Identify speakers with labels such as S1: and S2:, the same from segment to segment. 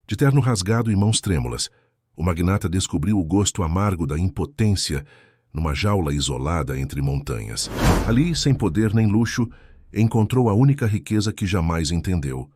S1: De terno rasgado e mãos trêmulas, o magnata descobriu o gosto amargo da impotência numa jaula isolada entre montanhas. Ali, sem poder nem luxo, encontrou a única riqueza que jamais entendeu: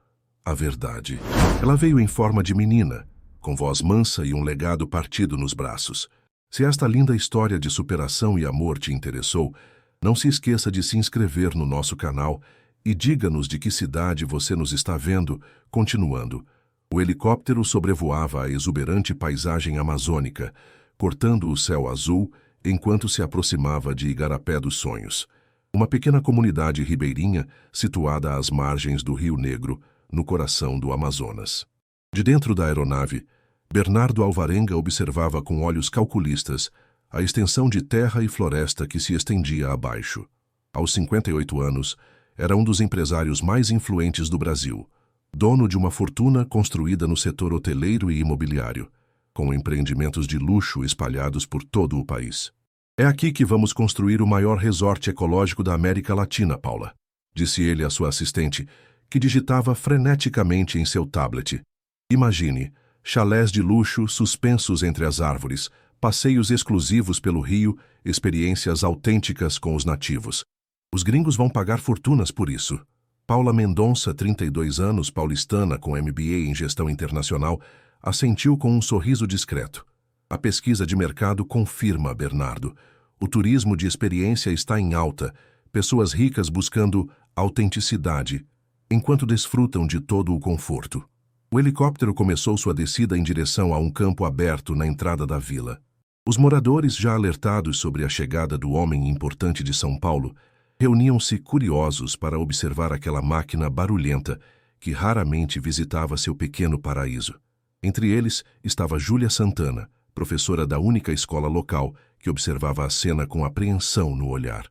S1: a verdade. Ela veio em forma de menina, com voz mansa e um legado partido nos braços. Se esta linda história de superação e amor te interessou, não se esqueça de se inscrever no nosso canal e diga-nos de que cidade você nos está vendo. Continuando, o helicóptero sobrevoava a exuberante paisagem amazônica, cortando o céu azul enquanto se aproximava de Igarapé dos Sonhos, uma pequena comunidade ribeirinha situada às margens do Rio Negro, no coração do Amazonas. De dentro da aeronave, Bernardo Alvarenga observava com olhos calculistas a extensão de terra e floresta que se estendia abaixo. Aos 58 anos, era um dos empresários mais influentes do Brasil, dono de uma fortuna construída no setor hoteleiro e imobiliário, com empreendimentos de luxo espalhados por todo o país. É aqui que vamos construir o maior resort ecológico da América Latina, Paula, disse ele à sua assistente, que digitava freneticamente em seu tablet. Imagine, chalés de luxo suspensos entre as árvores, passeios exclusivos pelo rio, experiências autênticas com os nativos. Os gringos vão pagar fortunas por isso. Paula Mendonça, 32 anos, paulistana com MBA em Gestão Internacional, assentiu com um sorriso discreto. A pesquisa de mercado confirma, Bernardo. O turismo de experiência está em alta, pessoas ricas buscando autenticidade, enquanto desfrutam de todo o conforto. O helicóptero começou sua descida em direção a um campo aberto na entrada da vila. Os moradores, já alertados sobre a chegada do homem importante de São Paulo, reuniam-se curiosos para observar aquela máquina barulhenta que raramente visitava seu pequeno paraíso. Entre eles estava Júlia Santana, professora da única escola local, que observava a cena com apreensão no olhar.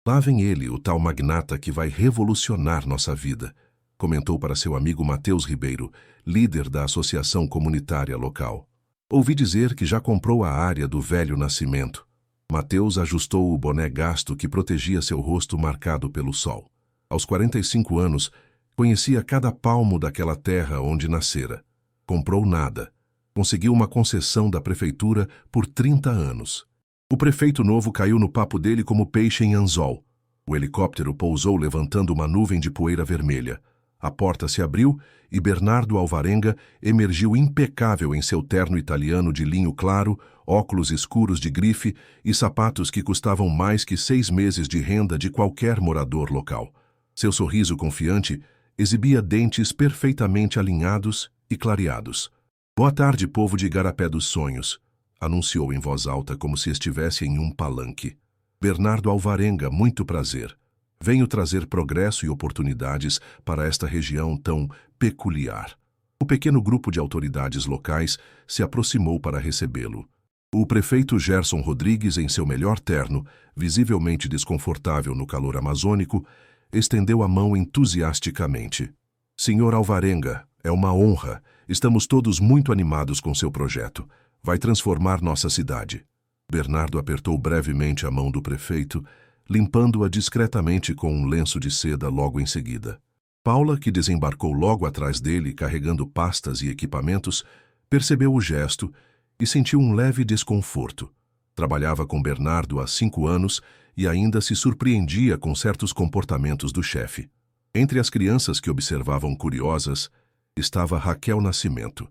S1: Lá vem ele, o tal magnata que vai revolucionar nossa vida, comentou para seu amigo Matheus Ribeiro, líder da associação comunitária local. Ouvi dizer que já comprou a área do Velho Nascimento. Matheus ajustou o boné gasto que protegia seu rosto marcado pelo sol. Aos 45 anos, conhecia cada palmo daquela terra onde nascera. Comprou nada. Conseguiu uma concessão da prefeitura por 30 anos. O prefeito novo caiu no papo dele como peixe em anzol. O helicóptero pousou levantando uma nuvem de poeira vermelha. A porta se abriu e Bernardo Alvarenga emergiu impecável em seu terno italiano de linho claro, óculos escuros de grife e sapatos que custavam mais que 6 meses de renda de qualquer morador local. Seu sorriso confiante exibia dentes perfeitamente alinhados e clareados. Boa tarde, povo de Igarapé dos Sonhos, anunciou em voz alta como se estivesse em um palanque. Bernardo Alvarenga, muito prazer. Venho trazer progresso e oportunidades para esta região tão peculiar. O pequeno grupo de autoridades locais se aproximou para recebê-lo. O prefeito Gerson Rodrigues, em seu melhor terno, visivelmente desconfortável no calor amazônico, estendeu a mão entusiasticamente. Senhor Alvarenga, é uma honra. Estamos todos muito animados com seu projeto. Vai transformar nossa cidade. Bernardo apertou brevemente a mão do prefeito, limpando-a discretamente com um lenço de seda logo em seguida. Paula, que desembarcou logo atrás dele carregando pastas e equipamentos, percebeu o gesto e sentiu um leve desconforto. Trabalhava com Bernardo há 5 anos e ainda se surpreendia com certos comportamentos do chefe. Entre as crianças que observavam curiosas, estava Raquel Nascimento,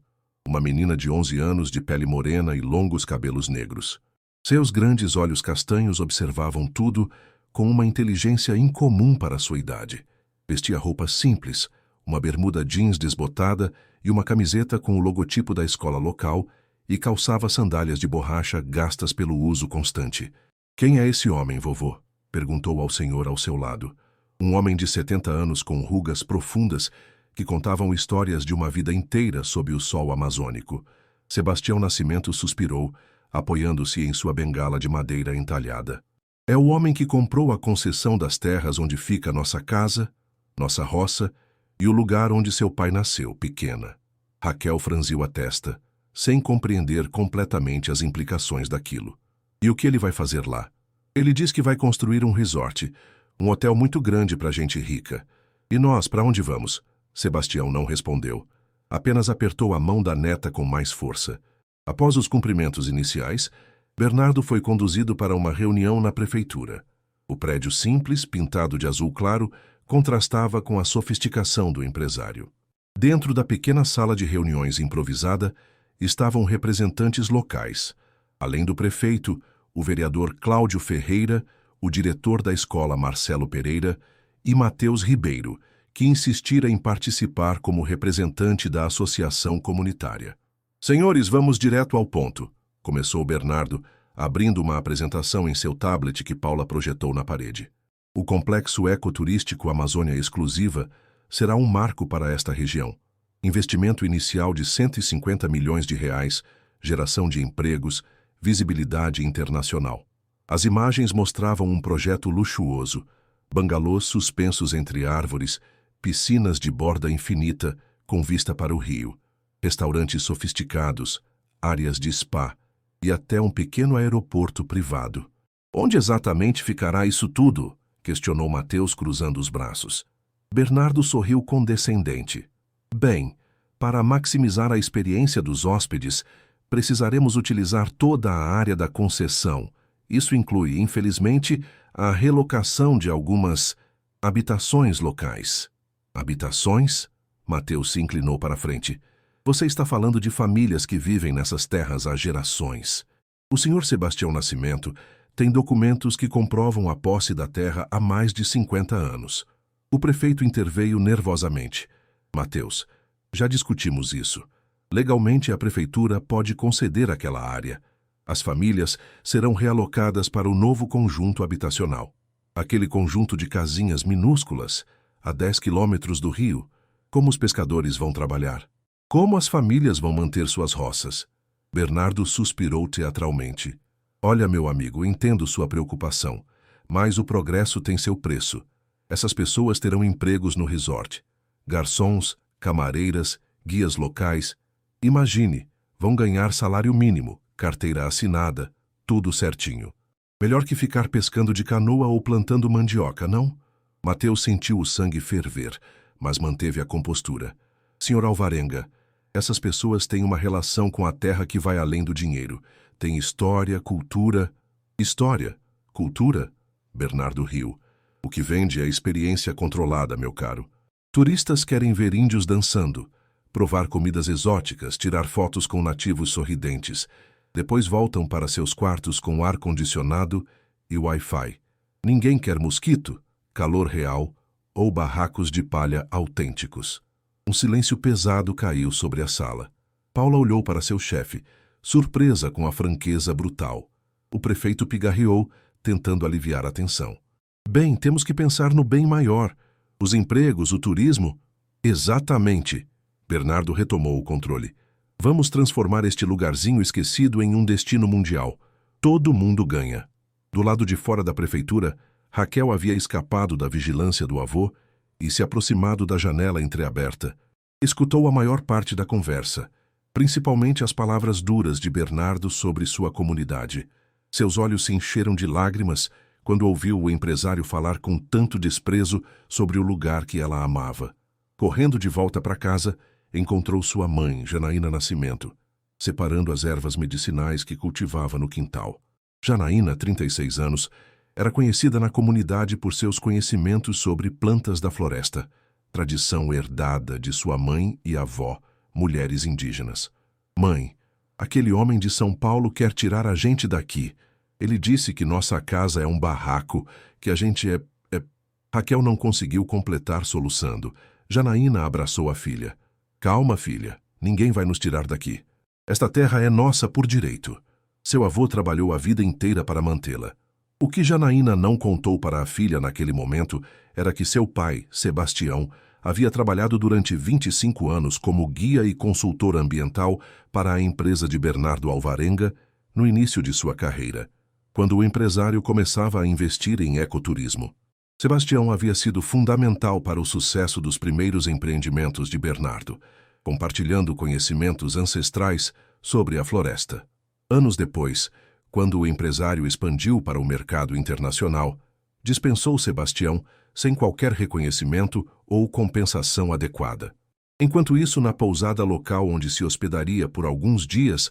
S1: uma menina de 11 anos de pele morena e longos cabelos negros. Seus grandes olhos castanhos observavam tudo com uma inteligência incomum para sua idade. Vestia roupas simples, uma bermuda jeans desbotada e uma camiseta com o logotipo da escola local, e calçava sandálias de borracha gastas pelo uso constante. "Quem é esse homem, vovô?" perguntou ao senhor ao seu lado. Um homem de 70 anos com rugas profundas que contavam histórias de uma vida inteira sob o sol amazônico. Sebastião Nascimento suspirou, apoiando-se em sua bengala de madeira entalhada. "É o homem que comprou a concessão das terras onde fica nossa casa, nossa roça e o lugar onde seu pai nasceu, pequena." Raquel franziu a testa, sem compreender completamente as implicações daquilo. "E o que ele vai fazer lá?" "Ele diz que vai construir um resort, um hotel muito grande para gente rica. E nós, para onde vamos?" Sebastião não respondeu. Apenas apertou a mão da neta com mais força. Após os cumprimentos iniciais, Bernardo foi conduzido para uma reunião na prefeitura. O prédio simples, pintado de azul claro, contrastava com a sofisticação do empresário. Dentro da pequena sala de reuniões improvisada, estavam representantes locais. Além do prefeito, o vereador Cláudio Ferreira, o diretor da escola Marcelo Pereira e Matheus Ribeiro, que insistira em participar como representante da associação comunitária. Senhores, vamos direto ao ponto, começou Bernardo, abrindo uma apresentação em seu tablet que Paula projetou na parede. O complexo ecoturístico Amazônia Exclusiva será um marco para esta região. Investimento inicial de R$ 150 milhões, geração de empregos, visibilidade internacional. As imagens mostravam um projeto luxuoso, bangalôs suspensos entre árvores, piscinas de borda infinita com vista para o rio, restaurantes sofisticados, áreas de spa e até um pequeno aeroporto privado. Onde exatamente ficará isso tudo? Questionou Matheus cruzando os braços. Bernardo sorriu condescendente. Bem, para maximizar a experiência dos hóspedes, precisaremos utilizar toda a área da concessão. Isso inclui, infelizmente, a relocação de algumas habitações locais. Habitações? Matheus se inclinou para a frente. Você está falando de famílias que vivem nessas terras há gerações. O senhor Sebastião Nascimento tem documentos que comprovam a posse da terra há mais de 50 anos. O prefeito interveio nervosamente. Matheus, já discutimos isso. Legalmente, a prefeitura pode conceder aquela área. As famílias serão realocadas para o novo conjunto habitacional. Aquele conjunto de casinhas minúsculas, a 10 quilômetros do rio. Como os pescadores vão trabalhar? Como as famílias vão manter suas roças? Bernardo suspirou teatralmente. Olha, meu amigo, entendo sua preocupação, mas o progresso tem seu preço. Essas pessoas terão empregos no resort. Garçons, camareiras, guias locais. Imagine, vão ganhar salário mínimo, carteira assinada, tudo certinho. Melhor que ficar pescando de canoa ou plantando mandioca, não? Matheus sentiu o sangue ferver, mas manteve a compostura. Senhor Alvarenga, essas pessoas têm uma relação com a terra que vai além do dinheiro. Tem história, cultura... História? Cultura? Bernardo riu. O que vende é experiência controlada, meu caro. Turistas querem ver índios dançando, provar comidas exóticas, tirar fotos com nativos sorridentes. Depois voltam para seus quartos com ar-condicionado e Wi-Fi. Ninguém quer mosquito, calor real ou barracos de palha autênticos. Um silêncio pesado caiu sobre a sala. Paula olhou para seu chefe, surpresa com a franqueza brutal. O prefeito pigarreou, tentando aliviar a tensão. Bem, temos que pensar no bem maior. Os empregos, o turismo... Exatamente. Bernardo retomou o controle. Vamos transformar este lugarzinho esquecido em um destino mundial. Todo mundo ganha. Do lado de fora da prefeitura, Raquel havia escapado da vigilância do avô e se aproximado da janela entreaberta. Escutou a maior parte da conversa, principalmente as palavras duras de Bernardo sobre sua comunidade. Seus olhos se encheram de lágrimas quando ouviu o empresário falar com tanto desprezo sobre o lugar que ela amava. Correndo de volta para casa, encontrou sua mãe, Janaína Nascimento, separando as ervas medicinais que cultivava no quintal. Janaína, 36 anos, era conhecida na comunidade por seus conhecimentos sobre plantas da floresta, tradição herdada de sua mãe e avó, mulheres indígenas. Mãe, aquele homem de São Paulo quer tirar a gente daqui. Ele disse que nossa casa é um barraco, que a gente é... Raquel não conseguiu completar soluçando. Janaína abraçou a filha. Calma, filha. Ninguém vai nos tirar daqui. Esta terra é nossa por direito. Seu avô trabalhou a vida inteira para mantê-la. O que Janaína não contou para a filha naquele momento era que seu pai, Sebastião, havia trabalhado durante 25 anos como guia e consultor ambiental para a empresa de Bernardo Alvarenga no início de sua carreira, quando o empresário começava a investir em ecoturismo. Sebastião havia sido fundamental para o sucesso dos primeiros empreendimentos de Bernardo, compartilhando conhecimentos ancestrais sobre a floresta. Anos depois, quando o empresário expandiu para o mercado internacional, dispensou Sebastião sem qualquer reconhecimento ou compensação adequada. Enquanto isso, na pousada local onde se hospedaria por alguns dias,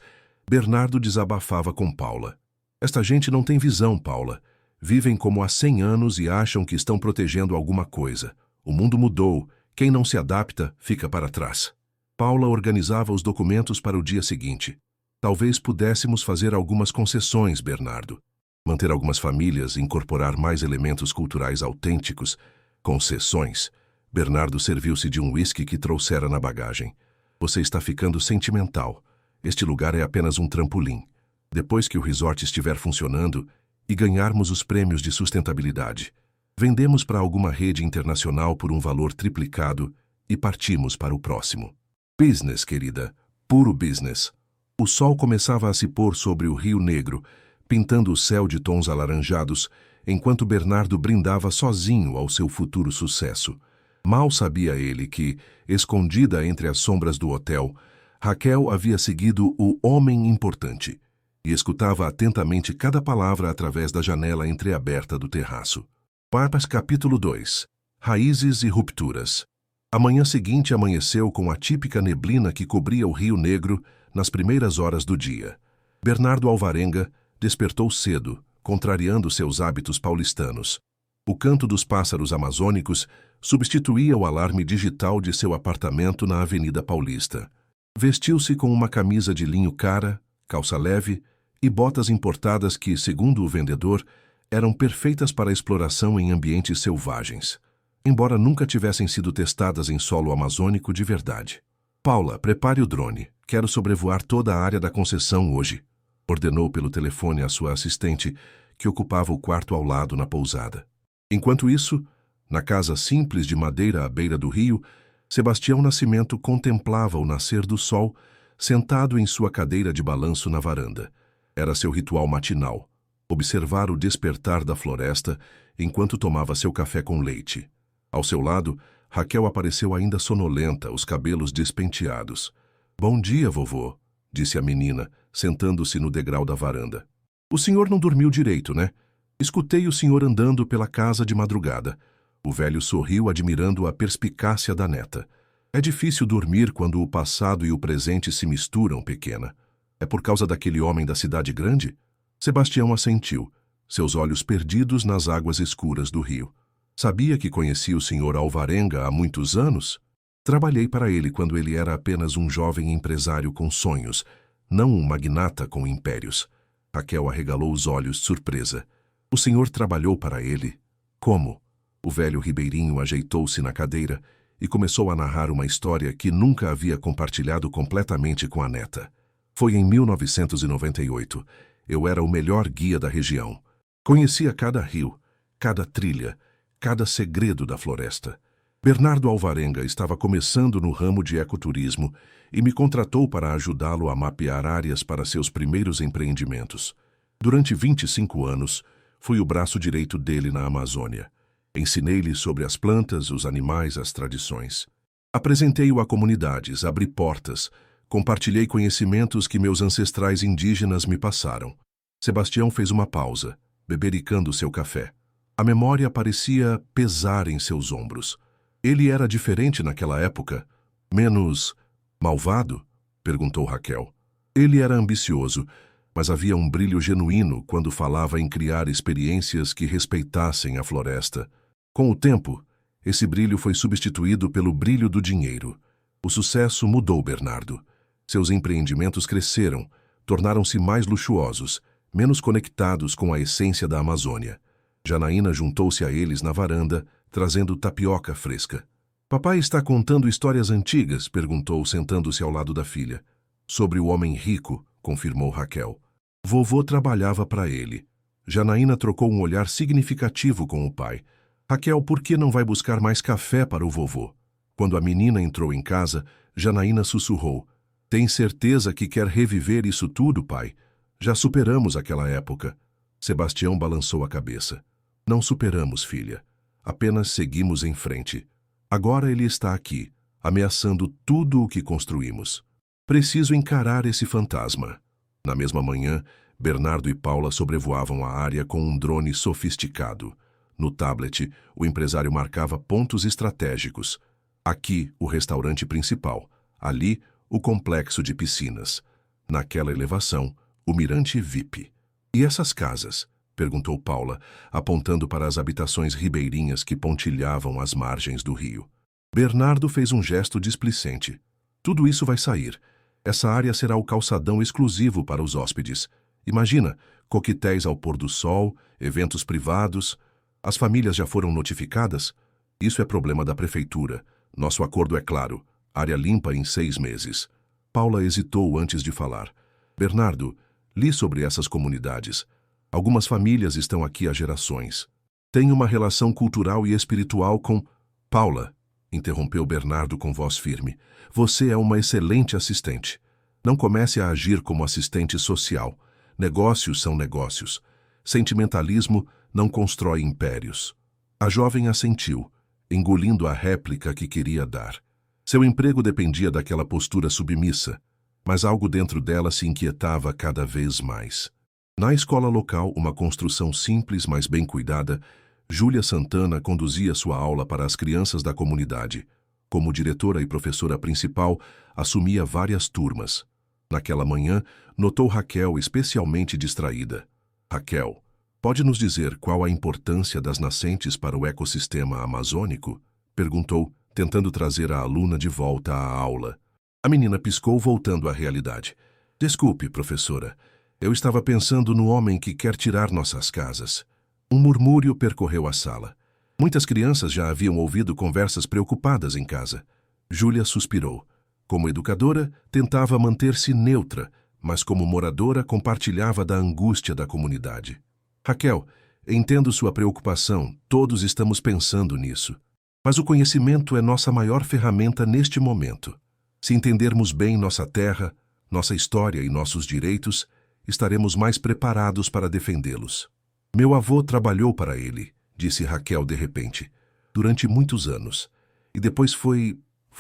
S1: Bernardo desabafava com Paula. Esta gente não tem visão, Paula. Vivem como há 100 anos e acham que estão protegendo alguma coisa. O mundo mudou. Quem não se adapta, fica para trás. Paula organizava os documentos para o dia seguinte. Talvez pudéssemos fazer algumas concessões, Bernardo. Manter algumas famílias, incorporar mais elementos culturais autênticos. Concessões. Bernardo serviu-se de um uísque que trouxera na bagagem. Você está ficando sentimental. Este lugar é apenas um trampolim. Depois que o resort estiver funcionando e ganharmos os prêmios de sustentabilidade, vendemos para alguma rede internacional por um valor triplicado e partimos para o próximo. Business, querida. Puro business. O sol começava a se pôr sobre o Rio Negro, pintando o céu de tons alaranjados, enquanto Bernardo brindava sozinho ao seu futuro sucesso. Mal sabia ele que, escondida entre as sombras do hotel, Raquel havia seguido o homem importante e escutava atentamente cada palavra através da janela entreaberta do terraço. Papas capítulo 2. Raízes e rupturas. A manhã seguinte amanheceu com a típica neblina que cobria o Rio Negro nas primeiras horas do dia. Bernardo Alvarenga despertou cedo, contrariando seus hábitos paulistanos. O canto dos pássaros amazônicos substituía o alarme digital de seu apartamento na Avenida Paulista. Vestiu-se com uma camisa de linho cara, calça leve e botas importadas que, segundo o vendedor, eram perfeitas para a exploração em ambientes selvagens, embora nunca tivessem sido testadas em solo amazônico de verdade. Paula, prepare o drone. Quero sobrevoar toda a área da concessão hoje, ordenou pelo telefone à sua assistente, que ocupava o quarto ao lado na pousada. Enquanto isso, na casa simples de madeira à beira do rio, Sebastião Nascimento contemplava o nascer do sol, sentado em sua cadeira de balanço na varanda. Era seu ritual matinal, observar o despertar da floresta enquanto tomava seu café com leite. Ao seu lado, Raquel apareceu ainda sonolenta, os cabelos despenteados. "Bom dia, vovô", disse a menina, sentando-se no degrau da varanda. "O senhor não dormiu direito, né? Escutei o senhor andando pela casa de madrugada." O velho sorriu, admirando a perspicácia da neta. "É difícil dormir quando o passado e o presente se misturam, pequena. É por causa daquele homem da cidade grande?" Sebastião assentiu, seus olhos perdidos nas águas escuras do rio. "Sabia que conhecia o senhor Alvarenga há muitos anos? Trabalhei para ele quando ele era apenas um jovem empresário com sonhos, não um magnata com impérios." Raquel arregalou os olhos, surpresa. "O senhor trabalhou para ele? Como?" O velho ribeirinho ajeitou-se na cadeira e começou a narrar uma história que nunca havia compartilhado completamente com a neta. "Foi em 1998. Eu era o melhor guia da região. Conhecia cada rio, cada trilha, cada segredo da floresta. Bernardo Alvarenga estava começando no ramo de ecoturismo e me contratou para ajudá-lo a mapear áreas para seus primeiros empreendimentos. Durante 25 anos, fui o braço direito dele na Amazônia. Ensinei-lhe sobre as plantas, os animais, as tradições. Apresentei-o a comunidades, abri portas, compartilhei conhecimentos que meus ancestrais indígenas me passaram." Sebastião fez uma pausa, bebericando seu café. A memória parecia pesar em seus ombros. "Ele era diferente naquela época? Menos malvado?" perguntou Raquel. "Ele era ambicioso, mas havia um brilho genuíno quando falava em criar experiências que respeitassem a floresta. Com o tempo, esse brilho foi substituído pelo brilho do dinheiro. O sucesso mudou Bernardo. Seus empreendimentos cresceram, tornaram-se mais luxuosos, menos conectados com a essência da Amazônia. Janaína juntou-se a eles na varanda, trazendo tapioca fresca. "Papai está contando histórias antigas?" perguntou, sentando-se ao lado da filha. "Sobre o homem rico", confirmou Raquel. "Vovô trabalhava para ele." Janaína trocou um olhar significativo com o pai. "Raquel, por que não vai buscar mais café para o vovô?" Quando a menina entrou em casa, Janaína sussurrou. "Tem certeza que quer reviver isso tudo, pai? Já superamos aquela época." Sebastião balançou a cabeça. "Não superamos, filha. Apenas seguimos em frente. Agora ele está aqui, ameaçando tudo o que construímos. Preciso encarar esse fantasma." Na mesma manhã, Bernardo e Paula sobrevoavam a área com um drone sofisticado. No tablet, o empresário marcava pontos estratégicos. Aqui, o restaurante principal. Ali, o complexo de piscinas. Naquela elevação, o mirante VIP. E essas casas? Perguntou Paula, apontando para as habitações ribeirinhas que pontilhavam as margens do rio. Bernardo fez um gesto displicente. Tudo isso vai sair. Essa área será o calçadão exclusivo para os hóspedes. Imagina, coquetéis ao pôr do sol, eventos privados. As famílias já foram notificadas? Isso é problema da prefeitura. Nosso acordo é claro. Área limpa em 6 meses. Paula hesitou antes de falar. Bernardo, li sobre essas comunidades. Algumas famílias estão aqui há gerações. Têm uma relação cultural e espiritual com... Paula, interrompeu Bernardo com voz firme. Você é uma excelente assistente. Não comece a agir como assistente social. Negócios são negócios. Sentimentalismo não constrói impérios. A jovem assentiu, engolindo a réplica que queria dar. Seu emprego dependia daquela postura submissa, mas algo dentro dela se inquietava cada vez mais. Na escola local, uma construção simples, mas bem cuidada, Júlia Santana conduzia sua aula para as crianças da comunidade. Como diretora e professora principal, assumia várias turmas. Naquela manhã, notou Raquel especialmente distraída. Raquel, pode nos dizer qual a importância das nascentes para o ecossistema amazônico? Perguntou, tentando trazer a aluna de volta à aula. A menina piscou, voltando à realidade. Desculpe, professora. Eu estava pensando no homem que quer tirar nossas casas. Um murmúrio percorreu a sala. Muitas crianças já haviam ouvido conversas preocupadas em casa. Júlia suspirou. Como educadora, tentava manter-se neutra, mas como moradora compartilhava da angústia da comunidade. Raquel, entendo sua preocupação, todos estamos pensando nisso. Mas o conhecimento é nossa maior ferramenta neste momento. Se entendermos bem nossa terra, nossa história e nossos direitos, estaremos mais preparados para defendê-los. Meu avô trabalhou para ele, disse Raquel de repente, durante muitos anos, e depois foi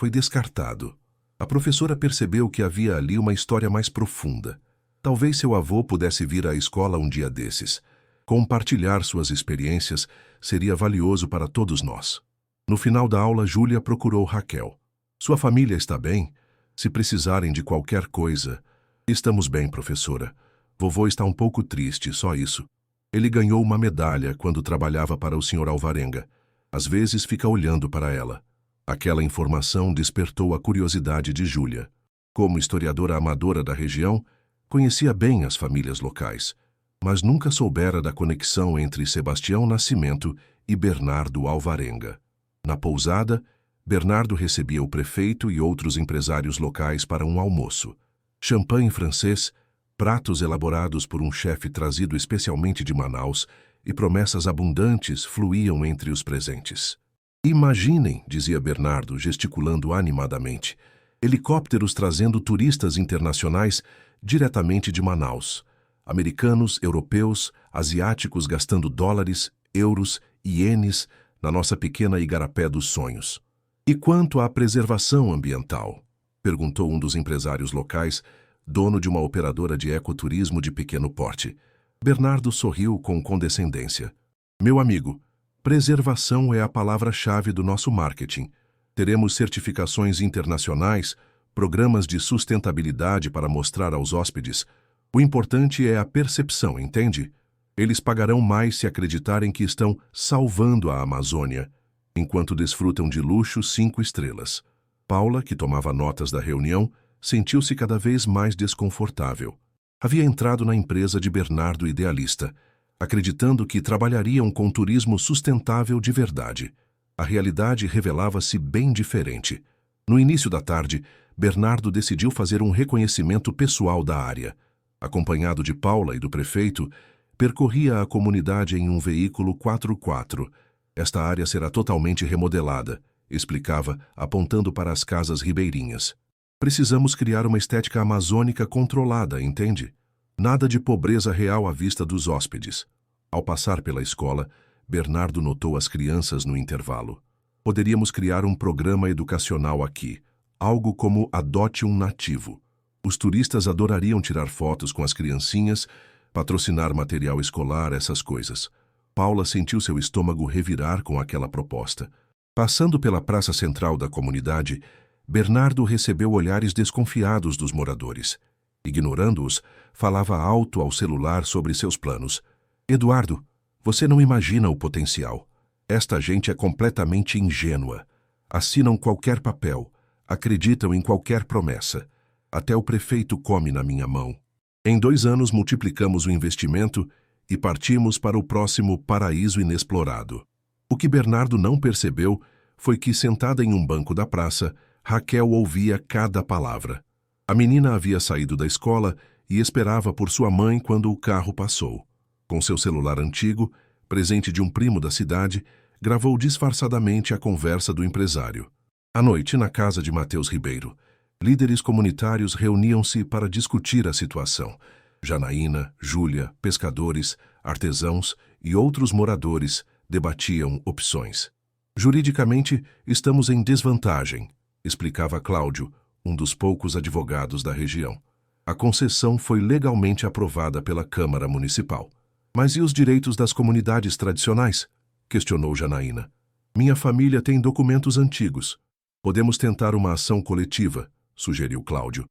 S1: descartado. A professora percebeu que havia ali uma história mais profunda. Talvez seu avô pudesse vir à escola um dia desses. Compartilhar suas experiências seria valioso para todos nós. No final da aula, Júlia procurou Raquel. Sua família está bem? Se precisarem de qualquer coisa... Estamos bem, professora. Vovô está um pouco triste, só isso. Ele ganhou uma medalha quando trabalhava para o Sr. Alvarenga. Às vezes fica olhando para ela. Aquela informação despertou a curiosidade de Júlia. Como historiadora amadora da região, conhecia bem as famílias locais, mas nunca soubera da conexão entre Sebastião Nascimento e Bernardo Alvarenga. Na pousada, Bernardo recebia o prefeito e outros empresários locais para um almoço. Champanhe francês, pratos elaborados por um chefe trazido especialmente de Manaus e promessas abundantes fluíam entre os presentes. Imaginem, dizia Bernardo, gesticulando animadamente, helicópteros trazendo turistas internacionais diretamente de Manaus. Americanos, europeus, asiáticos gastando dólares, euros, ienes na nossa pequena igarapé dos sonhos. E quanto à preservação ambiental? Perguntou um dos empresários locais, dono de uma operadora de ecoturismo de pequeno porte. Bernardo sorriu com condescendência. Meu amigo, preservação é a palavra-chave do nosso marketing. Teremos certificações internacionais, programas de sustentabilidade para mostrar aos hóspedes. O importante é a percepção, entende? Eles pagarão mais se acreditarem que estão salvando a Amazônia, enquanto desfrutam de luxo 5 estrelas. Paula, que tomava notas da reunião, sentiu-se cada vez mais desconfortável. Havia entrado na empresa de Bernardo idealista, acreditando que trabalhariam com turismo sustentável de verdade. A realidade revelava-se bem diferente. No início da tarde, Bernardo decidiu fazer um reconhecimento pessoal da área. Acompanhado de Paula e do prefeito, percorria a comunidade em um veículo 4x4. Esta área será totalmente remodelada, explicava, apontando para as casas ribeirinhas. Precisamos criar uma estética amazônica controlada, entende? Nada de pobreza real à vista dos hóspedes. Ao passar pela escola, Bernardo notou as crianças no intervalo. Poderíamos criar um programa educacional aqui, algo como Adote um Nativo. Os turistas adorariam tirar fotos com as criancinhas, patrocinar material escolar, essas coisas. Paula sentiu seu estômago revirar com aquela proposta. Passando pela praça central da comunidade, Bernardo recebeu olhares desconfiados dos moradores. Ignorando-os, falava alto ao celular sobre seus planos. Eduardo, você não imagina o potencial. Esta gente é completamente ingênua. Assinam qualquer papel, acreditam em qualquer promessa. Até o prefeito come na minha mão. Em 2 anos multiplicamos o investimento e partimos para o próximo paraíso inexplorado. O que Bernardo não percebeu foi que, sentada em um banco da praça, Raquel ouvia cada palavra. A menina havia saído da escola e esperava por sua mãe quando o carro passou. Com seu celular antigo, presente de um primo da cidade, gravou disfarçadamente a conversa do empresário. À noite, na casa de Matheus Ribeiro, líderes comunitários reuniam-se para discutir a situação. Janaína, Júlia, pescadores, artesãos e outros moradores debatiam opções. Juridicamente, estamos em desvantagem, explicava Cláudio, um dos poucos advogados da região. A concessão foi legalmente aprovada pela Câmara Municipal. Mas e os direitos das comunidades tradicionais? Questionou Janaína. Minha família tem documentos antigos. Podemos tentar uma ação coletiva, sugeriu Cláudio.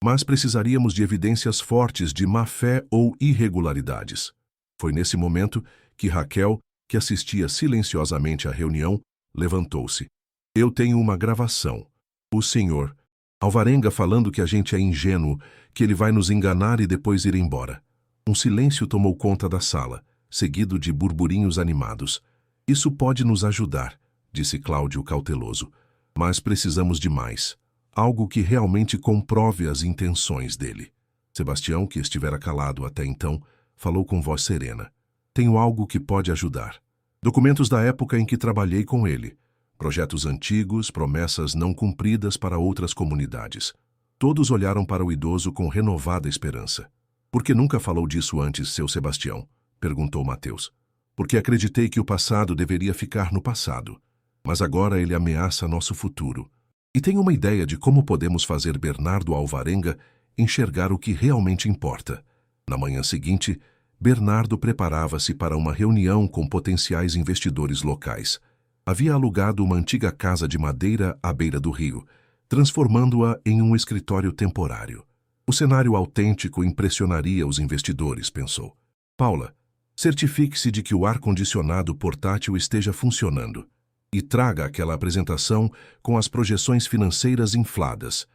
S1: Mas precisaríamos de evidências fortes de má-fé ou irregularidades. Foi nesse momento que Raquel, que assistia silenciosamente à reunião, levantou-se. Eu tenho uma gravação. O senhor Alvarenga falando que a gente é ingênuo, que ele vai nos enganar e depois ir embora. Um silêncio tomou conta da sala, seguido de burburinhos animados. Isso pode nos ajudar, disse Cláudio cauteloso. Mas precisamos de mais. Algo que realmente comprove as intenções dele. Sebastião, que estivera calado até então, falou com voz serena. Tenho algo que pode ajudar. Documentos da época em que trabalhei com ele. Projetos antigos, promessas não cumpridas para outras comunidades. Todos olharam para o idoso com renovada esperança. Por que nunca falou disso antes, seu Sebastião? Perguntou Matheus. Porque acreditei que o passado deveria ficar no passado. Mas agora ele ameaça nosso futuro. E tenho uma ideia de como podemos fazer Bernardo Alvarenga enxergar o que realmente importa. Na manhã seguinte, Bernardo preparava-se para uma reunião com potenciais investidores locais. Havia alugado uma antiga casa de madeira à beira do rio, transformando-a em um escritório temporário. O cenário autêntico impressionaria os investidores, pensou. Paula, certifique-se de que o ar-condicionado portátil esteja funcionando e traga aquela apresentação com as projeções financeiras infladas.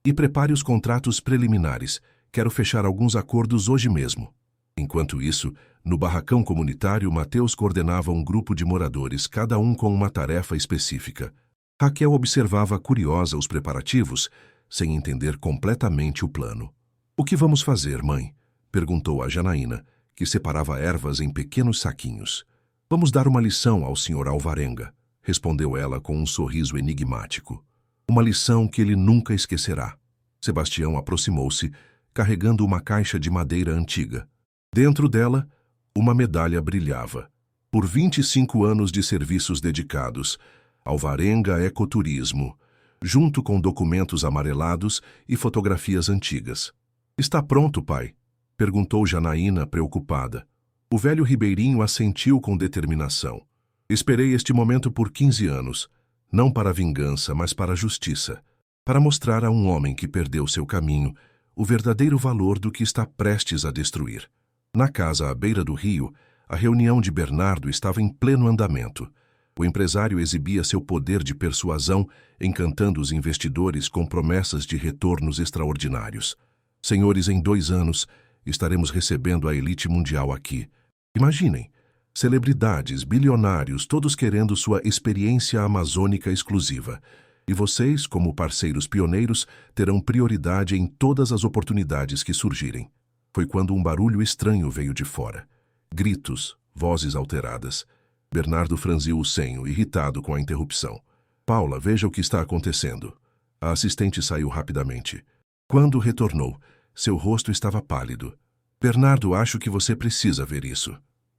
S1: E prepare os contratos preliminares. Quero fechar alguns acordos hoje mesmo. Enquanto isso, no barracão comunitário, Matheus coordenava um grupo de moradores, cada um com uma tarefa específica. Raquel observava curiosa os preparativos, sem entender completamente o plano. O que vamos fazer, mãe? Perguntou a Janaína, que separava ervas em pequenos saquinhos. Vamos dar uma lição ao Sr. Alvarenga, respondeu ela com um sorriso enigmático. Uma lição que ele nunca esquecerá. Sebastião aproximou-se, carregando uma caixa de madeira antiga. Dentro dela, uma medalha brilhava. Por 25 anos de serviços dedicados, Alvarenga Ecoturismo, junto com documentos amarelados e fotografias antigas. Está pronto, pai? Perguntou Janaína, preocupada. O velho ribeirinho assentiu com determinação. Esperei este momento por 15 anos, não para vingança, mas para a justiça, para mostrar a um homem que perdeu seu caminho o verdadeiro valor do que está prestes a destruir. Na casa à beira do rio, a reunião de Bernardo estava em pleno andamento. O empresário exibia seu poder de persuasão, encantando os investidores com promessas de retornos extraordinários. Senhores, em 2 anos, estaremos recebendo a elite mundial aqui. Imaginem, celebridades, bilionários, todos querendo sua experiência amazônica exclusiva. E vocês, como parceiros pioneiros, terão prioridade em todas as oportunidades que surgirem. Foi quando um barulho estranho veio de fora. Gritos, vozes alteradas. Bernardo franziu o senho, irritado com a interrupção. Paula, veja o que está acontecendo. A assistente saiu rapidamente. Quando retornou, seu rosto estava pálido. Bernardo, acho que você precisa ver isso.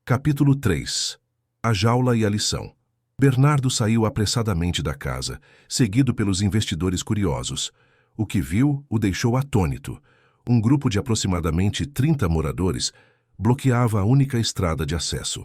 S1: Capítulo 3. A jaula e a lição. Bernardo saiu apressadamente da casa, seguido pelos investidores curiosos. O que viu o deixou atônito. Um grupo de aproximadamente 30 moradores bloqueava a única estrada de acesso.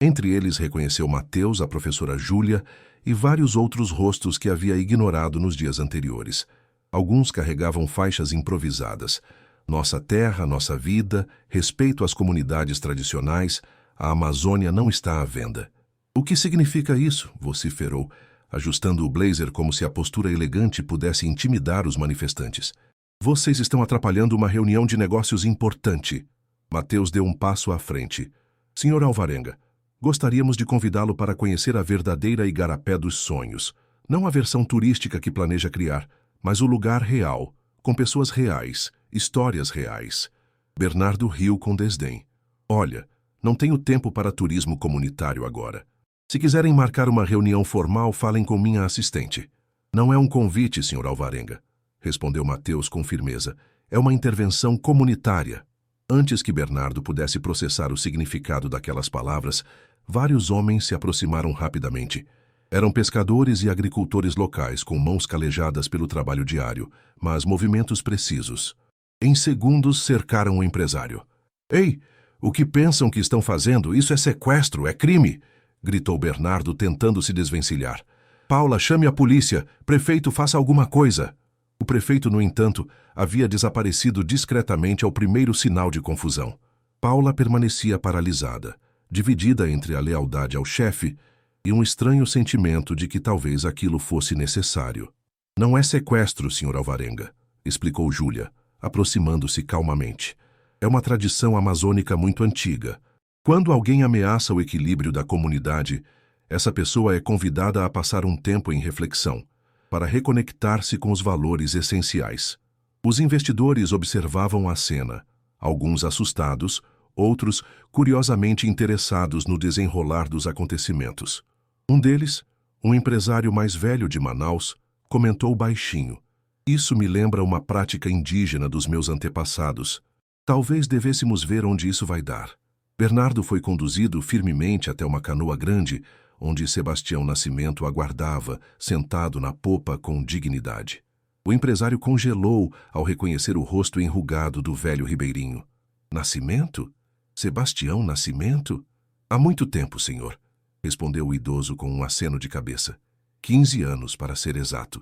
S1: Entre eles reconheceu Matheus, a professora Júlia e vários outros rostos que havia ignorado nos dias anteriores. Alguns carregavam faixas improvisadas. Nossa terra, nossa vida, respeito às comunidades tradicionais, a Amazônia não está à venda. O que significa isso? Vociferou, ajustando o blazer como se a postura elegante pudesse intimidar os manifestantes. Vocês estão atrapalhando uma reunião de negócios importante. Mateus deu um passo à frente. Senhor Alvarenga, gostaríamos de convidá-lo para conhecer a verdadeira Igarapé dos sonhos. Não a versão turística que planeja criar, mas o lugar real, com pessoas reais, histórias reais. Bernardo riu com desdém. Olha, não tenho tempo para turismo comunitário agora. Se quiserem marcar uma reunião formal, falem com minha assistente. Não é um convite, Sr. Alvarenga, respondeu Mateus com firmeza. É uma intervenção comunitária. Antes que Bernardo pudesse processar o significado daquelas palavras, vários homens se aproximaram rapidamente. Eram pescadores e agricultores locais, com mãos calejadas pelo trabalho diário, mas movimentos precisos. Em segundos, cercaram o empresário. Ei, o que pensam que estão fazendo? Isso é sequestro, é crime! Gritou Bernardo, tentando se desvencilhar. Paula, chame a polícia! Prefeito, faça alguma coisa! O prefeito, no entanto, havia desaparecido discretamente ao primeiro sinal de confusão. Paula permanecia paralisada, dividida entre a lealdade ao chefe e um estranho sentimento de que talvez aquilo fosse necessário. Não é sequestro, Sr. Alvarenga, explicou Júlia, aproximando-se calmamente. É uma tradição amazônica muito antiga. Quando alguém ameaça o equilíbrio da comunidade, essa pessoa é convidada a passar um tempo em reflexão, para reconectar-se com os valores essenciais. Os investidores observavam a cena, alguns assustados, outros curiosamente interessados no desenrolar dos acontecimentos. Um deles, um empresário mais velho de Manaus, comentou baixinho. Isso me lembra uma prática indígena dos meus antepassados. Talvez devêssemos ver onde isso vai dar. Bernardo foi conduzido firmemente até uma canoa grande, onde Sebastião Nascimento aguardava, sentado na popa com dignidade. O empresário congelou ao reconhecer o rosto enrugado do velho ribeirinho. Nascimento? Sebastião Nascimento? Há muito tempo, senhor, respondeu o idoso com um aceno de cabeça. 15 anos, para ser exato.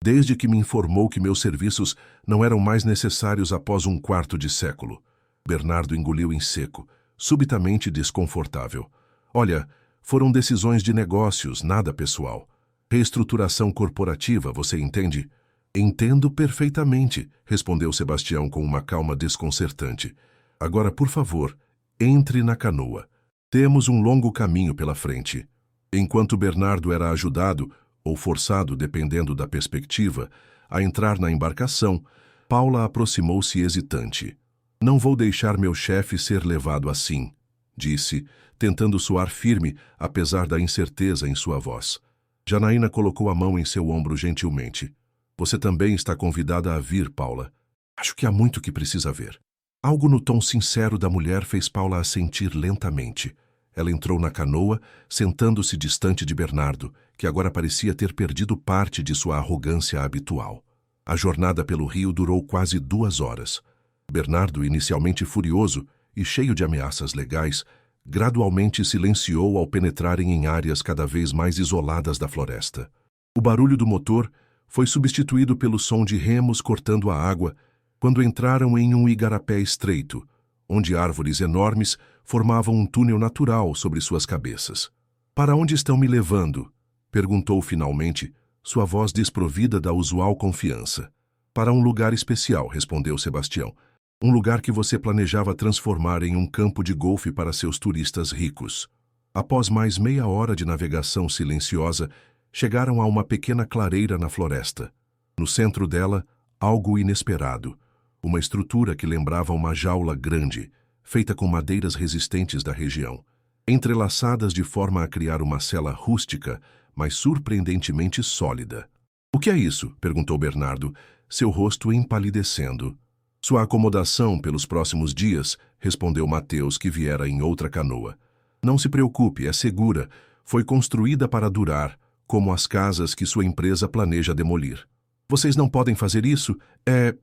S1: Desde que me informou que meus serviços não eram mais necessários após um quarto de século. Bernardo engoliu em seco, subitamente desconfortável. Olha, foram decisões de negócios, nada pessoal. Reestruturação corporativa, você entende? Entendo perfeitamente, respondeu Sebastião com uma calma desconcertante. Agora, por favor, entre na canoa. Temos um longo caminho pela frente. Enquanto Bernardo era ajudado, ou forçado, dependendo da perspectiva, a entrar na embarcação, Paula aproximou-se hesitante. Não vou deixar meu chefe ser levado assim, disse, tentando soar firme, apesar da incerteza em sua voz. Janaína colocou a mão em seu ombro gentilmente. Você também está convidada a vir, Paula. Acho que há muito que precisa ver. Algo no tom sincero da mulher fez Paula assentir lentamente. Ela entrou na canoa, sentando-se distante de Bernardo, que agora parecia ter perdido parte de sua arrogância habitual. A jornada pelo rio durou quase 2 horas. Bernardo, inicialmente furioso e cheio de ameaças legais, gradualmente silenciou ao penetrarem em áreas cada vez mais isoladas da floresta. O barulho do motor foi substituído pelo som de remos cortando a água quando entraram em um igarapé estreito, onde árvores enormes formavam um túnel natural sobre suas cabeças. Para onde estão me levando? Perguntou finalmente, sua voz desprovida da usual confiança. Para um lugar especial, respondeu Sebastião. Um lugar que você planejava transformar em um campo de golfe para seus turistas ricos. Após mais meia hora de navegação silenciosa, chegaram a uma pequena clareira na floresta. No centro dela, algo inesperado. Uma estrutura que lembrava uma jaula grande, feita com madeiras resistentes da região, entrelaçadas de forma a criar uma cela rústica, mas surpreendentemente sólida. O que é isso? Perguntou Bernardo, seu rosto empalidecendo. Sua acomodação pelos próximos dias, respondeu Mateus, que viera em outra canoa. Não se preocupe, é segura. Foi construída para durar, como as casas que sua empresa planeja demolir. Vocês não podem fazer isso? É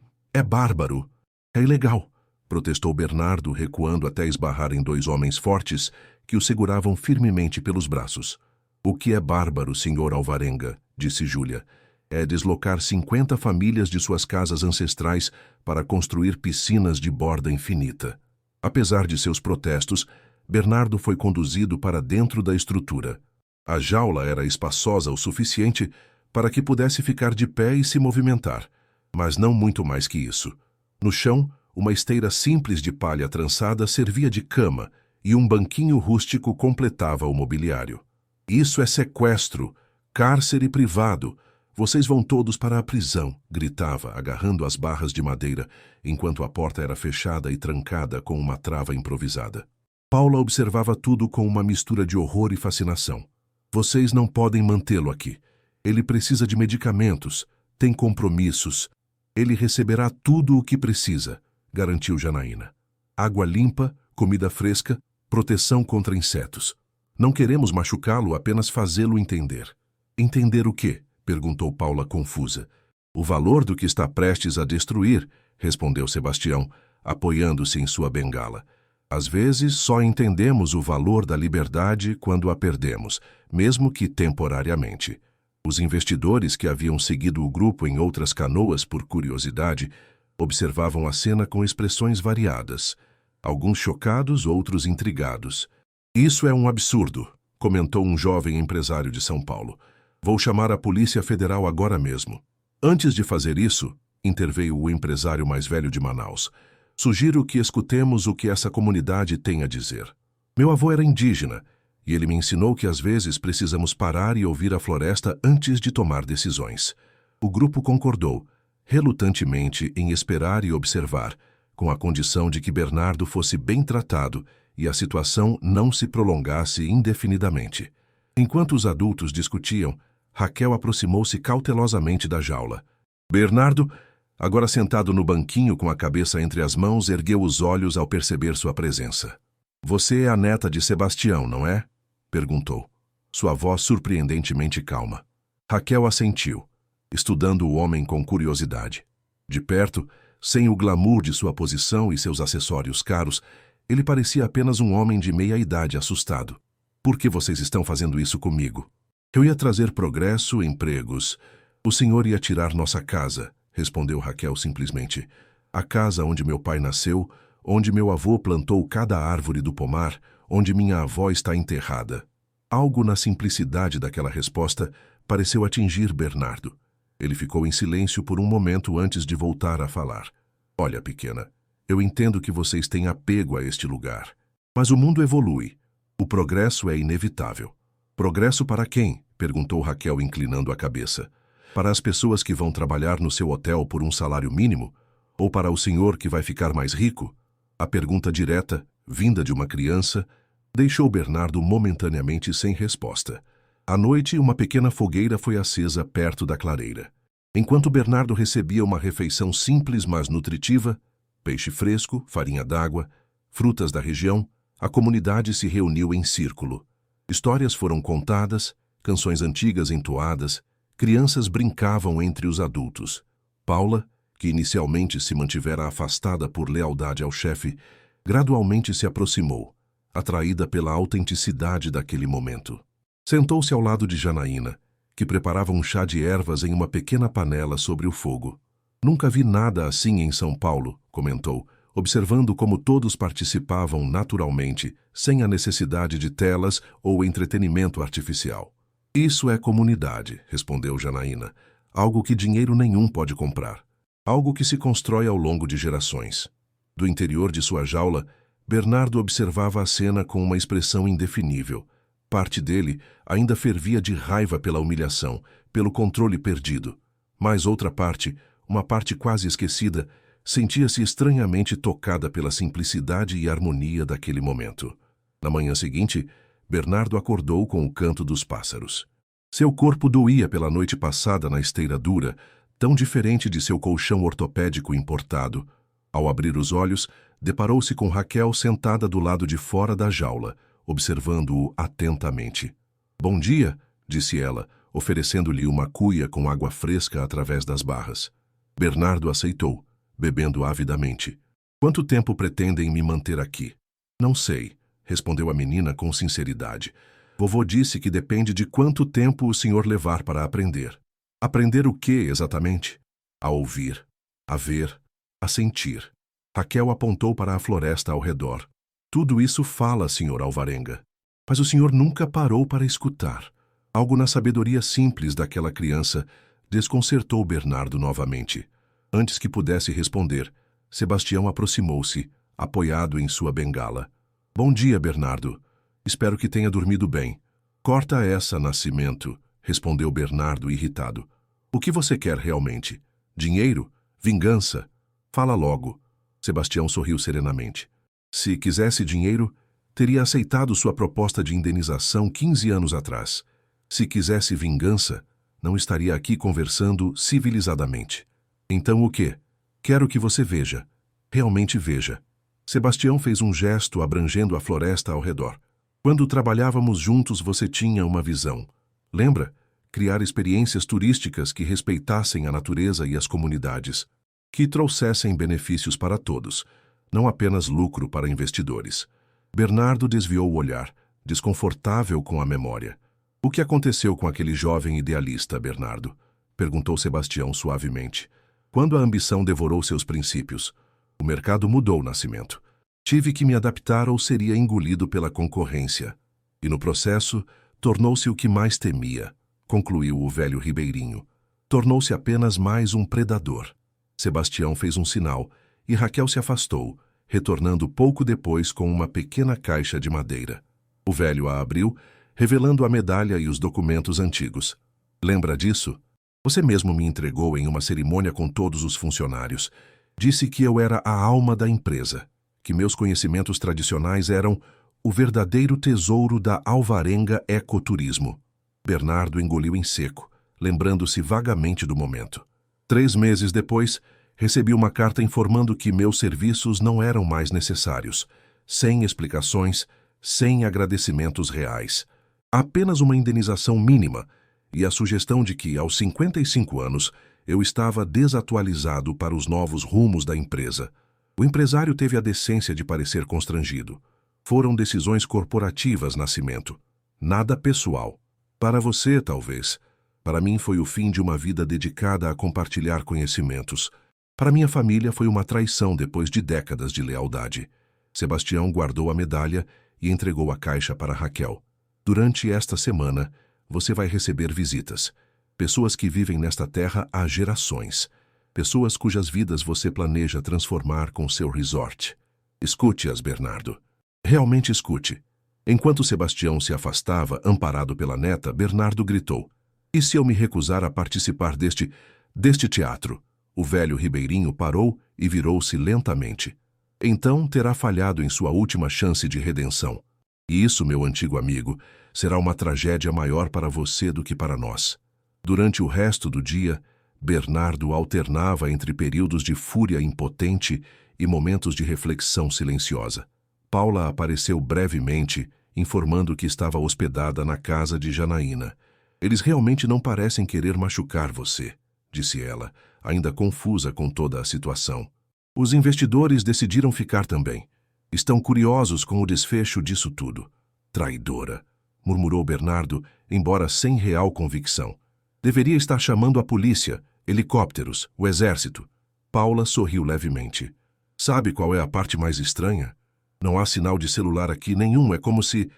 S1: bárbaro. É ilegal, protestou Bernardo, recuando até esbarrar em 2 homens fortes que o seguravam firmemente pelos braços. O que é bárbaro, Sr. Alvarenga, disse Júlia, é deslocar 50 famílias de suas casas ancestrais para construir piscinas de borda infinita. Apesar de seus protestos, Bernardo foi conduzido para dentro da estrutura. A jaula era espaçosa o suficiente para que pudesse ficar de pé e se movimentar, mas não muito mais que isso. No chão, uma esteira simples de palha trançada servia de cama e um banquinho rústico completava o mobiliário. Isso é sequestro, cárcere privado. Vocês vão todos para a prisão, gritava, agarrando as barras de madeira, enquanto a porta era fechada e trancada com uma trava improvisada. Paula observava tudo com uma mistura de horror e fascinação. Vocês não podem mantê-lo aqui. Ele precisa de medicamentos, tem compromissos. Ele receberá tudo o que precisa, garantiu Janaína. Água limpa, comida fresca, proteção contra insetos. Não queremos machucá-lo, apenas fazê-lo entender. Entender o quê? Perguntou Paula confusa. O valor do que está prestes a destruir, respondeu Sebastião, apoiando-se em sua bengala. Às vezes, só entendemos o valor da liberdade quando a perdemos, mesmo que temporariamente. Os investidores que haviam seguido o grupo em outras canoas por curiosidade observavam a cena com expressões variadas. Alguns chocados, outros intrigados. Isso é um absurdo, comentou um jovem empresário de São Paulo. Vou chamar a Polícia Federal agora mesmo. Antes de fazer isso, interveio o empresário mais velho de Manaus, sugiro que escutemos o que essa comunidade tem a dizer. Meu avô era indígena, e ele me ensinou que às vezes precisamos parar e ouvir a floresta antes de tomar decisões. O grupo concordou, relutantemente, em esperar e observar, com a condição de que Bernardo fosse bem tratado e a situação não se prolongasse indefinidamente. Enquanto os adultos discutiam, Raquel aproximou-se cautelosamente da jaula. Bernardo, agora sentado no banquinho com a cabeça entre as mãos, ergueu os olhos ao perceber sua presença. Você é a neta de Sebastião, não é? Perguntou. Sua voz surpreendentemente calma. Raquel assentiu, estudando o homem com curiosidade. De perto, sem o glamour de sua posição e seus acessórios caros, ele parecia apenas um homem de meia-idade assustado. Por que vocês estão fazendo isso comigo? Eu ia trazer progresso, empregos. O senhor ia tirar nossa casa, respondeu Raquel simplesmente. A casa onde meu pai nasceu, onde meu avô plantou cada árvore do pomar, onde minha avó está enterrada. Algo na simplicidade daquela resposta pareceu atingir Bernardo. Ele ficou em silêncio por um momento antes de voltar a falar. Olha, pequena, eu entendo que vocês têm apego a este lugar. Mas o mundo evolui. O progresso é inevitável. Progresso para quem? Perguntou Raquel, inclinando a cabeça. Para as pessoas que vão trabalhar no seu hotel por um salário mínimo? Ou para o senhor que vai ficar mais rico? A pergunta direta, vinda de uma criança, deixou Bernardo momentaneamente sem resposta. À noite, uma pequena fogueira foi acesa perto da clareira. Enquanto Bernardo recebia uma refeição simples, mas nutritiva, peixe fresco, farinha d'água, frutas da região, a comunidade se reuniu em círculo. Histórias foram contadas, canções antigas entoadas, crianças brincavam entre os adultos. Paula, que inicialmente se mantivera afastada por lealdade ao chefe, gradualmente se aproximou, atraída pela autenticidade daquele momento. Sentou-se ao lado de Janaína, que preparava um chá de ervas em uma pequena panela sobre o fogo. Nunca vi nada assim em São Paulo, comentou, observando como todos participavam naturalmente, sem a necessidade de telas ou entretenimento artificial. Isso é comunidade, respondeu Janaína, algo que dinheiro nenhum pode comprar, algo que se constrói ao longo de gerações. Do interior de sua jaula, Bernardo observava a cena com uma expressão indefinível. Parte dele ainda fervia de raiva pela humilhação, pelo controle perdido. Mas outra parte, uma parte quase esquecida, sentia-se estranhamente tocada pela simplicidade e harmonia daquele momento. Na manhã seguinte, Bernardo acordou com o canto dos pássaros. Seu corpo doía pela noite passada na esteira dura, tão diferente de seu colchão ortopédico importado. Ao abrir os olhos, deparou-se com Raquel sentada do lado de fora da jaula, observando-o atentamente. Bom dia, disse ela, oferecendo-lhe uma cuia com água fresca através das barras. Bernardo aceitou, bebendo avidamente. Quanto tempo pretendem me manter aqui? Não sei, respondeu a menina com sinceridade. Vovô disse que depende de quanto tempo o senhor levar para aprender. Aprender o que, exatamente? A ouvir, a ver, a sentir. Raquel apontou para a floresta ao redor. Tudo isso fala, senhor Alvarenga. Mas o senhor nunca parou para escutar. Algo na sabedoria simples daquela criança desconcertou Bernardo novamente. Antes que pudesse responder, Sebastião aproximou-se, apoiado em sua bengala. Bom dia, Bernardo. Espero que tenha dormido bem. Corta essa, Nascimento, respondeu Bernardo irritado. O que você quer realmente? Dinheiro? Vingança? Fala logo. Sebastião sorriu serenamente. Se quisesse dinheiro, teria aceitado sua proposta de indenização 15 anos atrás. Se quisesse vingança, não estaria aqui conversando civilizadamente. Então o quê? Quero que você veja. Realmente veja. Sebastião fez um gesto abrangendo a floresta ao redor. Quando trabalhávamos juntos, você tinha uma visão. Lembra? Criar experiências turísticas que respeitassem a natureza e as comunidades, que trouxessem benefícios para todos, não apenas lucro para investidores. Bernardo desviou o olhar, desconfortável com a memória. O que aconteceu com aquele jovem idealista, Bernardo? Perguntou Sebastião suavemente. Quando a ambição devorou seus princípios, o mercado mudou, Nascimento. Tive que me adaptar ou seria engolido pela concorrência. E no processo, tornou-se o que mais temia, concluiu o velho ribeirinho. Tornou-se apenas mais um predador. Sebastião fez um sinal e Raquel se afastou, retornando pouco depois com uma pequena caixa de madeira. O velho a abriu, revelando a medalha e os documentos antigos. Lembra disso? Você mesmo me entregou em uma cerimônia com todos os funcionários. Disse que eu era a alma da empresa, que meus conhecimentos tradicionais eram o verdadeiro tesouro da Alvarenga Ecoturismo. Bernardo engoliu em seco, lembrando-se vagamente do momento. 3 meses depois, recebi uma carta informando que meus serviços não eram mais necessários, sem explicações, sem agradecimentos reais. Apenas uma indenização mínima e a sugestão de que, aos 55 anos, eu estava desatualizado para os novos rumos da empresa. O empresário teve a decência de parecer constrangido. Foram decisões corporativas, Nascimento. Nada pessoal. Para você, talvez. Para mim foi o fim de uma vida dedicada a compartilhar conhecimentos. Para minha família foi uma traição depois de décadas de lealdade. Sebastião guardou a medalha e entregou a caixa para Raquel. Durante esta semana, você vai receber visitas. Pessoas que vivem nesta terra há gerações. Pessoas cujas vidas você planeja transformar com seu resort. Escute-as, Bernardo. Realmente escute. Enquanto Sebastião se afastava, amparado pela neta, Bernardo gritou. E se eu me recusar a participar deste teatro? O velho ribeirinho parou e virou-se lentamente. Então terá falhado em sua última chance de redenção. E isso, meu antigo amigo, será uma tragédia maior para você do que para nós. Durante o resto do dia, Bernardo alternava entre períodos de fúria impotente e momentos de reflexão silenciosa. Paula apareceu brevemente, informando que estava hospedada na casa de Janaína. Eles realmente não parecem querer machucar você, disse ela, ainda confusa com toda a situação. Os investidores decidiram ficar também. Estão curiosos com o desfecho disso tudo. Traidora, murmurou Bernardo, embora sem real convicção. Deveria estar chamando a polícia, helicópteros, o exército. Paula sorriu levemente. Sabe qual é a parte mais estranha? Não há sinal de celular aqui nenhum, é como se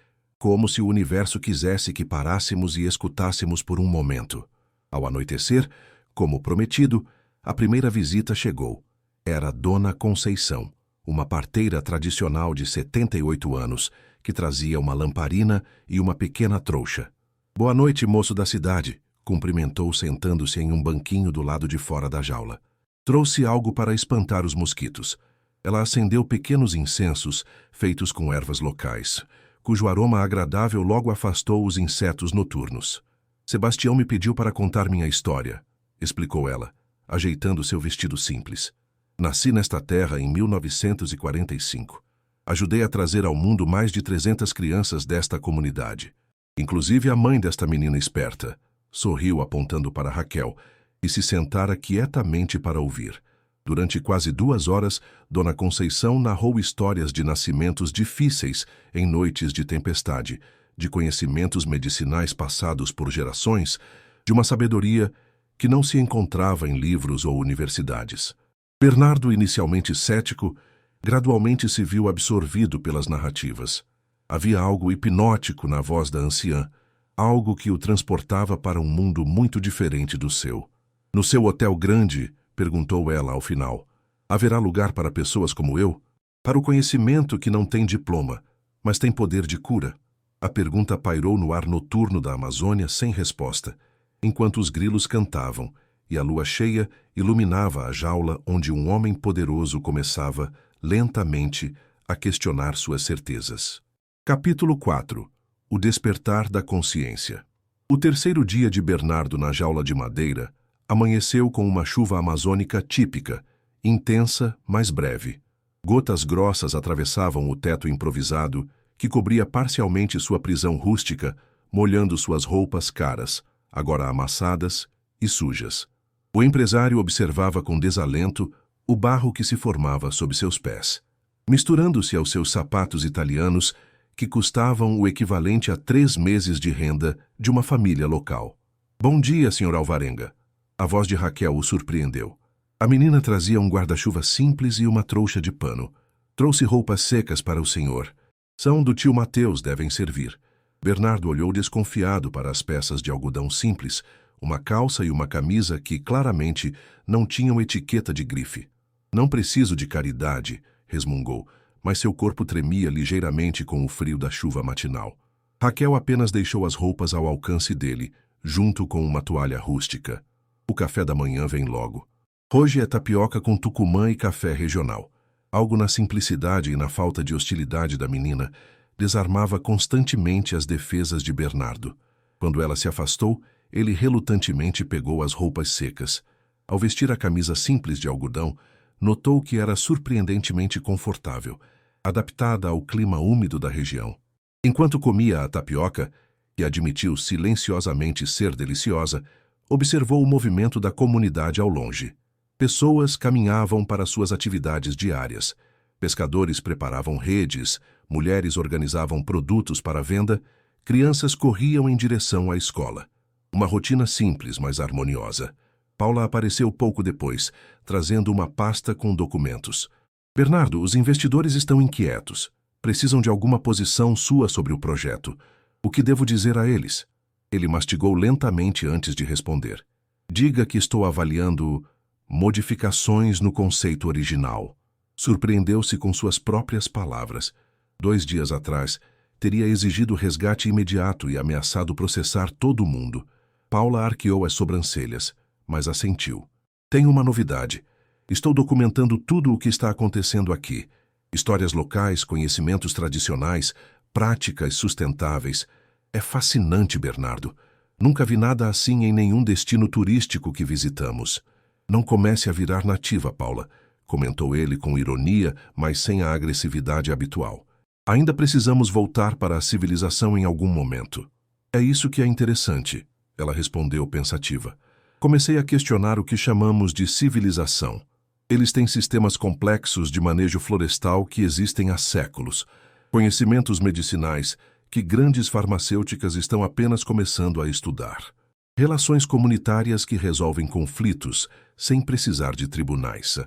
S1: o universo quisesse que parássemos e escutássemos por um momento. Ao anoitecer, como prometido, a primeira visita chegou. Era Dona Conceição, uma parteira tradicional de 78 anos, que trazia uma lamparina e uma pequena trouxa. Boa noite, moço da cidade, cumprimentou sentando-se em um banquinho do lado de fora da jaula. Trouxe algo para espantar os mosquitos. Ela acendeu pequenos incensos feitos com ervas locais, cujo aroma agradável logo afastou os insetos noturnos. Sebastião me pediu para contar minha história, explicou ela, ajeitando seu vestido simples. Nasci nesta terra em 1945. Ajudei a trazer ao mundo mais de 300 crianças desta comunidade, inclusive a mãe desta menina esperta. Sorriu apontando para Raquel e se sentara quietamente para ouvir. Durante quase 2 horas, Dona Conceição narrou histórias de nascimentos difíceis em noites de tempestade, de conhecimentos medicinais passados por gerações, de uma sabedoria que não se encontrava em livros ou universidades. Bernardo, inicialmente cético, gradualmente se viu absorvido pelas narrativas. Havia algo hipnótico na voz da anciã, algo que o transportava para um mundo muito diferente do seu. No seu hotel grande, perguntou ela ao final, haverá lugar para pessoas como eu? Para o conhecimento que não tem diploma, mas tem poder de cura? A pergunta pairou no ar noturno da Amazônia sem resposta, enquanto os grilos cantavam e a lua cheia iluminava a jaula onde um homem poderoso começava, lentamente, a questionar suas certezas. Capítulo 4. O despertar da consciência. O terceiro dia de Bernardo na jaula de madeira amanheceu com uma chuva amazônica típica, intensa, mas breve. Gotas grossas atravessavam o teto improvisado que cobria parcialmente sua prisão rústica, molhando suas roupas caras, agora amassadas e sujas. O empresário observava com desalento o barro que se formava sob seus pés, misturando-se aos seus sapatos italianos que custavam o equivalente a 3 meses de renda de uma família local. Bom dia, Sr. Alvarenga. A voz de Raquel o surpreendeu. A menina trazia um guarda-chuva simples e uma trouxa de pano. Trouxe roupas secas para o senhor. São do tio Mateus, devem servir. Bernardo olhou desconfiado para as peças de algodão simples, uma calça e uma camisa que, claramente, não tinham etiqueta de grife. Não preciso de caridade, resmungou, mas seu corpo tremia ligeiramente com o frio da chuva matinal. Raquel apenas deixou as roupas ao alcance dele, junto com uma toalha rústica. O café da manhã vem logo. Hoje é tapioca com tucumã e café regional. Algo na simplicidade e na falta de hostilidade da menina desarmava constantemente as defesas de Bernardo. Quando ela se afastou, ele relutantemente pegou as roupas secas. Ao vestir a camisa simples de algodão, notou que era surpreendentemente confortável, adaptada ao clima úmido da região. Enquanto comia a tapioca, que admitiu silenciosamente ser deliciosa, observou o movimento da comunidade ao longe. Pessoas caminhavam para suas atividades diárias. Pescadores preparavam redes, mulheres organizavam produtos para venda, crianças corriam em direção à escola. Uma rotina simples, mas harmoniosa. Paula apareceu pouco depois, trazendo uma pasta com documentos. Bernardo, os investidores estão inquietos. Precisam de alguma posição sua sobre o projeto. O que devo dizer a eles? Ele mastigou lentamente antes de responder. Diga que estou avaliando modificações no conceito original. Surpreendeu-se com suas próprias palavras. 2 dias atrás, teria exigido resgate imediato e ameaçado processar todo mundo. Paula arqueou as sobrancelhas, mas assentiu. Tenho uma novidade. Estou documentando tudo o que está acontecendo aqui. Histórias locais, conhecimentos tradicionais, práticas sustentáveis. É fascinante, Bernardo. Nunca vi nada assim em nenhum destino turístico que visitamos. Não comece a virar nativa, Paula, comentou ele com ironia, mas sem a agressividade habitual. Ainda precisamos voltar para a civilização em algum momento. É isso que é interessante, ela respondeu pensativa. Comecei a questionar o que chamamos de civilização. Eles têm sistemas complexos de manejo florestal que existem há séculos, conhecimentos medicinais que grandes farmacêuticas estão apenas começando a estudar. Relações comunitárias que resolvem conflitos sem precisar de tribunais.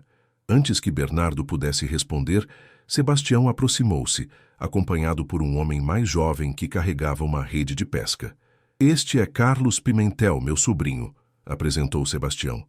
S1: Antes que Bernardo pudesse responder, Sebastião aproximou-se, acompanhado por um homem mais jovem que carregava uma rede de pesca. Este é Carlos Pimentel, meu sobrinho, apresentou Sebastião.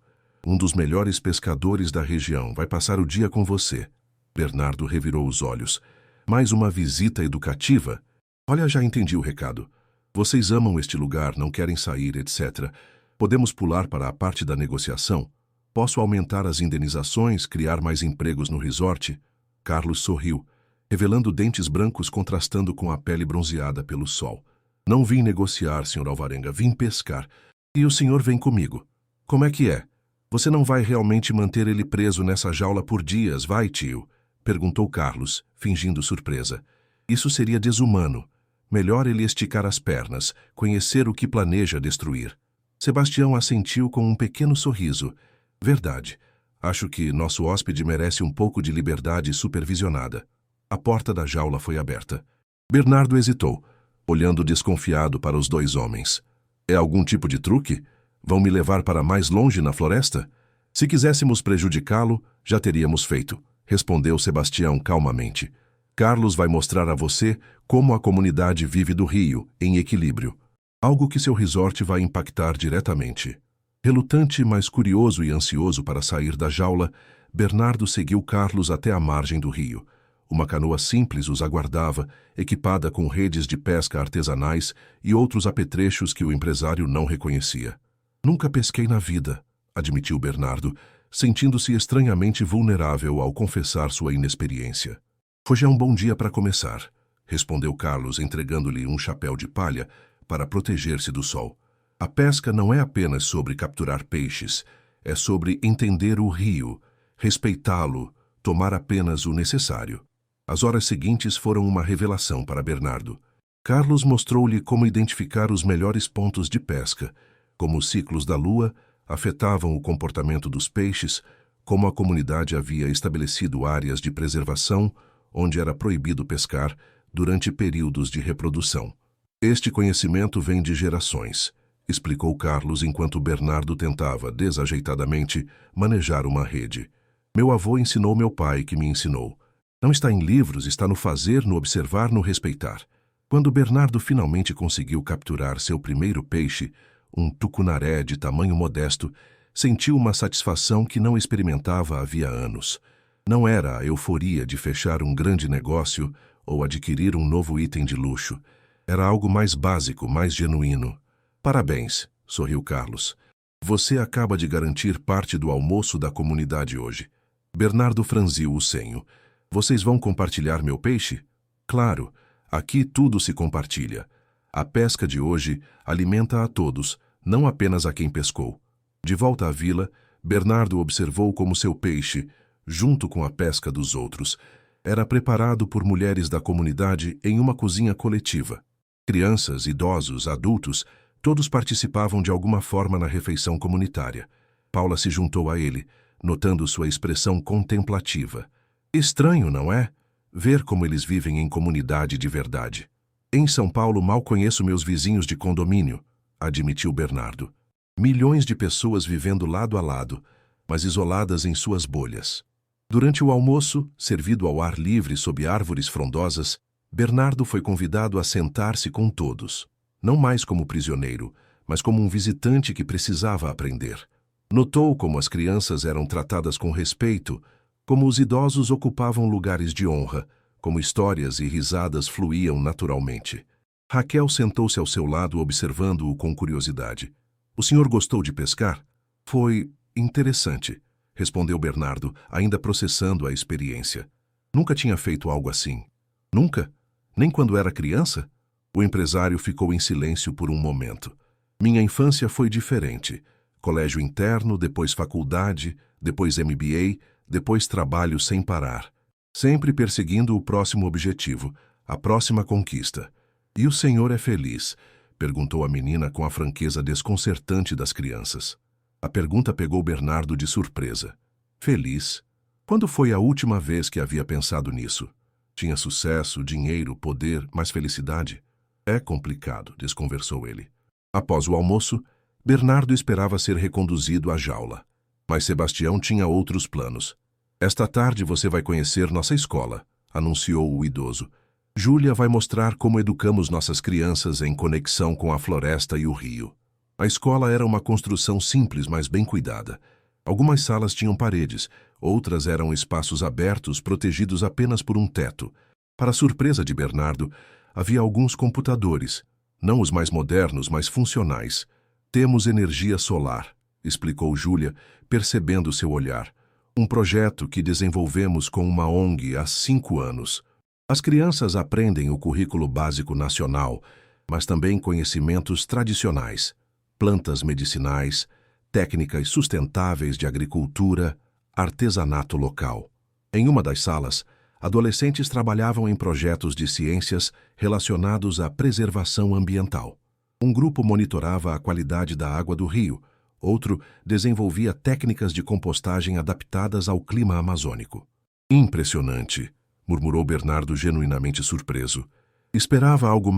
S1: Um dos melhores pescadores da região, vai passar o dia com você. Bernardo revirou os olhos. Mais uma visita educativa? Olha, já entendi o recado. Vocês amam este lugar, não querem sair, etc. Podemos pular para a parte da negociação? Posso aumentar as indenizações, criar mais empregos no resort? Carlos sorriu, revelando dentes brancos contrastando com a pele bronzeada pelo sol. Não vim negociar, Sr. Alvarenga, vim pescar. E o senhor vem comigo. Como é que é? Você não vai realmente manter ele preso nessa jaula por dias, vai, tio? Perguntou Carlos, fingindo surpresa. Isso seria desumano. Melhor ele esticar as pernas, conhecer o que planeja destruir. Sebastião assentiu com um pequeno sorriso. Verdade. Acho que nosso hóspede merece um pouco de liberdade supervisionada. A porta da jaula foi aberta. Bernardo hesitou. olhando desconfiado para os dois homens. É algum tipo de truque? Vão me levar para mais longe na floresta? Se quiséssemos prejudicá-lo, já teríamos feito, respondeu Sebastião calmamente. Carlos vai mostrar a você como a comunidade vive do rio, em equilíbrio. Algo que seu resort vai impactar diretamente. Relutante, mas curioso e ansioso para sair da jaula, Bernardo seguiu Carlos até a margem do rio. Uma canoa simples os aguardava, equipada com redes de pesca artesanais e outros apetrechos que o empresário não reconhecia. Nunca pesquei na vida, admitiu Bernardo, sentindo-se estranhamente vulnerável ao confessar sua inexperiência. Hoje é um bom dia para começar, respondeu Carlos, entregando-lhe um chapéu de palha para proteger-se do sol. A pesca não é apenas sobre capturar peixes, é sobre entender o rio, respeitá-lo, tomar apenas o necessário. As horas seguintes foram uma revelação para Bernardo. Carlos mostrou-lhe como identificar os melhores pontos de pesca, como os ciclos da lua afetavam o comportamento dos peixes, como a comunidade havia estabelecido áreas de preservação onde era proibido pescar durante períodos de reprodução. Este conhecimento vem de gerações, explicou Carlos enquanto Bernardo tentava, desajeitadamente, manejar uma rede. Meu avô ensinou meu pai, que me ensinou. Não está em livros, está no fazer, no observar, no respeitar. Quando Bernardo finalmente conseguiu capturar seu primeiro peixe, um tucunaré de tamanho modesto, sentiu uma satisfação que não experimentava havia anos. Não era a euforia de fechar um grande negócio ou adquirir um novo item de luxo. Era algo mais básico, mais genuíno. Parabéns, sorriu Carlos. Você acaba de garantir parte do almoço da comunidade hoje. Bernardo franziu o senho. Vocês vão compartilhar meu peixe? Claro, aqui tudo se compartilha. A pesca de hoje alimenta a todos, não apenas a quem pescou. De volta à vila, Bernardo observou como seu peixe, junto com a pesca dos outros, era preparado por mulheres da comunidade em uma cozinha coletiva. Crianças, idosos, adultos, todos participavam de alguma forma na refeição comunitária. Paula se juntou a ele, notando sua expressão contemplativa. Estranho, não é? Ver como eles vivem em comunidade de verdade. Em São Paulo mal conheço meus vizinhos de condomínio, admitiu Bernardo. Milhões de pessoas vivendo lado a lado, mas isoladas em suas bolhas. Durante o almoço, servido ao ar livre sob árvores frondosas, Bernardo foi convidado a sentar-se com todos, não mais como prisioneiro, mas como um visitante que precisava aprender. Notou como as crianças eram tratadas com respeito, como os idosos ocupavam lugares de honra, como histórias e risadas fluíam naturalmente. Raquel sentou-se ao seu lado observando-o com curiosidade. O senhor gostou de pescar? Foi interessante, respondeu Bernardo, ainda processando a experiência. Nunca tinha feito algo assim. Nunca? Nem quando era criança? O empresário ficou em silêncio por um momento. Minha infância foi diferente. Colégio interno, depois faculdade, depois MBA, depois trabalho sem parar. Sempre perseguindo o próximo objetivo, a próxima conquista. E o senhor é feliz? Perguntou a menina com a franqueza desconcertante das crianças. A pergunta pegou Bernardo de surpresa. Feliz? Quando foi a última vez que havia pensado nisso? Tinha sucesso, dinheiro, poder, mas felicidade? É complicado, desconversou ele. Após o almoço, Bernardo esperava ser reconduzido à jaula. Mas Sebastião tinha outros planos. Esta tarde você vai conhecer nossa escola, anunciou o idoso. Júlia vai mostrar como educamos nossas crianças em conexão com a floresta e o rio. A escola era uma construção simples, mas bem cuidada. Algumas salas tinham paredes, outras eram espaços abertos protegidos apenas por um teto. Para surpresa de Bernardo, havia alguns computadores, não os mais modernos, mas funcionais. Temos energia solar, explicou Júlia, percebendo seu olhar. Um projeto que desenvolvemos com uma ONG há 5 anos. As crianças aprendem o currículo básico nacional, mas também conhecimentos tradicionais, plantas medicinais, técnicas sustentáveis de agricultura, artesanato local. Em uma das salas, adolescentes trabalhavam em projetos de ciências relacionados à preservação ambiental. Um grupo monitorava a qualidade da água do rio, outro desenvolvia técnicas de compostagem adaptadas ao clima amazônico. Impressionante, murmurou Bernardo genuinamente surpreso. Esperava algo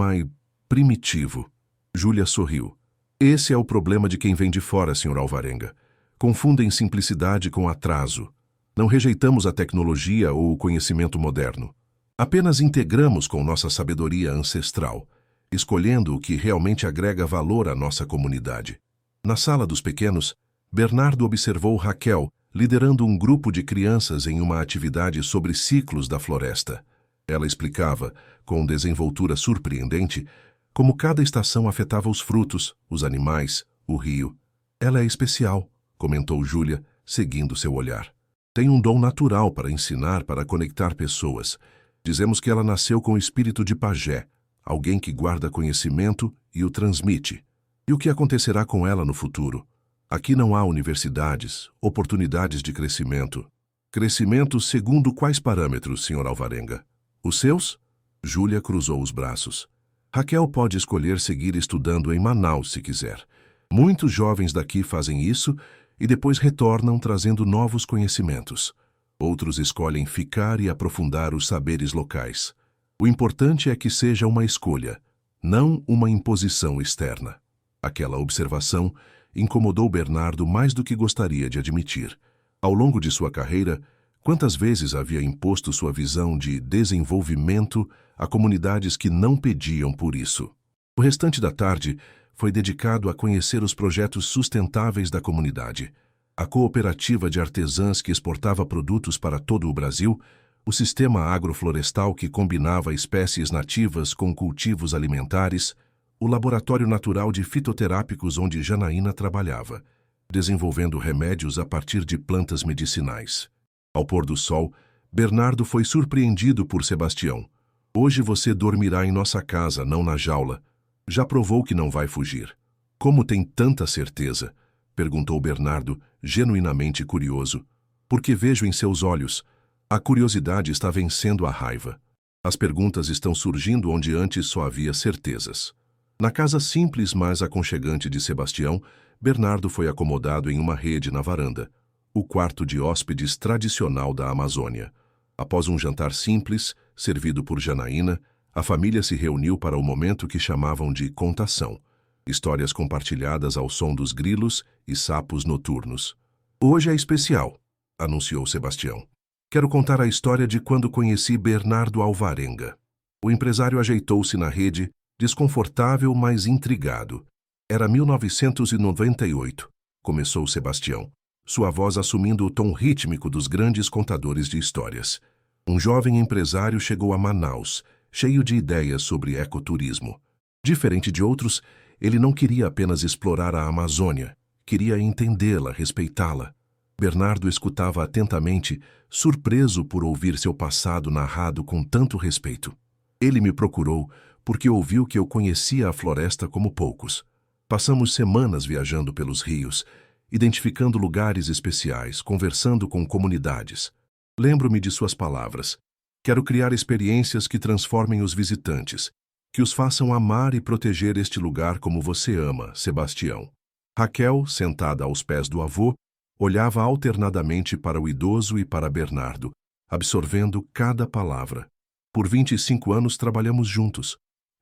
S1: primitivo. Júlia sorriu. Esse é o problema de quem vem de fora, Sr. Alvarenga. Confundem simplicidade com atraso. Não rejeitamos a tecnologia ou o conhecimento moderno. Apenas integramos com nossa sabedoria ancestral, escolhendo o que realmente agrega valor à nossa comunidade. Na sala dos pequenos, Bernardo observou Raquel liderando um grupo de crianças em uma atividade sobre ciclos da floresta. Ela explicava, com desenvoltura surpreendente, como cada estação afetava os frutos, os animais, o rio. Ela é especial, comentou Júlia, seguindo seu olhar. Tem um dom natural para ensinar, para conectar pessoas. Dizemos que ela nasceu com o espírito de pajé, alguém que guarda conhecimento e o transmite. E o que acontecerá com ela no futuro? Aqui não há universidades, oportunidades de crescimento. Crescimento segundo quais parâmetros, Sr. Alvarenga? Os seus? Júlia cruzou os braços. Raquel pode escolher seguir estudando em Manaus se quiser. Muitos jovens daqui fazem isso e depois retornam trazendo novos conhecimentos. Outros escolhem ficar e aprofundar os saberes locais. O importante é que seja uma escolha, não uma imposição externa. Aquela observação incomodou Bernardo mais do que gostaria de admitir. Ao longo de sua carreira, quantas vezes havia imposto sua visão de desenvolvimento a comunidades que não pediam por isso? O restante da tarde foi dedicado a conhecer os projetos sustentáveis da comunidade. A cooperativa de artesãs que exportava produtos para todo o Brasil, o sistema agroflorestal que combinava espécies nativas com cultivos alimentares, o laboratório natural de fitoterápicos onde Janaína trabalhava, desenvolvendo remédios a partir de plantas medicinais. Ao pôr do sol, Bernardo foi surpreendido por Sebastião. Hoje você dormirá em nossa casa, não na jaula. Já provou que não vai fugir. Como tem tanta certeza? Perguntou Bernardo, genuinamente curioso. Porque vejo em seus olhos. A curiosidade está vencendo a raiva. As perguntas estão surgindo onde antes só havia certezas. Na casa simples, mas aconchegante de Sebastião, Bernardo foi acomodado em uma rede na varanda, o quarto de hóspedes tradicional da Amazônia. Após um jantar simples, servido por Janaína, a família se reuniu para o momento que chamavam de contação. Histórias compartilhadas ao som dos grilos e sapos noturnos. Hoje é especial, anunciou Sebastião. Quero contar a história de quando conheci Bernardo Alvarenga. O empresário ajeitou-se na rede, desconfortável, mas intrigado. Era 1998, começou Sebastião, sua voz assumindo o tom rítmico dos grandes contadores de histórias. Um jovem empresário chegou a Manaus, cheio de ideias sobre ecoturismo. Diferente de outros, ele não queria apenas explorar a Amazônia, queria entendê-la, respeitá-la. Bernardo escutava atentamente, surpreso por ouvir seu passado narrado com tanto respeito. Ele me procurou porque ouviu que eu conhecia a floresta como poucos. Passamos semanas viajando pelos rios, identificando lugares especiais, conversando com comunidades. Lembro-me de suas palavras. Quero criar experiências que transformem os visitantes, que os façam amar e proteger este lugar como você ama, Sebastião. Raquel, sentada aos pés do avô, olhava alternadamente para o idoso e para Bernardo, absorvendo cada palavra. Por 25 anos trabalhamos juntos.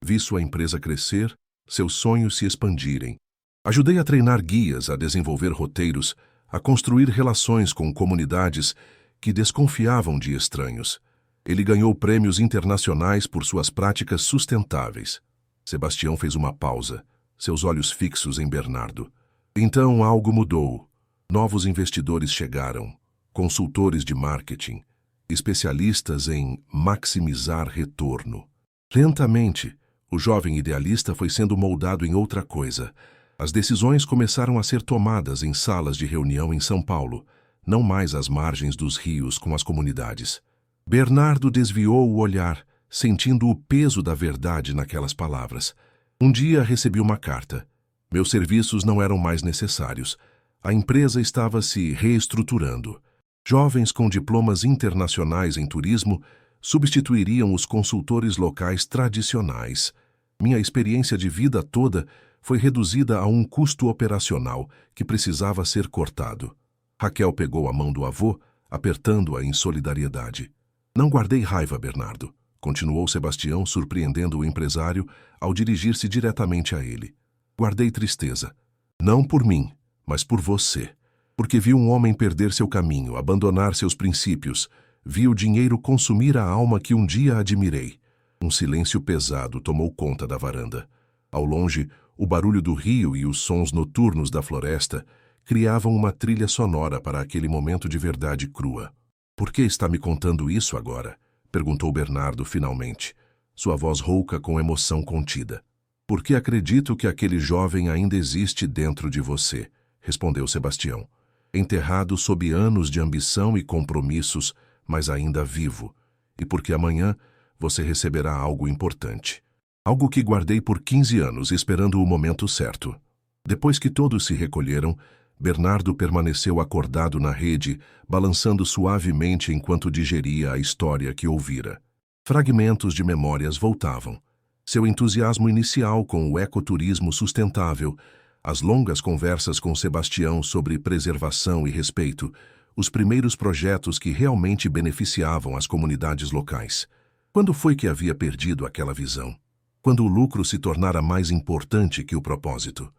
S1: Vi sua empresa crescer, seus sonhos se expandirem. Ajudei a treinar guias, a desenvolver roteiros, a construir relações com comunidades que desconfiavam de estranhos. Ele ganhou prêmios internacionais por suas práticas sustentáveis. Sebastião fez uma pausa, seus olhos fixos em Bernardo. Então algo mudou. Novos investidores chegaram, consultores de marketing, especialistas em maximizar retorno. Lentamente, o jovem idealista foi sendo moldado em outra coisa. As decisões começaram a ser tomadas em salas de reunião em São Paulo, não mais às margens dos rios com as comunidades. Bernardo desviou o olhar, sentindo o peso da verdade naquelas palavras. Um dia recebi uma carta. Meus serviços não eram mais necessários. A empresa estava se reestruturando. Jovens com diplomas internacionais em turismo substituiriam os consultores locais tradicionais. Minha experiência de vida toda foi reduzida a um custo operacional que precisava ser cortado. Raquel pegou a mão do avô, apertando-a em solidariedade. Não guardei raiva, Bernardo. continuou Sebastião, surpreendendo o empresário ao dirigir-se diretamente a ele. Guardei tristeza. Não por mim, mas por você. Porque vi um homem perder seu caminho, abandonar seus princípios. Vi o dinheiro consumir a alma que um dia admirei. Um silêncio pesado tomou conta da varanda. Ao longe, o barulho do rio e os sons noturnos da floresta criavam uma trilha sonora para aquele momento de verdade crua. Por que está me contando isso agora? Perguntou Bernardo finalmente, sua voz rouca com emoção contida. Porque acredito que aquele jovem ainda existe dentro de você, respondeu Sebastião. Enterrado sob anos de ambição e compromissos, mas ainda vivo. E porque amanhã você receberá algo importante. Algo que guardei por 15 anos, esperando o momento certo. Depois que todos se recolheram, Bernardo permaneceu acordado na rede, balançando suavemente enquanto digeria a história que ouvira. Fragmentos de memórias voltavam. Seu entusiasmo inicial com o ecoturismo sustentável, as longas conversas com Sebastião sobre preservação e respeito, os primeiros projetos que realmente beneficiavam as comunidades locais. Quando foi que havia perdido aquela visão? Quando o lucro se tornara mais importante que o propósito?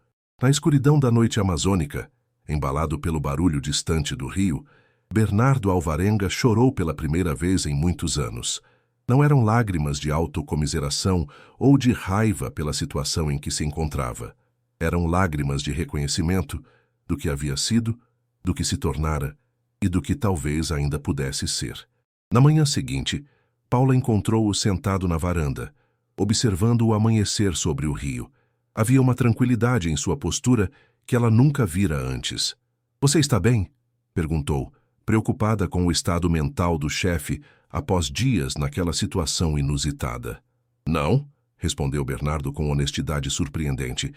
S1: Na escuridão da noite amazônica, embalado pelo barulho distante do rio, Bernardo Alvarenga chorou pela primeira vez em muitos anos. Não eram lágrimas de autocomiseração ou de raiva pela situação em que se encontrava. Eram lágrimas de reconhecimento do que havia sido, do que se tornara e do que talvez ainda pudesse ser. Na manhã seguinte, Paula encontrou-o sentado na varanda, observando o amanhecer sobre o rio. Havia uma tranquilidade em sua postura que ela nunca vira antes. "Você está bem?" perguntou, preocupada com o estado mental do chefe após dias naquela situação inusitada. "Não", respondeu Bernardo com honestidade surpreendente,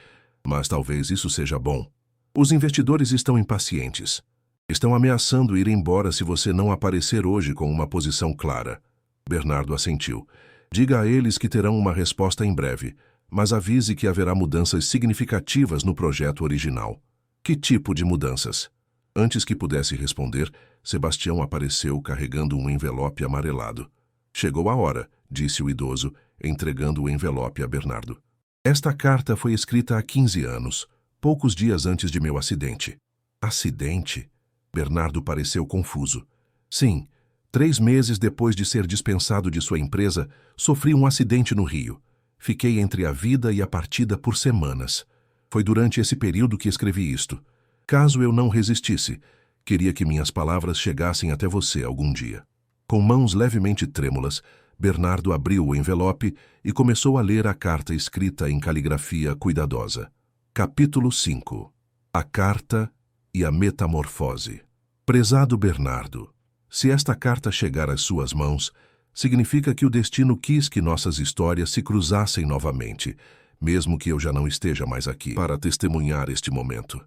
S1: "mas talvez isso seja bom. Os investidores estão impacientes. Estão ameaçando ir embora se você não aparecer hoje com uma posição clara." Bernardo assentiu. "Diga a eles que terão uma resposta em breve, mas avise que haverá mudanças significativas no projeto original." "Que tipo de mudanças?" Antes que pudesse responder, Sebastião apareceu carregando um envelope amarelado. "Chegou a hora", disse o idoso, entregando o envelope a Bernardo. "Esta carta foi escrita há 15 anos, poucos dias antes de meu acidente." "Acidente?" Bernardo pareceu confuso. "Sim, 3 meses depois de ser dispensado de sua empresa, sofri um acidente no Rio. Fiquei entre a vida e a partida por semanas. Foi durante esse período que escrevi isto. Caso eu não resistisse, queria que minhas palavras chegassem até você algum dia." Com mãos levemente trêmulas, Bernardo abriu o envelope e começou a ler a carta escrita em caligrafia cuidadosa. Capítulo 5. A carta e a metamorfose. Prezado Bernardo, se esta carta chegar às suas mãos, significa que o destino quis que nossas histórias se cruzassem novamente, mesmo que eu já não esteja mais aqui para testemunhar este momento.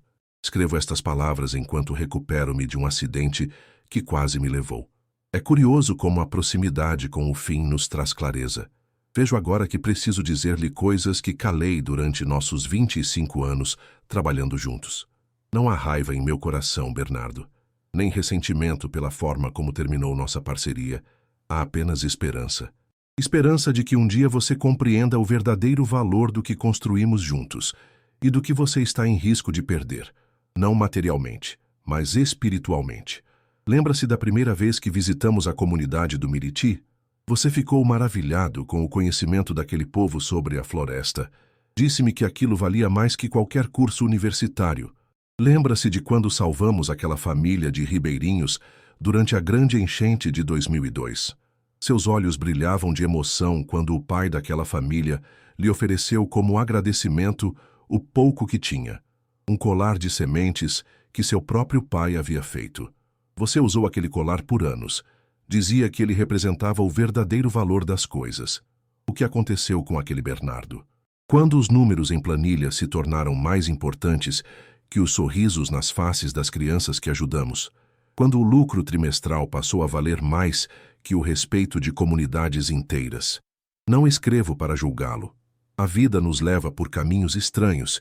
S1: Escrevo estas palavras enquanto recupero-me de um acidente que quase me levou. É curioso como a proximidade com o fim nos traz clareza. Vejo agora que preciso dizer-lhe coisas que calei durante nossos 25 anos trabalhando juntos. Não há raiva em meu coração, Bernardo, nem ressentimento pela forma como terminou nossa parceria. Há apenas esperança. Esperança de que um dia você compreenda o verdadeiro valor do que construímos juntos e do que você está em risco de perder. Não materialmente, mas espiritualmente. Lembra-se da primeira vez que visitamos a comunidade do Miriti? Você ficou maravilhado com o conhecimento daquele povo sobre a floresta. Disse-me que aquilo valia mais que qualquer curso universitário. Lembra-se de quando salvamos aquela família de ribeirinhos durante a grande enchente de 2002. Seus olhos brilhavam de emoção quando o pai daquela família lhe ofereceu como agradecimento o pouco que tinha. Um colar de sementes que seu próprio pai havia feito. Você usou aquele colar por anos. Dizia que ele representava o verdadeiro valor das coisas. O que aconteceu com aquele Bernardo? Quando os números em planilha se tornaram mais importantes que os sorrisos nas faces das crianças que ajudamos, quando o lucro trimestral passou a valer mais que o respeito de comunidades inteiras. Não escrevo para julgá-lo. A vida nos leva por caminhos estranhos,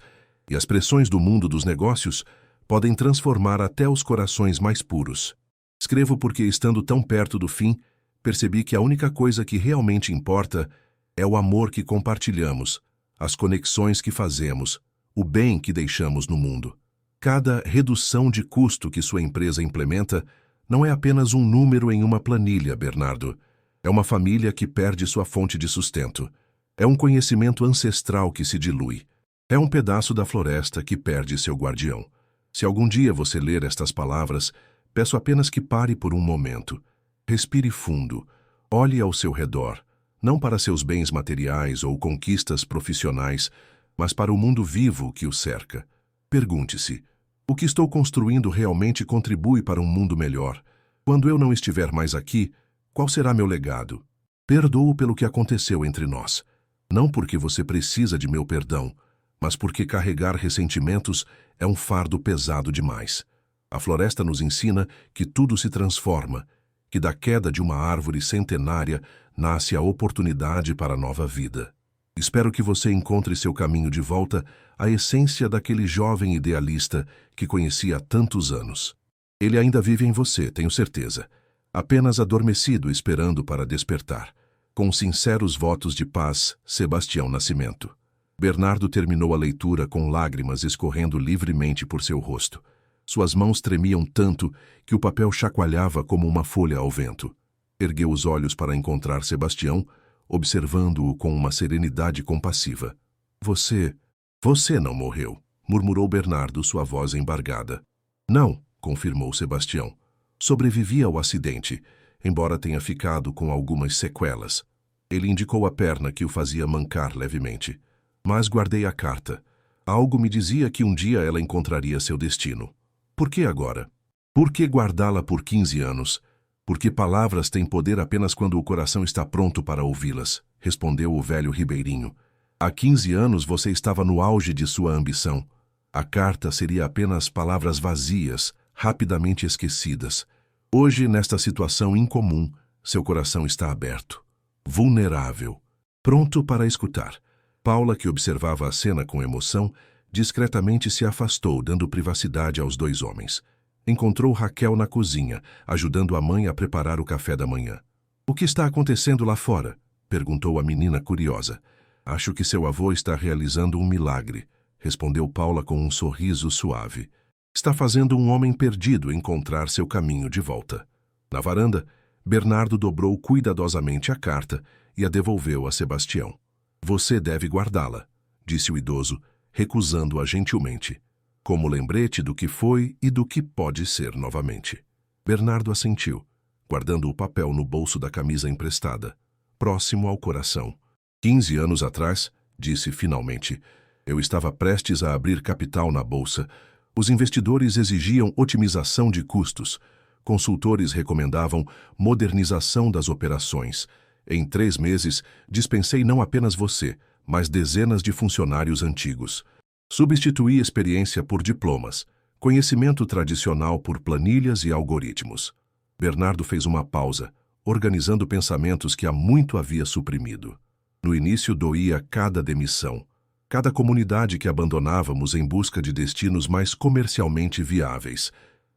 S1: e as pressões do mundo dos negócios podem transformar até os corações mais puros. Escrevo porque, estando tão perto do fim, percebi que a única coisa que realmente importa é o amor que compartilhamos, as conexões que fazemos, o bem que deixamos no mundo. Cada redução de custo que sua empresa implementa não é apenas um número em uma planilha, Bernardo. É uma família que perde sua fonte de sustento. É um conhecimento ancestral que se dilui. É um pedaço da floresta que perde seu guardião. Se algum dia você ler estas palavras, peço apenas que pare por um momento. Respire fundo. Olhe ao seu redor, não para seus bens materiais ou conquistas profissionais, mas para o mundo vivo que o cerca. Pergunte-se: o que estou construindo realmente contribui para um mundo melhor? Quando eu não estiver mais aqui, qual será meu legado? Perdoo pelo que aconteceu entre nós. Não porque você precisa de meu perdão, mas porque carregar ressentimentos é um fardo pesado demais. A floresta nos ensina que tudo se transforma, que da queda de uma árvore centenária nasce a oportunidade para a nova vida. Espero que você encontre seu caminho de volta à essência daquele jovem idealista que conheci há tantos anos. Ele ainda vive em você, tenho certeza, apenas adormecido esperando para despertar. Com sinceros votos de paz, Sebastião Nascimento. Bernardo terminou a leitura com lágrimas escorrendo livremente por seu rosto. Suas mãos tremiam tanto que o papel chacoalhava como uma folha ao vento. Ergueu os olhos para encontrar Sebastião, observando-o com uma serenidade compassiva. Você não morreu, murmurou Bernardo, sua voz embargada. Não, confirmou Sebastião. Sobrevivi ao acidente, embora tenha ficado com algumas sequelas. Ele indicou a perna que o fazia mancar levemente. Mas guardei a carta. Algo me dizia que um dia ela encontraria seu destino. Por que agora? Por que guardá-la por 15 anos? Porque palavras têm poder apenas quando o coração está pronto para ouvi-las, respondeu o velho ribeirinho. Há 15 anos você estava no auge de sua ambição. A carta seria apenas palavras vazias, rapidamente esquecidas. Hoje, nesta situação incomum, seu coração está aberto, vulnerável, pronto para escutar. Paula, que observava a cena com emoção, discretamente se afastou, dando privacidade aos dois homens. Encontrou Raquel na cozinha, ajudando a mãe a preparar o café da manhã. O que está acontecendo lá fora? Perguntou a menina curiosa. Acho que seu avô está realizando um milagre, respondeu Paula com um sorriso suave. Está fazendo um homem perdido encontrar seu caminho de volta. Na varanda, Bernardo dobrou cuidadosamente a carta e a devolveu a Sebastião. Você deve guardá-la, disse o idoso, recusando-a gentilmente, como lembrete do que foi e do que pode ser novamente. Bernardo assentiu, guardando o papel no bolso da camisa emprestada, próximo ao coração. 15 anos atrás, disse finalmente, eu estava prestes a abrir capital na bolsa. Os investidores exigiam otimização de custos. Consultores recomendavam modernização das operações. Em 3 meses, dispensei não apenas você, mas dezenas de funcionários antigos. Substituí experiência por diplomas, conhecimento tradicional por planilhas e algoritmos. Bernardo fez uma pausa, organizando pensamentos que há muito havia suprimido. No início doía cada demissão, cada comunidade que abandonávamos em busca de destinos mais comercialmente viáveis.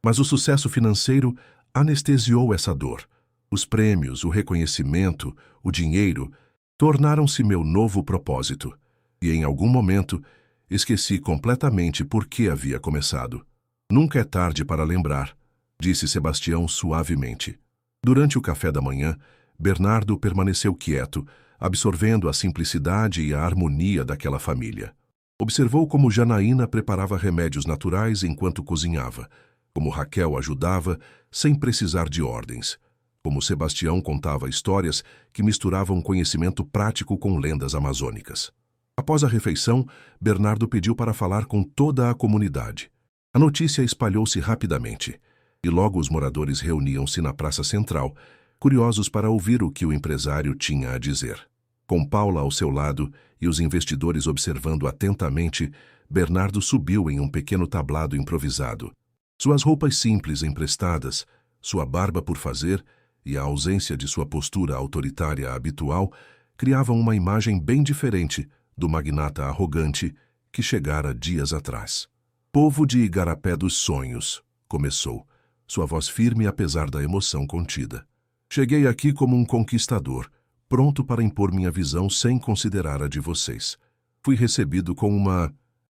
S1: Mas o sucesso financeiro anestesiou essa dor. Os prêmios, o reconhecimento, o dinheiro tornaram-se meu novo propósito. E em algum momento, esqueci completamente por que havia começado. Nunca é tarde para lembrar, disse Sebastião suavemente. Durante o café da manhã, Bernardo permaneceu quieto, absorvendo a simplicidade e a harmonia daquela família. Observou como Janaína preparava remédios naturais enquanto cozinhava, como Raquel ajudava sem precisar de ordens, como Sebastião contava histórias que misturavam conhecimento prático com lendas amazônicas. Após a refeição, Bernardo pediu para falar com toda a comunidade. A notícia espalhou-se rapidamente, e logo os moradores reuniam-se na praça central, curiosos para ouvir o que o empresário tinha a dizer. Com Paula ao seu lado e os investidores observando atentamente, Bernardo subiu em um pequeno tablado improvisado. Suas roupas simples emprestadas, sua barba por fazer e a ausência de sua postura autoritária habitual criavam uma imagem bem diferente do magnata arrogante que chegara dias atrás. Povo de Igarapé dos Sonhos, começou, sua voz firme apesar da emoção contida. Cheguei aqui como um conquistador, pronto para impor minha visão sem considerar a de vocês. Fui recebido com uma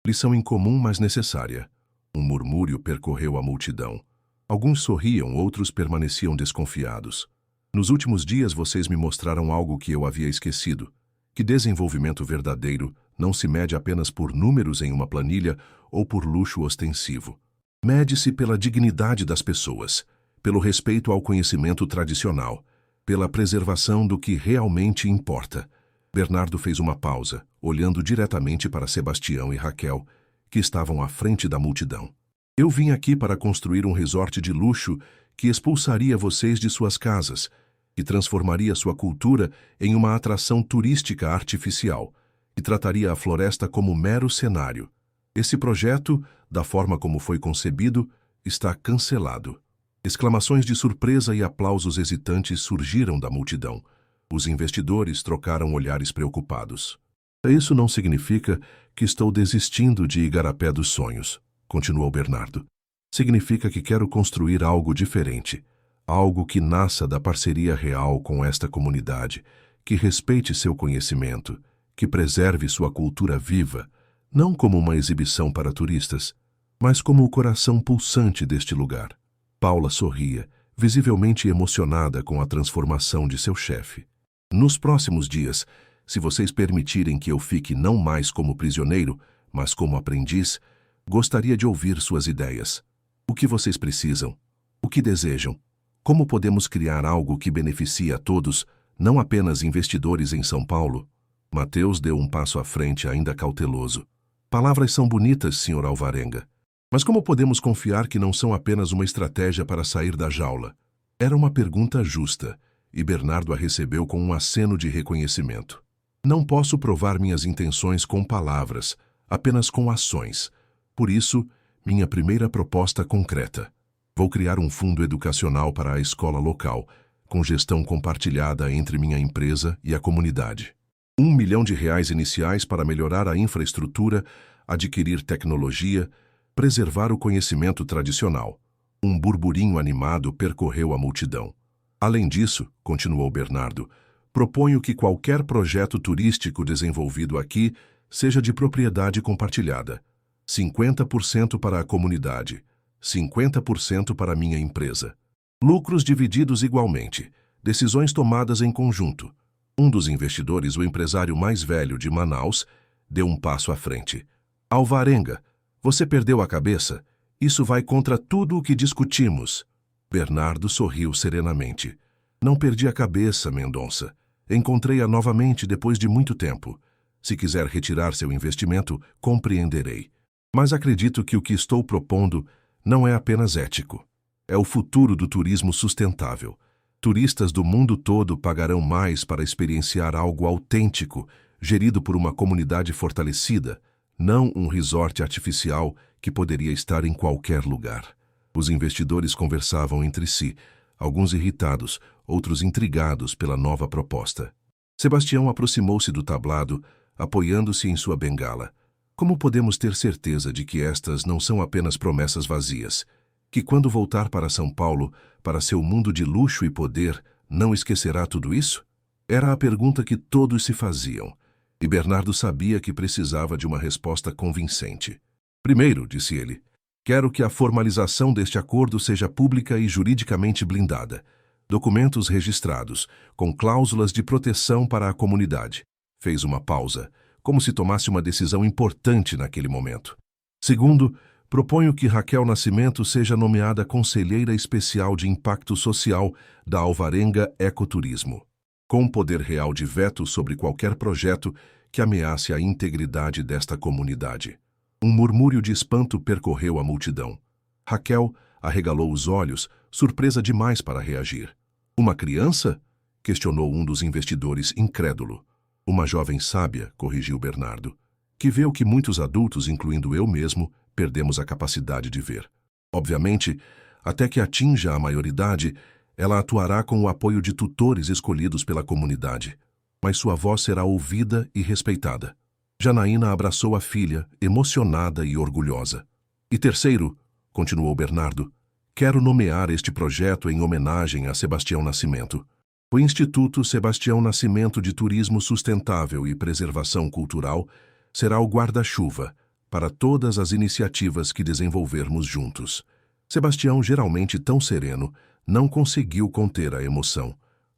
S1: lição incomum, mas necessária. Um murmúrio percorreu a multidão. Alguns sorriam, outros permaneciam desconfiados. Nos últimos dias vocês me mostraram algo que eu havia esquecido, que desenvolvimento verdadeiro não se mede apenas por números em uma planilha ou por luxo ostensivo. Mede-se pela dignidade das pessoas, pelo respeito ao conhecimento tradicional, pela preservação do que realmente importa. Bernardo fez uma pausa, olhando diretamente para Sebastião e Raquel, que estavam à frente da multidão. Eu vim aqui para construir um resort de luxo que expulsaria vocês de suas casas, que transformaria sua cultura em uma atração turística artificial, que trataria a floresta como mero cenário. Esse projeto, da forma como foi concebido, está cancelado. Exclamações de surpresa e aplausos hesitantes surgiram da multidão. Os investidores trocaram olhares preocupados. Isso não significa que estou desistindo de Igarapé dos sonhos, continuou Bernardo. Significa que quero construir algo diferente, algo que nasça da parceria real com esta comunidade, que respeite seu conhecimento, que preserve sua cultura viva, não como uma exibição para turistas, mas como o coração pulsante deste lugar. Paula sorria, visivelmente emocionada com a transformação de seu chefe. Nos próximos dias, se vocês permitirem que eu fique não mais como prisioneiro, mas como aprendiz, gostaria de ouvir suas ideias. O que vocês precisam? O que desejam? Como podemos criar algo que beneficie a todos, não apenas investidores em São Paulo? Mateus deu um passo à frente, ainda cauteloso. Palavras são bonitas, Sr. Alvarenga. Mas como podemos confiar que não são apenas uma estratégia para sair da jaula? Era uma pergunta justa, e Bernardo a recebeu com um aceno de reconhecimento. Não posso provar minhas intenções com palavras, apenas com ações. Por isso, minha primeira proposta concreta. Vou criar um fundo educacional para a escola local, com gestão compartilhada entre minha empresa e a comunidade. R$1 milhão iniciais para melhorar a infraestrutura, adquirir tecnologia, preservar o conhecimento tradicional. Um burburinho animado percorreu a multidão. Além disso, continuou Bernardo, proponho que qualquer projeto turístico desenvolvido aqui seja de propriedade compartilhada. 50% para a comunidade, 50% para minha empresa. Lucros divididos igualmente, decisões tomadas em conjunto. Um dos investidores, o empresário mais velho de Manaus, deu um passo à frente. Alvarenga, você perdeu a cabeça? Isso vai contra tudo o que discutimos. Bernardo sorriu serenamente. Não perdi a cabeça, Mendonça. Encontrei-a novamente depois de muito tempo. Se quiser retirar seu investimento, compreenderei. Mas acredito que o que estou propondo não é apenas ético. É o futuro do turismo sustentável. Turistas do mundo todo pagarão mais para experienciar algo autêntico, gerido por uma comunidade fortalecida, não um resort artificial que poderia estar em qualquer lugar. Os investidores conversavam entre si, alguns irritados, outros intrigados pela nova proposta. Sebastião aproximou-se do tablado, apoiando-se em sua bengala. Como podemos ter certeza de que estas não são apenas promessas vazias? Que quando voltar para São Paulo, para seu mundo de luxo e poder, não esquecerá tudo isso? Era a pergunta que todos se faziam, e Bernardo sabia que precisava de uma resposta convincente. Primeiro, disse ele, quero que a formalização deste acordo seja pública e juridicamente blindada. Documentos registrados, com cláusulas de proteção para a comunidade. Fez uma pausa, como se tomasse uma decisão importante naquele momento. Segundo, proponho que Raquel Nascimento seja nomeada Conselheira Especial de Impacto Social da Alvarenga Ecoturismo, com poder real de veto sobre qualquer projeto que ameace a integridade desta comunidade. Um murmúrio de espanto percorreu a multidão. Raquel arregalou os olhos, surpresa demais para reagir. Uma criança? Questionou um dos investidores, incrédulo. Uma jovem sábia, corrigiu Bernardo, que vê o que muitos adultos, incluindo eu mesmo, perdemos a capacidade de ver. Obviamente, até que atinja a maioridade, ela atuará com o apoio de tutores escolhidos pela comunidade, mas sua voz será ouvida e respeitada. Janaína abraçou a filha, emocionada e orgulhosa. E terceiro, continuou Bernardo, Quero nomear este projeto em homenagem a Sebastião Nascimento. O Instituto Sebastião Nascimento de Turismo Sustentável e Preservação Cultural será o guarda-chuva para todas as iniciativas que desenvolvermos juntos. Sebastião, geralmente tão sereno, não conseguiu conter a emoção.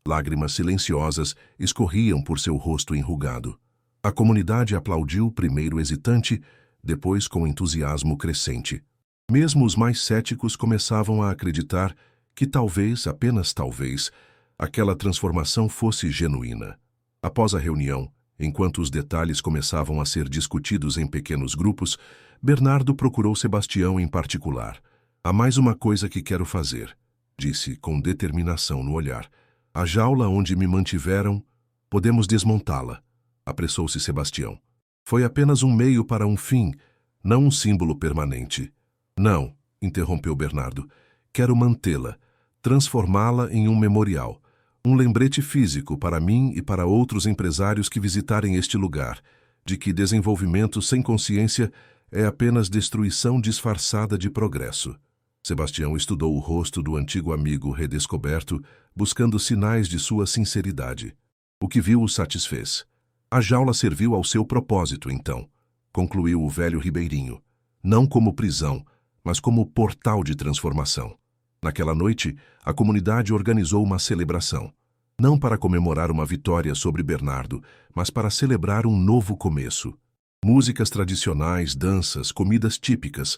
S1: Lágrimas silenciosas escorriam por seu rosto enrugado. A comunidade aplaudiu, primeiro hesitante, depois com entusiasmo crescente. Mesmo os mais céticos começavam a acreditar que talvez, apenas talvez, aquela transformação fosse genuína. Após a reunião, enquanto os detalhes começavam a ser discutidos em pequenos grupos, Bernardo procurou Sebastião em particular. Há mais uma coisa que quero fazer, disse com determinação no olhar. A jaula onde me mantiveram, podemos desmontá-la, apressou-se Sebastião. Foi apenas um meio para um fim, não um símbolo permanente. Não, interrompeu Bernardo. Quero mantê-la, transformá-la em um memorial, um lembrete físico para mim e para outros empresários que visitarem este lugar, de que desenvolvimento sem consciência é apenas destruição disfarçada de progresso. Sebastião estudou o rosto do antigo amigo redescoberto, buscando sinais de sua sinceridade. O que viu o satisfez. A jaula serviu ao seu propósito, então, concluiu o velho ribeirinho. Não como prisão, mas como portal de transformação. Naquela noite, a comunidade organizou uma celebração. Não para comemorar uma vitória sobre Bernardo, mas para celebrar um novo começo. Músicas tradicionais, danças, comidas típicas,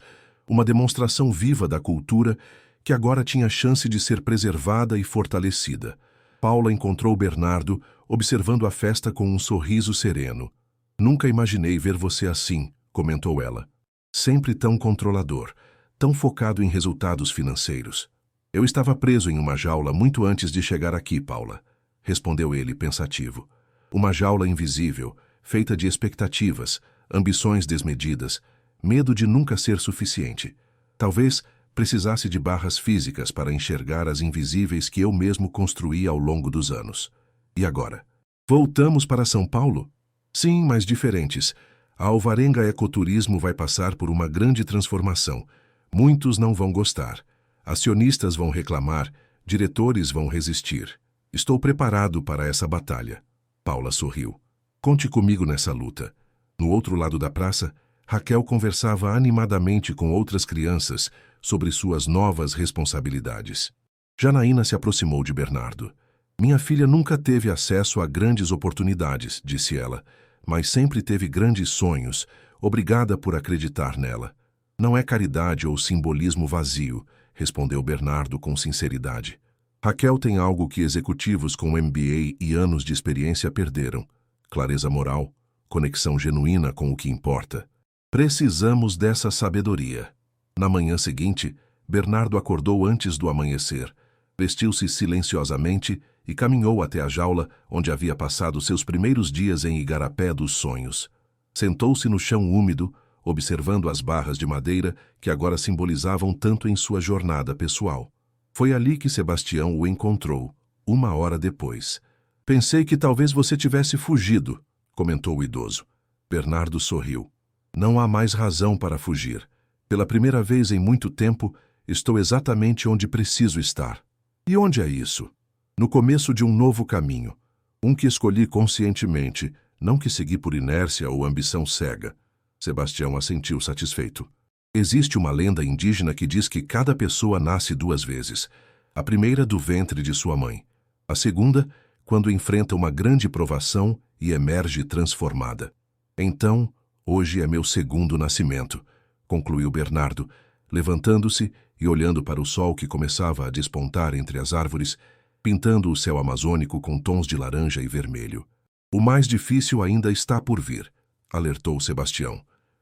S1: uma demonstração viva da cultura que agora tinha chance de ser preservada e fortalecida. Paula encontrou Bernardo, observando a festa com um sorriso sereno. Nunca imaginei ver você assim, comentou ela. Sempre tão controlador, tão focado em resultados financeiros. Eu estava preso em uma jaula muito antes de chegar aqui, Paula, respondeu ele pensativo. Uma jaula invisível, feita de expectativas, ambições desmedidas, medo de nunca ser suficiente. Talvez precisasse de barras físicas para enxergar as invisíveis que eu mesmo construí ao longo dos anos. E agora? Voltamos para São Paulo? Sim, mas diferentes. A Alvarenga Ecoturismo vai passar por uma grande transformação. Muitos não vão gostar. Acionistas vão reclamar, diretores vão resistir. Estou preparado para essa batalha. Paula sorriu. Conte comigo nessa luta. No outro lado da praça, Raquel conversava animadamente com outras crianças sobre suas novas responsabilidades. Janaína se aproximou de Bernardo. Minha filha nunca teve acesso a grandes oportunidades, disse ela, mas sempre teve grandes sonhos, obrigada por acreditar nela. Não é caridade ou simbolismo vazio, respondeu Bernardo com sinceridade. Raquel tem algo que executivos com MBA e anos de experiência perderam: clareza moral, conexão genuína com o que importa. Precisamos dessa sabedoria. Na manhã seguinte, Bernardo acordou antes do amanhecer, vestiu-se silenciosamente e caminhou até a jaula onde havia passado seus primeiros dias em Igarapé dos Sonhos. Sentou-se no chão úmido, observando as barras de madeira que agora simbolizavam tanto em sua jornada pessoal. Foi ali que Sebastião o encontrou, 1 hora depois. Pensei que talvez você tivesse fugido, comentou o idoso. Bernardo sorriu. Não há mais razão para fugir. Pela primeira vez em muito tempo, estou exatamente onde preciso estar. E onde é isso? No começo de um novo caminho. Um que escolhi conscientemente, não que segui por inércia ou ambição cega. Sebastião assentiu satisfeito. Existe uma lenda indígena que diz que cada pessoa nasce 2 vezes. A primeira do ventre de sua mãe. A segunda, quando enfrenta uma grande provação e emerge transformada. Então, hoje é meu segundo nascimento, concluiu Bernardo, levantando-se e olhando para o sol que começava a despontar entre as árvores, pintando o céu amazônico com tons de laranja e vermelho. O mais difícil ainda está por vir, alertou Sebastião.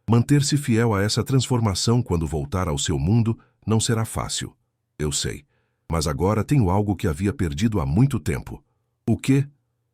S1: Manter-se fiel a essa transformação quando voltar ao seu mundo não será fácil. Eu sei, mas agora tenho algo que havia perdido há muito tempo. O quê?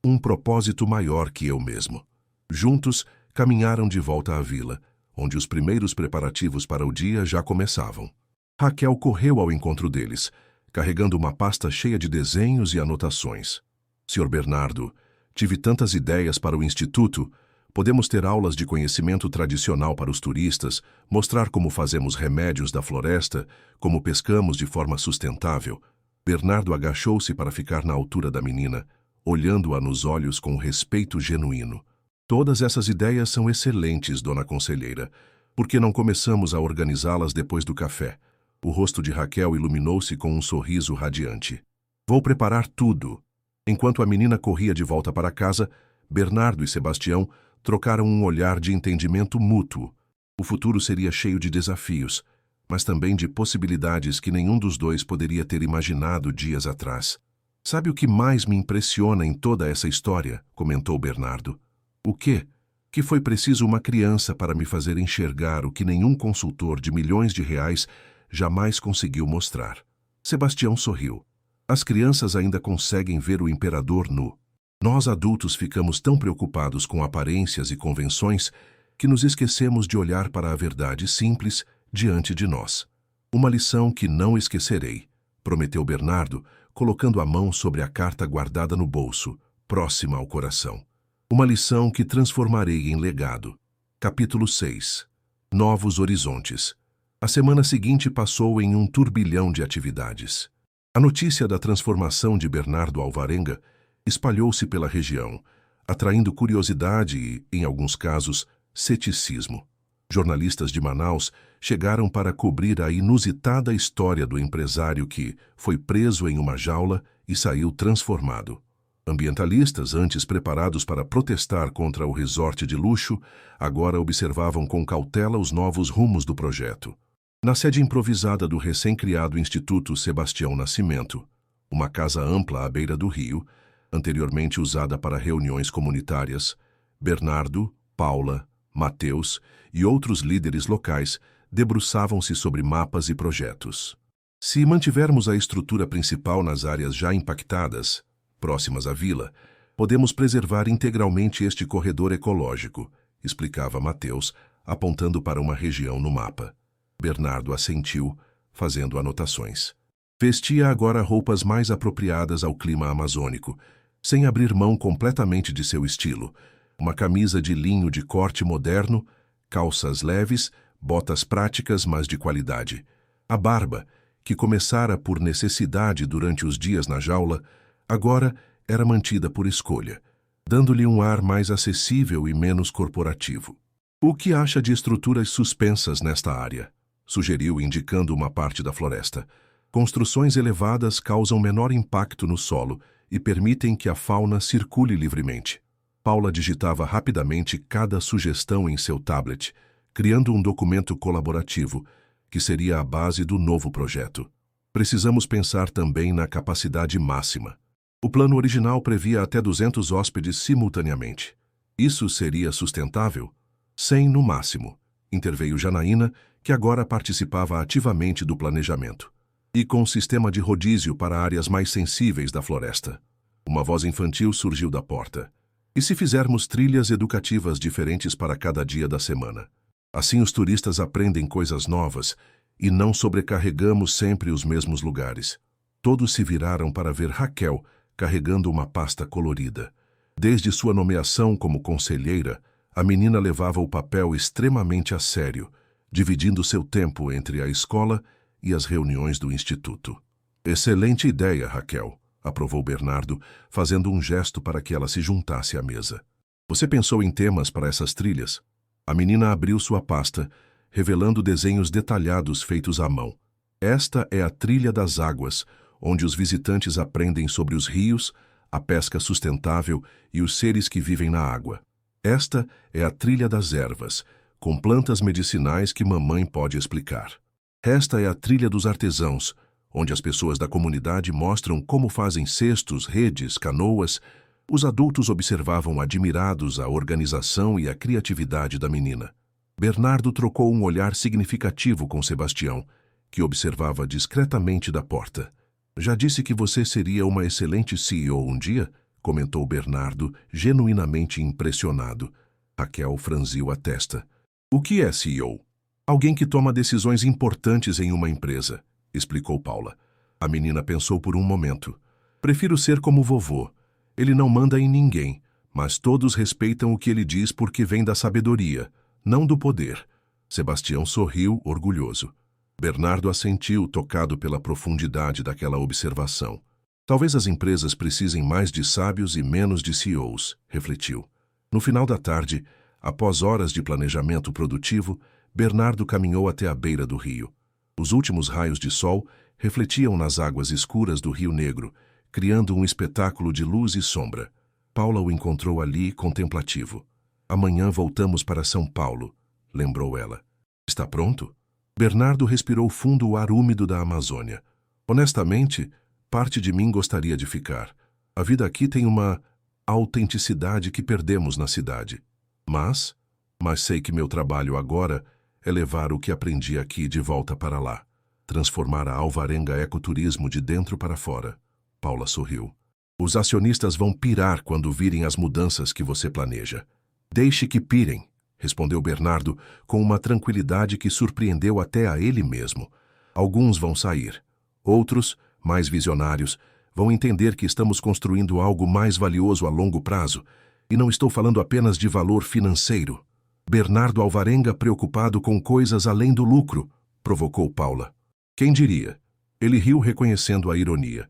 S1: Um propósito maior que eu mesmo. Juntos, caminharam de volta à vila, onde os primeiros preparativos para o dia já começavam. Raquel correu ao encontro deles, carregando uma pasta cheia de desenhos e anotações. Sr. Bernardo, tive tantas ideias para o Instituto, Podemos ter aulas de conhecimento tradicional para os turistas, mostrar como fazemos remédios da floresta, como pescamos de forma sustentável. Bernardo agachou-se para ficar na altura da menina, olhando-a nos olhos com respeito genuíno. Todas essas ideias são excelentes, dona conselheira. Por que não começamos a organizá-las depois do café? O rosto de Raquel iluminou-se com um sorriso radiante. Vou preparar tudo. Enquanto a menina corria de volta para casa, Bernardo e Sebastião trocaram um olhar de entendimento mútuo. O futuro seria cheio de desafios, mas também de possibilidades que nenhum dos dois poderia ter imaginado dias atrás. Sabe o que mais me impressiona em toda essa história? Comentou Bernardo. O quê? Que foi preciso uma criança para me fazer enxergar o que nenhum consultor de milhões de reais jamais conseguiu mostrar. Sebastião sorriu. As crianças ainda conseguem ver o imperador nu. Nós adultos ficamos tão preocupados com aparências e convenções que nos esquecemos de olhar para a verdade simples diante de nós. Uma lição que não esquecerei, prometeu Bernardo, colocando a mão sobre a carta guardada no bolso, próxima ao coração. Uma lição que transformarei em legado. Capítulo 6. Novos horizontes. A semana seguinte passou em um turbilhão de atividades. A notícia da transformação de Bernardo Alvarenga espalhou-se pela região, atraindo curiosidade e, em alguns casos, ceticismo. Jornalistas de Manaus chegaram para cobrir a inusitada história do empresário que foi preso em uma jaula e saiu transformado. Ambientalistas, antes preparados para protestar contra o resort de luxo, agora observavam com cautela os novos rumos do projeto. Na sede improvisada do recém-criado Instituto Sebastião Nascimento, uma casa ampla à beira do rio, anteriormente usada para reuniões comunitárias, Bernardo, Paula, Mateus e outros líderes locais debruçavam-se sobre mapas e projetos. Se mantivermos a estrutura principal nas áreas já impactadas, próximas à vila, podemos preservar integralmente este corredor ecológico, explicava Mateus, apontando para uma região no mapa. Bernardo assentiu, fazendo anotações. Vestia agora roupas mais apropriadas ao clima amazônico, sem abrir mão completamente de seu estilo. Uma camisa de linho de corte moderno, calças leves, botas práticas, mas de qualidade. A barba, que começara por necessidade durante os dias na jaula, agora era mantida por escolha, dando-lhe um ar mais acessível e menos corporativo. O que acha de estruturas suspensas nesta área? Sugeriu, indicando uma parte da floresta. Construções elevadas causam menor impacto no solo e permitem que a fauna circule livremente. Paula digitava rapidamente cada sugestão em seu tablet, criando um documento colaborativo, que seria a base do novo projeto. Precisamos pensar também na capacidade máxima. O plano original previa até 200 hóspedes simultaneamente. Isso seria sustentável? 100 no máximo, interveio Janaína, que agora participava ativamente do planejamento. E com um sistema de rodízio para áreas mais sensíveis da floresta. Uma voz infantil surgiu da porta. E se fizermos trilhas educativas diferentes para cada dia da semana? Assim os turistas aprendem coisas novas e não sobrecarregamos sempre os mesmos lugares. Todos se viraram para ver Raquel carregando uma pasta colorida. Desde sua nomeação como conselheira, a menina levava o papel extremamente a sério, dividindo seu tempo entre a escola e as reuniões do instituto. Excelente ideia, Raquel, aprovou Bernardo, fazendo um gesto para que ela se juntasse à mesa. Você pensou em temas para essas trilhas? A menina abriu sua pasta, revelando desenhos detalhados feitos à mão. Esta é a Trilha das Águas, onde os visitantes aprendem sobre os rios, a pesca sustentável e os seres que vivem na água. Esta é a Trilha das Ervas, com plantas medicinais que mamãe pode explicar. Esta é a Trilha dos Artesãos, onde as pessoas da comunidade mostram como fazem cestos, redes, canoas. Os adultos observavam admirados a organização e a criatividade da menina. Bernardo trocou um olhar significativo com Sebastião, que observava discretamente da porta. Já disse que você seria uma excelente CEO um dia? Comentou Bernardo, genuinamente impressionado. Raquel franziu a testa. O que é CEO? Alguém que toma decisões importantes em uma empresa, explicou Paula. A menina pensou por um momento. Prefiro ser como vovô. Ele não manda em ninguém, Mas todos respeitam o que ele diz porque vem da sabedoria, não do poder. Sebastião sorriu, orgulhoso. Bernardo assentiu, tocado pela profundidade daquela observação. Talvez as empresas precisem mais de sábios e menos de CEOs, refletiu. No final da tarde, após horas de planejamento produtivo, Bernardo caminhou até a beira do rio. Os últimos raios de sol refletiam nas águas escuras do Rio Negro, criando um espetáculo de luz e sombra. Paula o encontrou ali, contemplativo. Amanhã voltamos para São Paulo, lembrou ela. Está pronto? Bernardo respirou fundo o ar úmido da Amazônia. Honestamente, parte de mim gostaria de ficar. A vida aqui tem uma autenticidade que perdemos na cidade. Mas sei que meu trabalho agora é levar o que aprendi aqui de volta para lá. Transformar a Alvarenga Ecoturismo de dentro para fora. Paula sorriu. Os acionistas vão pirar quando virem as mudanças que você planeja. Deixe que pirem, respondeu Bernardo com uma tranquilidade que surpreendeu até a ele mesmo. Alguns vão sair. Outros, mais visionários, vão entender que estamos construindo algo mais valioso a longo prazo. E não estou falando apenas de valor financeiro. Bernardo Alvarenga preocupado com coisas além do lucro, provocou Paula. Quem diria? Ele riu reconhecendo a ironia.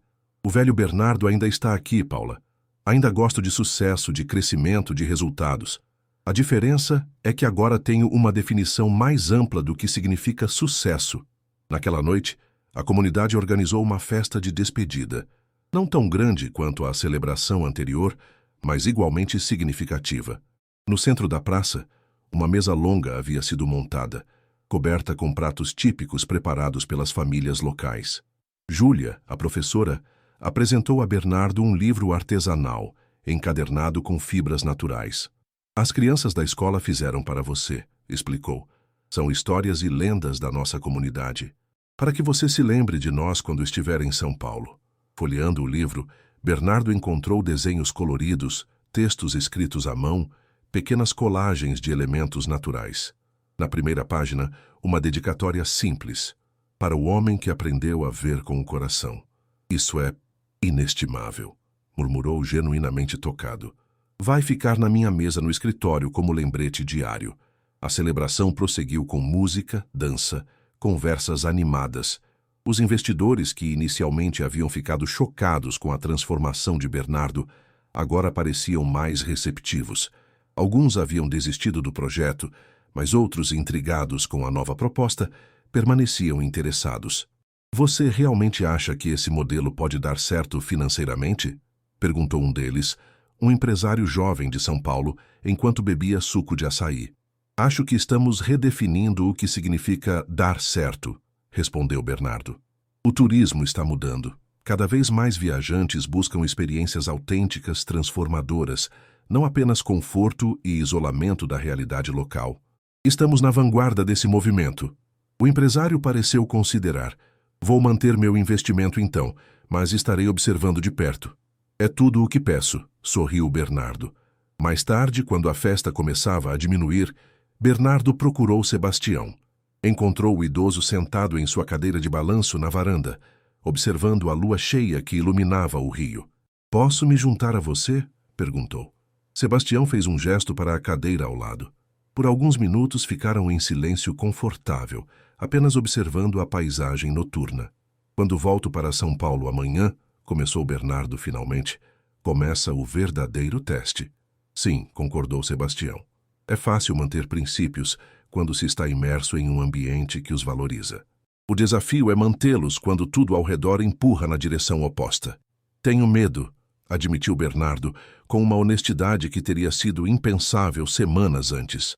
S1: O velho Bernardo ainda está aqui, Paula. Ainda gosto de sucesso, de crescimento, de resultados. A diferença é que agora tenho uma definição mais ampla do que significa sucesso. Naquela noite, a comunidade organizou uma festa de despedida. Não tão grande quanto a celebração anterior, mas igualmente significativa. No centro da praça, uma mesa longa havia sido montada, coberta com pratos típicos preparados pelas famílias locais. Júlia, a professora, apresentou a Bernardo um livro artesanal, encadernado com fibras naturais. As crianças da escola fizeram para você, explicou. São histórias e lendas da nossa comunidade. Para que você se lembre de nós quando estiver em São Paulo. Folheando o livro, Bernardo encontrou desenhos coloridos, textos escritos à mão, pequenas colagens de elementos naturais. Na primeira página, uma dedicatória simples, para o homem que aprendeu a ver com o coração. Isso é inestimável, murmurou genuinamente tocado. Vai ficar na minha mesa no escritório como lembrete diário. A celebração prosseguiu com música, dança, conversas animadas. Os investidores que inicialmente haviam ficado chocados com a transformação de Bernardo, agora pareciam mais receptivos. Alguns haviam desistido do projeto, mas outros, intrigados com a nova proposta, permaneciam interessados. Você realmente acha que esse modelo pode dar certo financeiramente? Perguntou um deles, um empresário jovem de São Paulo, enquanto bebia suco de açaí. Acho que estamos redefinindo o que significa dar certo, respondeu Bernardo. O turismo está mudando. Cada vez mais viajantes buscam experiências autênticas, transformadoras, não apenas conforto e isolamento da realidade local. Estamos na vanguarda desse movimento. O empresário pareceu considerar. Vou manter meu investimento então, mas estarei observando de perto. É tudo o que peço, sorriu Bernardo. Mais tarde, quando a festa começava a diminuir, Bernardo procurou Sebastião. Encontrou o idoso sentado em sua cadeira de balanço na varanda, observando a lua cheia que iluminava o rio. Posso me juntar a você? Perguntou. Sebastião fez um gesto para a cadeira ao lado. Por alguns minutos ficaram em silêncio confortável, apenas observando a paisagem noturna. Quando volto para São Paulo amanhã, começou Bernardo finalmente, começa o verdadeiro teste. Sim, concordou Sebastião. É fácil manter princípios quando se está imerso em um ambiente que os valoriza. O desafio é mantê-los quando tudo ao redor empurra na direção oposta. Tenho medo, admitiu Bernardo, com uma honestidade que teria sido impensável semanas antes.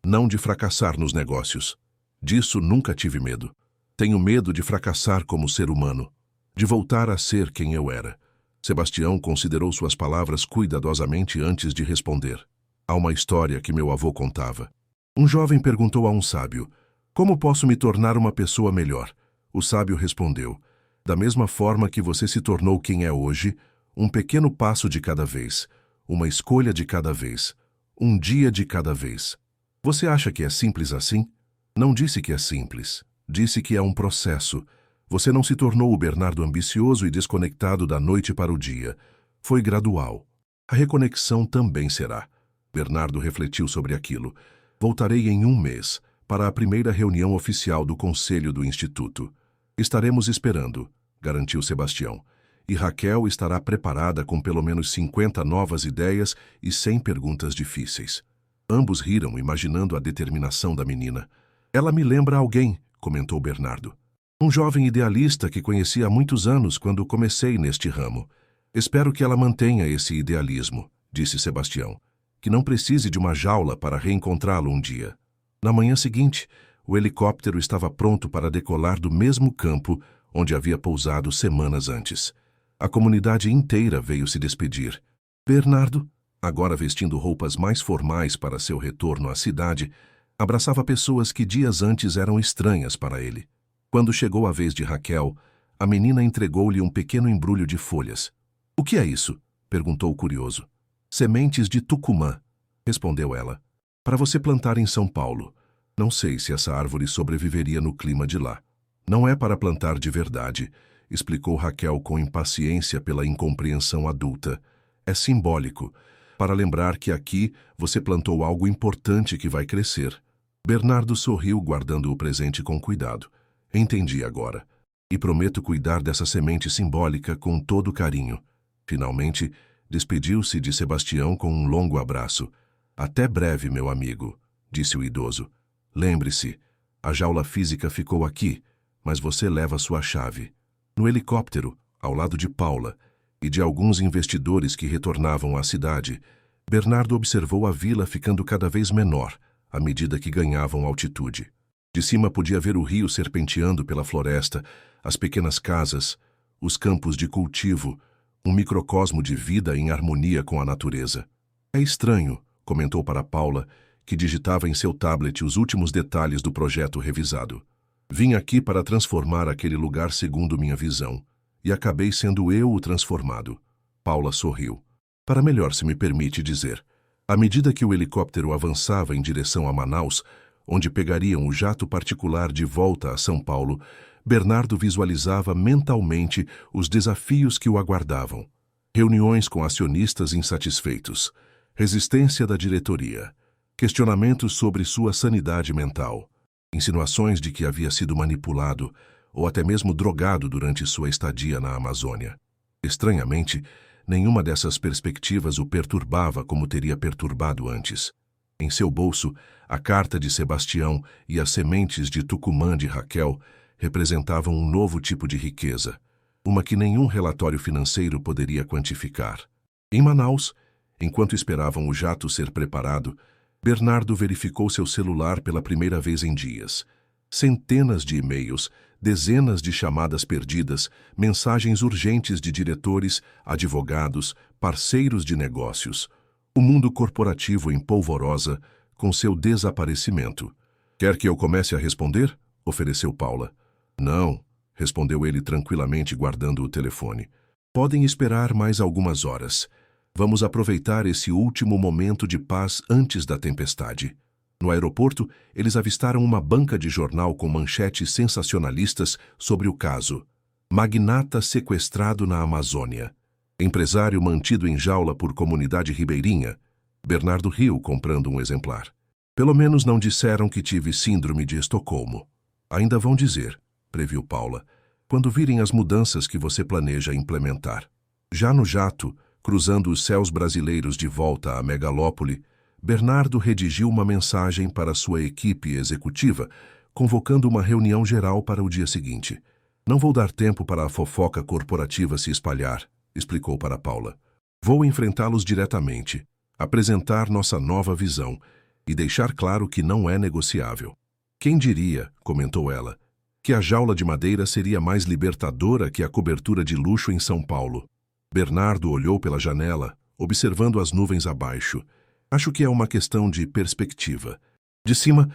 S1: Não de fracassar nos negócios. Disso nunca tive medo. Tenho medo de fracassar como ser humano, de voltar a ser quem eu era. Sebastião considerou suas palavras cuidadosamente antes de responder. Há uma história que meu avô contava. Um jovem perguntou a um sábio, como posso me tornar uma pessoa melhor? O sábio respondeu, da mesma forma que você se tornou quem é hoje, um pequeno passo de cada vez, uma escolha de cada vez, um dia de cada vez. Você acha que é simples assim? Não disse que é simples, disse que é um processo. Você não se tornou o Bernardo ambicioso e desconectado da noite para o dia. Foi gradual. A reconexão também será. Bernardo refletiu sobre aquilo. Voltarei em 1 mês, para a primeira reunião oficial do Conselho do Instituto. Estaremos esperando, garantiu Sebastião. E Raquel estará preparada com pelo menos 50 novas ideias e 100 perguntas difíceis. Ambos riram, imaginando a determinação da menina. Ela me lembra alguém, comentou Bernardo. Um jovem idealista que conheci há muitos anos quando comecei neste ramo. Espero que ela mantenha esse idealismo, disse Sebastião, que não precise de uma jaula para reencontrá-lo um dia. Na manhã seguinte, o helicóptero estava pronto para decolar do mesmo campo onde havia pousado semanas antes. A comunidade inteira veio se despedir. Bernardo, agora vestindo roupas mais formais para seu retorno à cidade, abraçava pessoas que dias antes eram estranhas para ele. Quando chegou a vez de Raquel, a menina entregou-lhe um pequeno embrulho de folhas. — O que é isso? Perguntou curioso. — Sementes de Tucumã, respondeu ela. Para você plantar em São Paulo. Não sei se essa árvore sobreviveria no clima de lá. Não é para plantar de verdade, explicou Raquel com impaciência pela incompreensão adulta. É simbólico, para lembrar que aqui você plantou algo importante que vai crescer. Bernardo sorriu, guardando o presente com cuidado. Entendi agora. E prometo cuidar dessa semente simbólica com todo carinho. Finalmente, despediu-se de Sebastião com um longo abraço. Até breve, meu amigo, disse o idoso. Lembre-se, a jaula física ficou aqui, mas você leva sua chave. No helicóptero, ao lado de Paula e de alguns investidores que retornavam à cidade, Bernardo observou a vila ficando cada vez menor à medida que ganhavam altitude. De cima podia ver o rio serpenteando pela floresta, as pequenas casas, os campos de cultivo, um microcosmo de vida em harmonia com a natureza. É estranho, comentou para Paula, que digitava em seu tablet os últimos detalhes do projeto revisado. Vim aqui para transformar aquele lugar segundo minha visão, e acabei sendo eu o transformado. Paula sorriu. Para melhor, se me permite dizer. À medida que o helicóptero avançava em direção a Manaus, onde pegariam o jato particular de volta a São Paulo, Bernardo visualizava mentalmente os desafios que o aguardavam. Reuniões com acionistas insatisfeitos, resistência da diretoria, questionamentos sobre sua sanidade mental, insinuações de que havia sido manipulado ou até mesmo drogado durante sua estadia na Amazônia. Estranhamente, nenhuma dessas perspectivas o perturbava como teria perturbado antes. Em seu bolso, a carta de Sebastião e as sementes de Tucumã de Raquel representavam um novo tipo de riqueza, uma que nenhum relatório financeiro poderia quantificar. Em Manaus, enquanto esperavam o jato ser preparado, Bernardo verificou seu celular pela primeira vez em dias. Centenas de e-mails, dezenas de chamadas perdidas, mensagens urgentes de diretores, advogados, parceiros de negócios. O mundo corporativo em polvorosa com seu desaparecimento. — Quer que eu comece a responder? Ofereceu Paula. — Não, respondeu ele tranquilamente, guardando o telefone. Podem esperar mais algumas horas. Vamos aproveitar esse último momento de paz antes da tempestade. No aeroporto, eles avistaram uma banca de jornal com manchetes sensacionalistas sobre o caso. Magnata sequestrado na Amazônia. Empresário mantido em jaula por comunidade ribeirinha. Bernardo riu, comprando um exemplar. Pelo menos não disseram que tive síndrome de Estocolmo. Ainda vão dizer, previu Paula, quando virem as mudanças que você planeja implementar. Já no jato, cruzando os céus brasileiros de volta à megalópole, Bernardo redigiu uma mensagem para sua equipe executiva, convocando uma reunião geral para o dia seguinte. Não vou dar tempo para a fofoca corporativa se espalhar, explicou para Paula. Vou enfrentá-los diretamente, apresentar nossa nova visão e deixar claro que não é negociável. Quem diria, comentou ela, que a jaula de madeira seria mais libertadora que a cobertura de luxo em São Paulo. Bernardo olhou pela janela, observando as nuvens abaixo. Acho que é uma questão de perspectiva. De cima,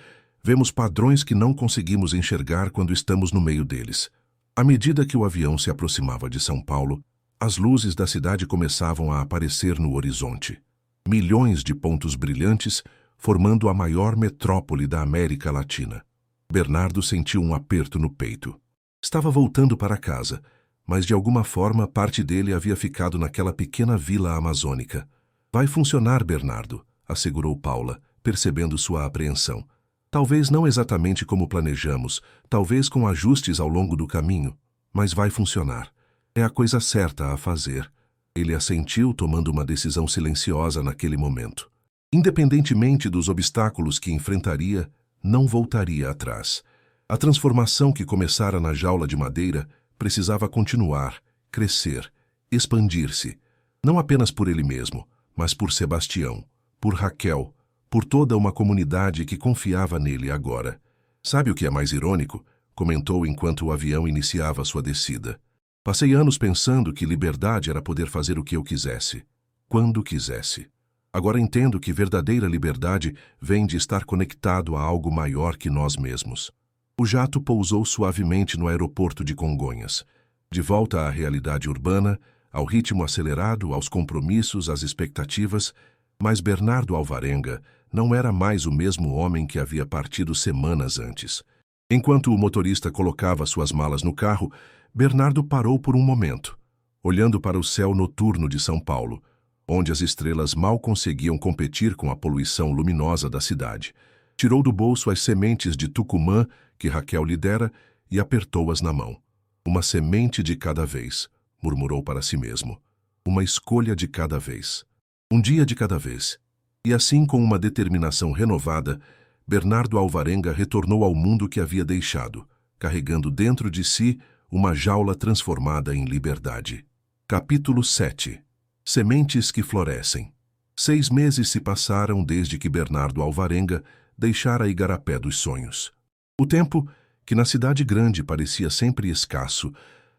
S1: vemos padrões que não conseguimos enxergar quando estamos no meio deles. À medida que o avião se aproximava de São Paulo, as luzes da cidade começavam a aparecer no horizonte. Milhões de pontos brilhantes, formando a maior metrópole da América Latina. Bernardo sentiu um aperto no peito. Estava voltando para casa, mas de alguma forma parte dele havia ficado naquela pequena vila amazônica. Vai funcionar, Bernardo, assegurou Paula, percebendo sua apreensão. Talvez não exatamente como planejamos, talvez com ajustes ao longo do caminho, mas vai funcionar. É a coisa certa a fazer. Ele assentiu, tomando uma decisão silenciosa naquele momento. Independentemente dos obstáculos que enfrentaria, não voltaria atrás. A transformação que começara na jaula de madeira precisava continuar, crescer, expandir-se. Não apenas por ele mesmo, mas por Sebastião, por Raquel, por toda uma comunidade que confiava nele agora. Sabe o que é mais irônico? Comentou enquanto o avião iniciava sua descida. Passei anos pensando que liberdade era poder fazer o que eu quisesse, quando quisesse. Agora entendo que verdadeira liberdade vem de estar conectado a algo maior que nós mesmos. O jato pousou suavemente no aeroporto de Congonhas. De volta à realidade urbana, ao ritmo acelerado, aos compromissos, às expectativas, mas Bernardo Alvarenga não era mais o mesmo homem que havia partido semanas antes. Enquanto o motorista colocava suas malas no carro, Bernardo parou por um momento, olhando para o céu noturno de São Paulo, onde as estrelas mal conseguiam competir com a poluição luminosa da cidade. Tirou do bolso as sementes de Tucumã que Raquel lhe dera e apertou-as na mão. Uma semente de cada vez, murmurou para si mesmo. Uma escolha de cada vez. Um dia de cada vez. E assim, com uma determinação renovada, Bernardo Alvarenga retornou ao mundo que havia deixado, carregando dentro de si uma jaula transformada em liberdade. Capítulo 7. Sementes que florescem. 6 meses se passaram desde que Bernardo Alvarenga deixara Igarapé dos sonhos. O tempo, que na cidade grande parecia sempre escasso,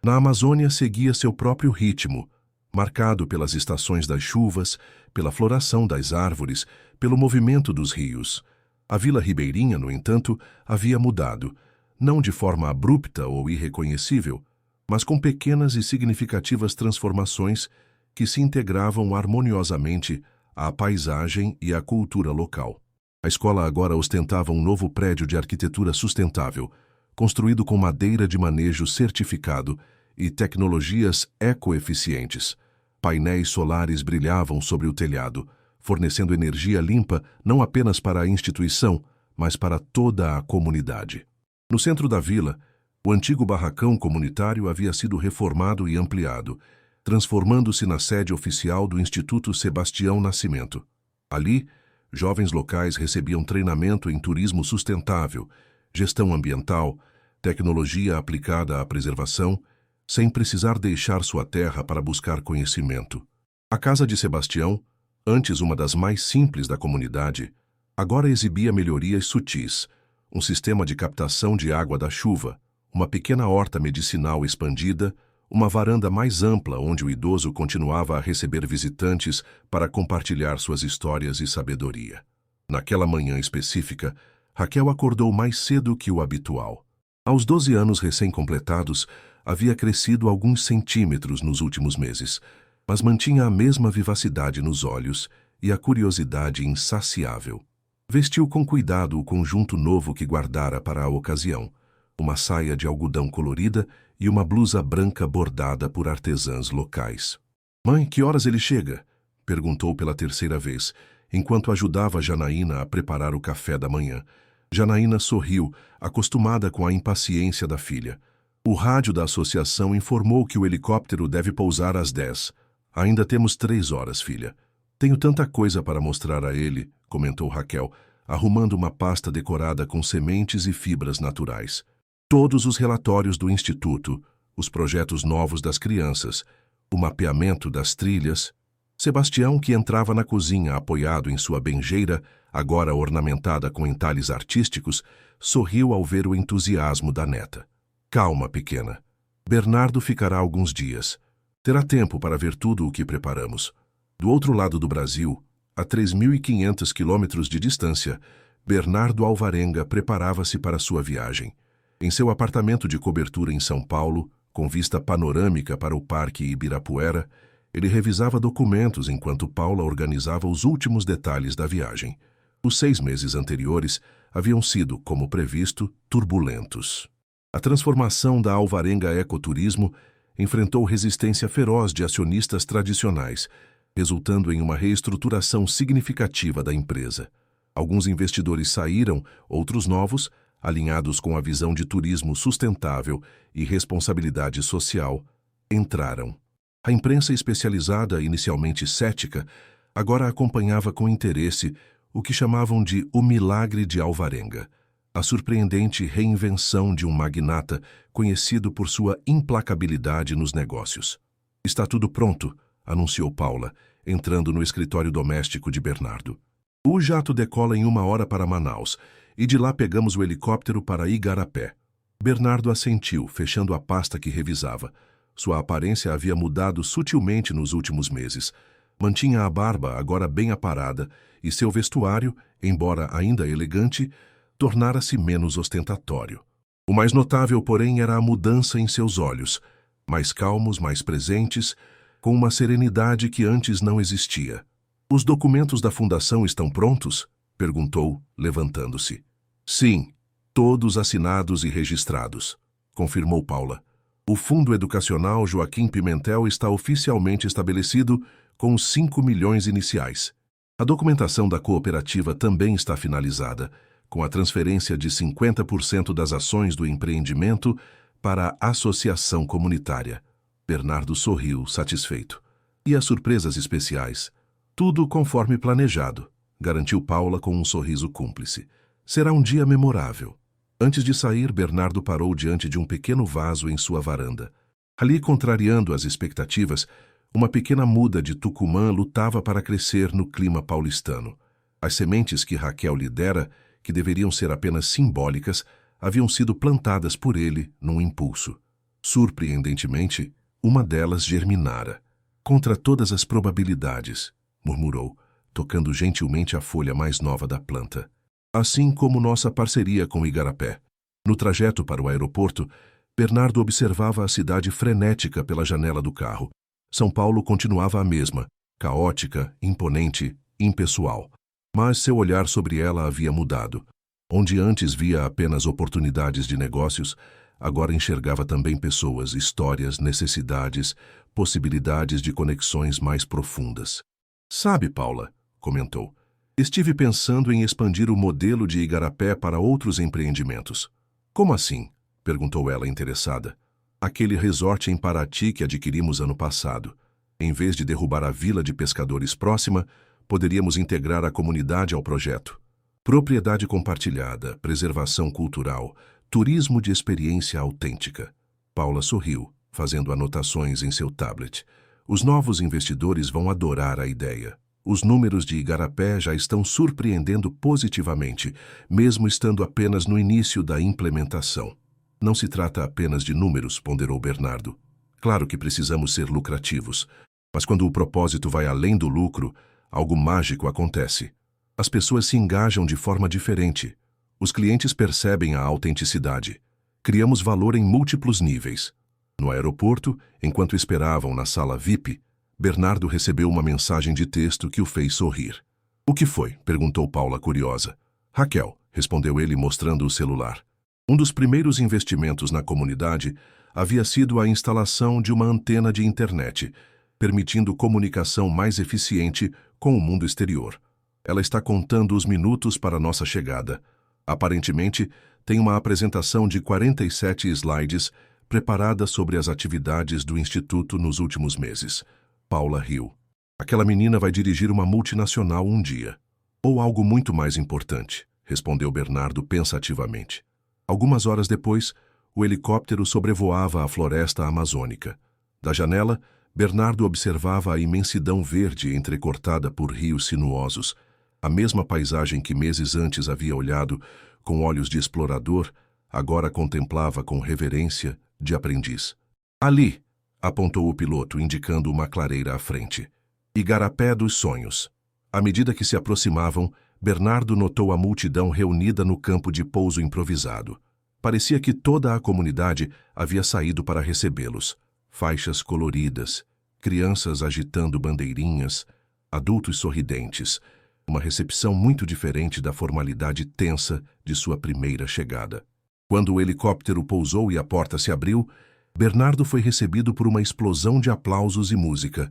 S1: na Amazônia seguia seu próprio ritmo, marcado pelas estações das chuvas, pela floração das árvores, pelo movimento dos rios. A Vila Ribeirinha, no entanto, havia mudado, não de forma abrupta ou irreconhecível, mas com pequenas e significativas transformações que se integravam harmoniosamente à paisagem e à cultura local. A escola agora ostentava um novo prédio de arquitetura sustentável, construído com madeira de manejo certificado e tecnologias ecoeficientes. Painéis solares brilhavam sobre o telhado, fornecendo energia limpa não apenas para a instituição, mas para toda a comunidade. No centro da vila, o antigo barracão comunitário havia sido reformado e ampliado, transformando-se na sede oficial do Instituto Sebastião Nascimento. Ali, jovens locais recebiam treinamento em turismo sustentável, gestão ambiental, tecnologia aplicada à preservação, sem precisar deixar sua terra para buscar conhecimento. A casa de Sebastião, antes uma das mais simples da comunidade, agora exibia melhorias sutis, um sistema de captação de água da chuva, uma pequena horta medicinal expandida, uma varanda mais ampla onde o idoso continuava a receber visitantes para compartilhar suas histórias e sabedoria. Naquela manhã específica, Raquel acordou mais cedo que o habitual. Aos 12 anos recém-completados, havia crescido alguns centímetros nos últimos meses, mas mantinha a mesma vivacidade nos olhos e a curiosidade insaciável. Vestiu com cuidado o conjunto novo que guardara para a ocasião, uma saia de algodão colorida e uma blusa branca bordada por artesãs locais. "Mãe, que horas ele chega?" perguntou pela terceira vez, enquanto ajudava Janaína a preparar o café da manhã. Janaína sorriu, acostumada com a impaciência da filha. O rádio da associação informou que o helicóptero deve pousar às 10. "Ainda temos 3 horas, filha. Tenho tanta coisa para mostrar a ele", comentou Raquel, arrumando uma pasta decorada com sementes e fibras naturais. Todos os relatórios do Instituto, os projetos novos das crianças, o mapeamento das trilhas. Sebastião, que entrava na cozinha apoiado em sua benjeira, agora ornamentada com entalhes artísticos, sorriu ao ver o entusiasmo da neta. "Calma, pequena. Bernardo ficará alguns dias. Terá tempo para ver tudo o que preparamos." Do outro lado do Brasil, a 3.500 quilômetros de distância, Bernardo Alvarenga preparava-se para sua viagem. Em seu apartamento de cobertura em São Paulo, com vista panorâmica para o Parque Ibirapuera, ele revisava documentos enquanto Paula organizava os últimos detalhes da viagem. Os 6 meses anteriores haviam sido, como previsto, turbulentos. A transformação da Alvarenga Ecoturismo enfrentou resistência feroz de acionistas tradicionais, resultando em uma reestruturação significativa da empresa. Alguns investidores saíram, outros novos, alinhados com a visão de turismo sustentável e responsabilidade social, entraram. A imprensa especializada, inicialmente cética, agora acompanhava com interesse o que chamavam de o milagre de Alvarenga, a surpreendente reinvenção de um magnata conhecido por sua implacabilidade nos negócios. "Está tudo pronto", anunciou Paula, entrando no escritório doméstico de Bernardo. "O jato decola em 1 hora para Manaus, e de lá pegamos o helicóptero para Igarapé." Bernardo assentiu, fechando a pasta que revisava. Sua aparência havia mudado sutilmente nos últimos meses. Mantinha a barba, agora bem aparada, e seu vestuário, embora ainda elegante, tornara-se menos ostentatório. O mais notável, porém, era a mudança em seus olhos, mais calmos, mais presentes, com uma serenidade que antes não existia. "Os documentos da fundação estão prontos?" perguntou, levantando-se. "Sim, todos assinados e registrados", confirmou Paula. "O Fundo Educacional Joaquim Pimentel está oficialmente estabelecido com os 5 milhões iniciais. A documentação da cooperativa também está finalizada, com a transferência de 50% das ações do empreendimento para a associação comunitária." Bernardo sorriu, satisfeito. "E as surpresas especiais?" "Tudo conforme planejado", garantiu Paula com um sorriso cúmplice. "Será um dia memorável." Antes de sair, Bernardo parou diante de um pequeno vaso em sua varanda. Ali, contrariando as expectativas, uma pequena muda de Tucumã lutava para crescer no clima paulistano. As sementes que Raquel lhe dera, que deveriam ser apenas simbólicas, haviam sido plantadas por ele num impulso. Surpreendentemente, uma delas germinara. "Contra todas as probabilidades", murmurou, tocando gentilmente a folha mais nova da planta. "Assim como nossa parceria com Igarapé." No trajeto para o aeroporto, Bernardo observava a cidade frenética pela janela do carro. São Paulo continuava a mesma, caótica, imponente, impessoal. Mas seu olhar sobre ela havia mudado. Onde antes via apenas oportunidades de negócios, agora enxergava também pessoas, histórias, necessidades, possibilidades de conexões mais profundas. "Sabe, Paula", comentou, "estive pensando em expandir o modelo de Igarapé para outros empreendimentos." "Como assim?" perguntou ela interessada. "Aquele resort em Paraty que adquirimos ano passado. Em vez de derrubar a vila de pescadores próxima, poderíamos integrar a comunidade ao projeto. Propriedade compartilhada, preservação cultural, turismo de experiência autêntica." Paula sorriu, fazendo anotações em seu tablet. "Os novos investidores vão adorar a ideia. Os números de Igarapé já estão surpreendendo positivamente, mesmo estando apenas no início da implementação." "Não se trata apenas de números", ponderou Bernardo. "Claro que precisamos ser lucrativos, mas quando o propósito vai além do lucro, algo mágico acontece. As pessoas se engajam de forma diferente. Os clientes percebem a autenticidade. Criamos valor em múltiplos níveis." No aeroporto, enquanto esperavam na sala VIP, Bernardo recebeu uma mensagem de texto que o fez sorrir. "O que foi?" perguntou Paula, curiosa. "Raquel", respondeu ele, mostrando o celular. Um dos primeiros investimentos na comunidade havia sido a instalação de uma antena de internet, permitindo comunicação mais eficiente com o mundo exterior. Ela está contando os minutos para nossa chegada. Aparentemente, tem uma apresentação de 47 slides preparada sobre as atividades do Instituto nos últimos meses. Paula riu. "Aquela menina vai dirigir uma multinacional um dia." "Ou algo muito mais importante", respondeu Bernardo pensativamente. Algumas horas depois, o helicóptero sobrevoava a floresta amazônica. Da janela, Bernardo observava a imensidão verde entrecortada por rios sinuosos, a mesma paisagem que meses antes havia olhado com olhos de explorador, agora contemplava com reverência de aprendiz. "Ali", apontou o piloto, indicando uma clareira à frente. "Igarapé dos sonhos." À medida que se aproximavam, Bernardo notou a multidão reunida no campo de pouso improvisado. Parecia que toda a comunidade havia saído para recebê-los. Faixas coloridas, crianças agitando bandeirinhas, adultos sorridentes. Uma recepção muito diferente da formalidade tensa de sua primeira chegada. Quando o helicóptero pousou e a porta se abriu, Bernardo foi recebido por uma explosão de aplausos e música.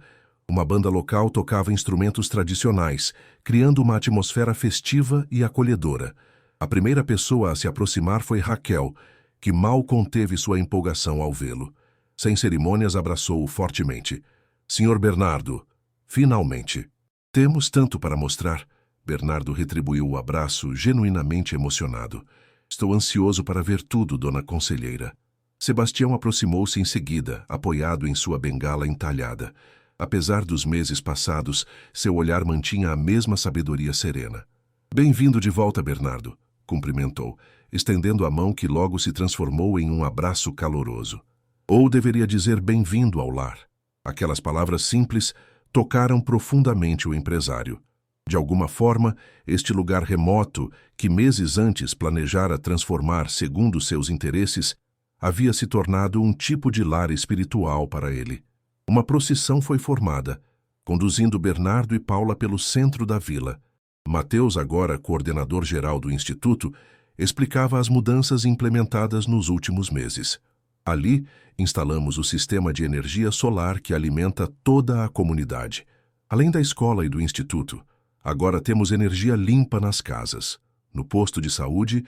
S1: Uma banda local tocava instrumentos tradicionais, criando uma atmosfera festiva e acolhedora. A primeira pessoa a se aproximar foi Raquel, que mal conteve sua empolgação ao vê-lo. Sem cerimônias, abraçou-o fortemente. Senhor Bernardo, finalmente. Temos tanto para mostrar. Bernardo retribuiu o abraço, genuinamente emocionado. Estou ansioso para ver tudo, dona conselheira. Sebastião aproximou-se em seguida, apoiado em sua bengala entalhada. Apesar dos meses passados, seu olhar mantinha a mesma sabedoria serena. Bem-vindo de volta, Bernardo, cumprimentou, estendendo a mão que logo se transformou em um abraço caloroso. Ou deveria dizer bem-vindo ao lar. Aquelas palavras simples tocaram profundamente o empresário. De alguma forma, este lugar remoto, que meses antes planejara transformar segundo seus interesses, havia se tornado um tipo de lar espiritual para ele. Uma procissão foi formada, conduzindo Bernardo e Paula pelo centro da vila. Mateus, agora coordenador-geral do Instituto, explicava as mudanças implementadas nos últimos meses. Ali, instalamos o sistema de energia solar que alimenta toda a comunidade. Além da escola e do Instituto, agora temos energia limpa nas casas, no posto de saúde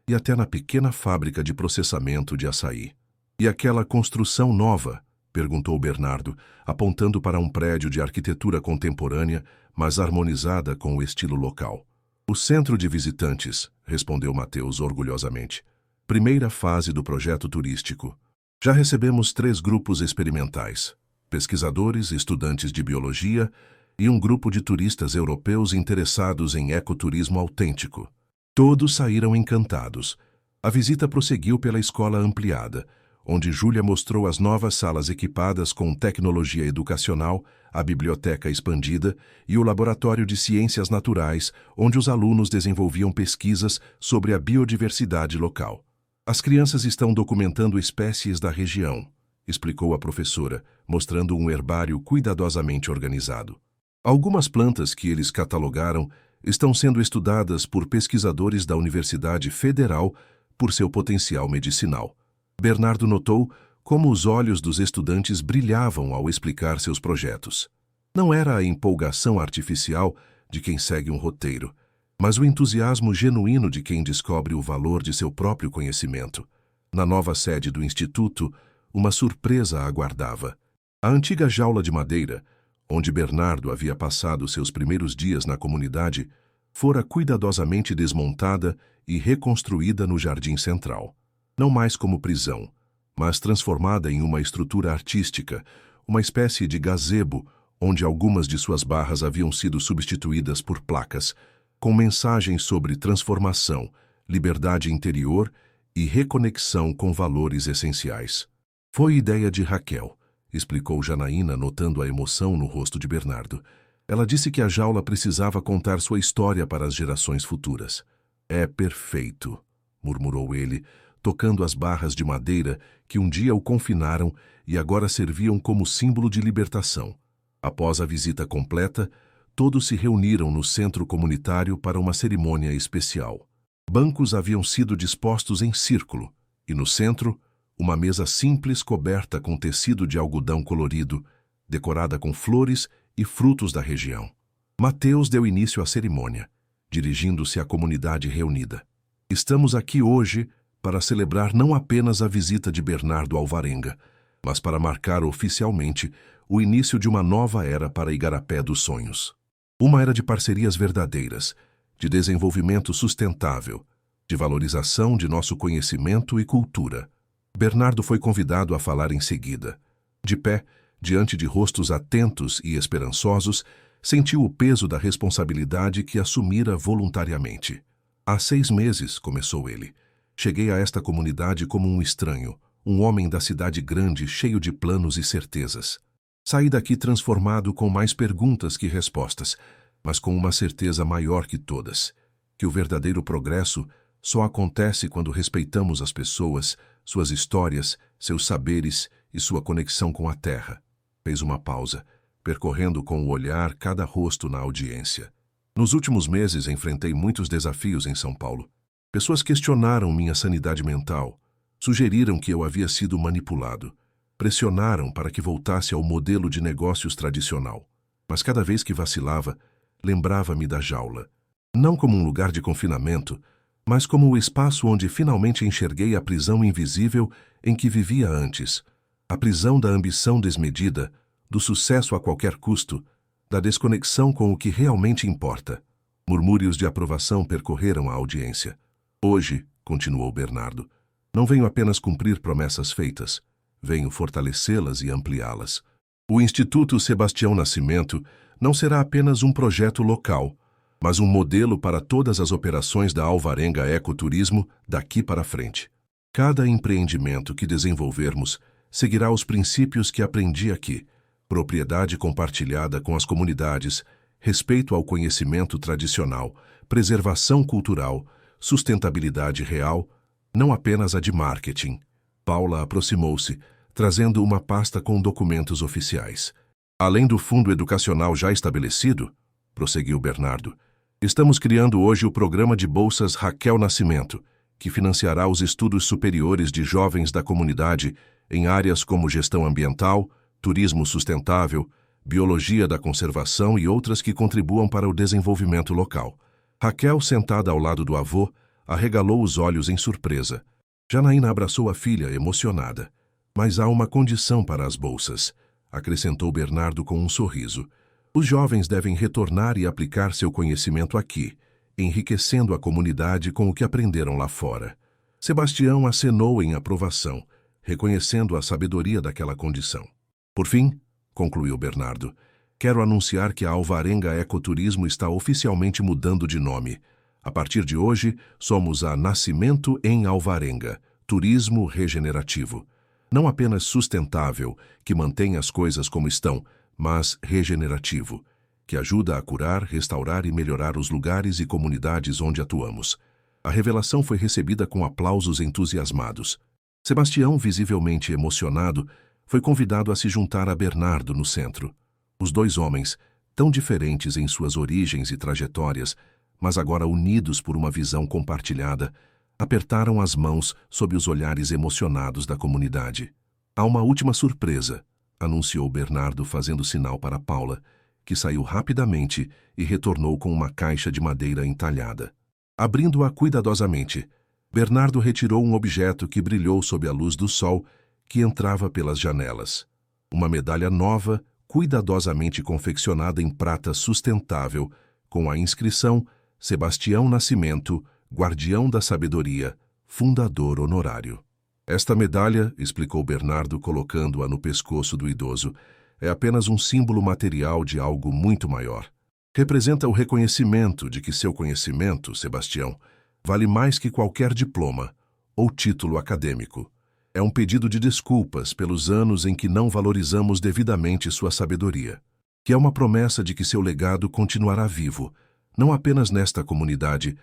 S1: e até na pequena fábrica de processamento de açaí. E aquela construção nova? Perguntou Bernardo, apontando para um prédio de arquitetura contemporânea, mas harmonizada com o estilo local. O centro de visitantes, respondeu Mateus orgulhosamente. Primeira fase do projeto turístico. Já recebemos 3 grupos experimentais, pesquisadores, estudantes de biologia e um grupo de turistas europeus interessados em ecoturismo autêntico. Todos saíram encantados. A visita prosseguiu pela escola ampliada, onde Júlia mostrou as novas salas equipadas com tecnologia educacional, a biblioteca expandida e o laboratório de ciências naturais, onde os alunos desenvolviam pesquisas sobre a biodiversidade local. As crianças estão documentando espécies da região, explicou a professora, mostrando um herbário cuidadosamente organizado. Algumas plantas que eles catalogaram estão sendo estudadas por pesquisadores da Universidade Federal por seu potencial medicinal. Bernardo notou como os olhos dos estudantes brilhavam ao explicar seus projetos. Não era a empolgação artificial de quem segue um roteiro, mas o entusiasmo genuíno de quem descobre o valor de seu próprio conhecimento. Na nova sede do Instituto, uma surpresa aguardava. A antiga jaula de madeira, onde Bernardo havia passado seus primeiros dias na comunidade, fora cuidadosamente desmontada e reconstruída no jardim central. Não mais como prisão, mas transformada em uma estrutura artística, uma espécie de gazebo, onde algumas de suas barras haviam sido substituídas por placas, com mensagens sobre transformação, liberdade interior e reconexão com valores essenciais. Foi ideia de Raquel, explicou Janaína, notando a emoção no rosto de Bernardo. Ela disse que a jaula precisava contar sua história para as gerações futuras. É perfeito, murmurou ele, tocando as barras de madeira que um dia o confinaram e agora serviam como símbolo de libertação. Após a visita completa, todos se reuniram no centro comunitário para uma cerimônia especial. Bancos haviam sido dispostos em círculo, e no centro, uma mesa simples coberta com tecido de algodão colorido, decorada com flores e frutos da região. Mateus deu início à cerimônia, dirigindo-se à comunidade reunida. Estamos aqui hoje para celebrar não apenas a visita de Bernardo Alvarenga, mas para marcar oficialmente o início de uma nova era para Igarapé dos Sonhos. Uma era de parcerias verdadeiras, de desenvolvimento sustentável, de valorização de nosso conhecimento e cultura. Bernardo foi convidado a falar em seguida. De pé, diante de rostos atentos e esperançosos, sentiu o peso da responsabilidade que assumira voluntariamente. Há 6 meses, começou ele, cheguei a esta comunidade como um estranho, um homem da cidade grande cheio de planos e certezas. Saí daqui transformado com mais perguntas que respostas, mas com uma certeza maior que todas, que o verdadeiro progresso só acontece quando respeitamos as pessoas, suas histórias, seus saberes e sua conexão com a terra. Fez uma pausa, percorrendo com o olhar cada rosto na audiência. Nos últimos meses enfrentei muitos desafios em São Paulo. Pessoas questionaram minha sanidade mental, sugeriram que eu havia sido manipulado, pressionaram para que voltasse ao modelo de negócios tradicional. Mas cada vez que vacilava, lembrava-me da jaula. Não como um lugar de confinamento, mas como o espaço onde finalmente enxerguei a prisão invisível em que vivia antes. A prisão da ambição desmedida, do sucesso a qualquer custo, da desconexão com o que realmente importa. Murmúrios de aprovação percorreram a audiência. Hoje, continuou Bernardo, não venho apenas cumprir promessas feitas, venho fortalecê-las e ampliá-las. O Instituto Sebastião Nascimento não será apenas um projeto local, mas um modelo para todas as operações da Alvarenga Ecoturismo daqui para frente. Cada empreendimento que desenvolvermos seguirá os princípios que aprendi aqui: propriedade compartilhada com as comunidades, respeito ao conhecimento tradicional, preservação cultural, sustentabilidade real, não apenas a de marketing. Paula aproximou-se, trazendo uma pasta com documentos oficiais. Além do fundo educacional já estabelecido, prosseguiu Bernardo, estamos criando hoje o programa de bolsas Raquel Nascimento, que financiará os estudos superiores de jovens da comunidade em áreas como gestão ambiental, turismo sustentável, biologia da conservação e outras que contribuam para o desenvolvimento local. Raquel, sentada ao lado do avô, arregalou os olhos em surpresa. Janaína abraçou a filha, emocionada. Mas há uma condição para as bolsas, acrescentou Bernardo com um sorriso. Os jovens devem retornar e aplicar seu conhecimento aqui, enriquecendo a comunidade com o que aprenderam lá fora. Sebastião acenou em aprovação, reconhecendo a sabedoria daquela condição. Por fim, concluiu Bernardo, quero anunciar que a Alvarenga Ecoturismo está oficialmente mudando de nome. A partir de hoje, somos a Nascimento em Alvarenga, turismo regenerativo. Não apenas sustentável, que mantém as coisas como estão, mas regenerativo, que ajuda a curar, restaurar e melhorar os lugares e comunidades onde atuamos. A revelação foi recebida com aplausos entusiasmados. Sebastião, visivelmente emocionado, foi convidado a se juntar a Bernardo no centro. Os dois homens, tão diferentes em suas origens e trajetórias, mas agora unidos por uma visão compartilhada, apertaram as mãos sob os olhares emocionados da comunidade. Há uma última surpresa, anunciou Bernardo fazendo sinal para Paula, que saiu rapidamente e retornou com uma caixa de madeira entalhada. Abrindo-a cuidadosamente, Bernardo retirou um objeto que brilhou sob a luz do sol que entrava pelas janelas. Uma medalha nova, cuidadosamente confeccionada em prata sustentável, com a inscrição Sebastião Nascimento, Guardião da Sabedoria, Fundador Honorário. Esta medalha, explicou Bernardo colocando-a no pescoço do idoso, é apenas um símbolo material de algo muito maior. Representa o reconhecimento de que seu conhecimento, Sebastião, vale mais que qualquer diploma ou título acadêmico. É um pedido de desculpas pelos anos em que não valorizamos devidamente sua sabedoria, que é uma promessa de que seu legado continuará vivo, não apenas nesta comunidade,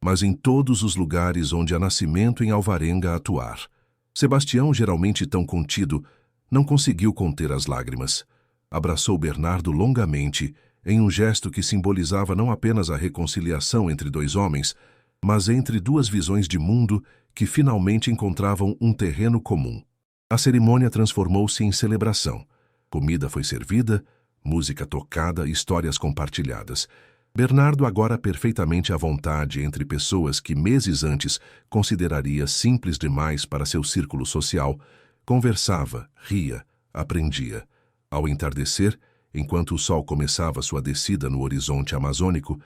S1: mas em todos os lugares onde a Nascimento em Alvarenga atuar. Sebastião, geralmente tão contido, não conseguiu conter as lágrimas. Abraçou Bernardo longamente, em um gesto que simbolizava não apenas a reconciliação entre dois homens, mas entre duas visões de mundo que finalmente encontravam um terreno comum. A cerimônia transformou-se em celebração. Comida foi servida, música tocada, histórias compartilhadas. Bernardo, agora perfeitamente à vontade entre pessoas que meses antes consideraria simples demais para seu círculo social, conversava, ria, aprendia. Ao entardecer, enquanto o sol começava sua descida no horizonte amazônico,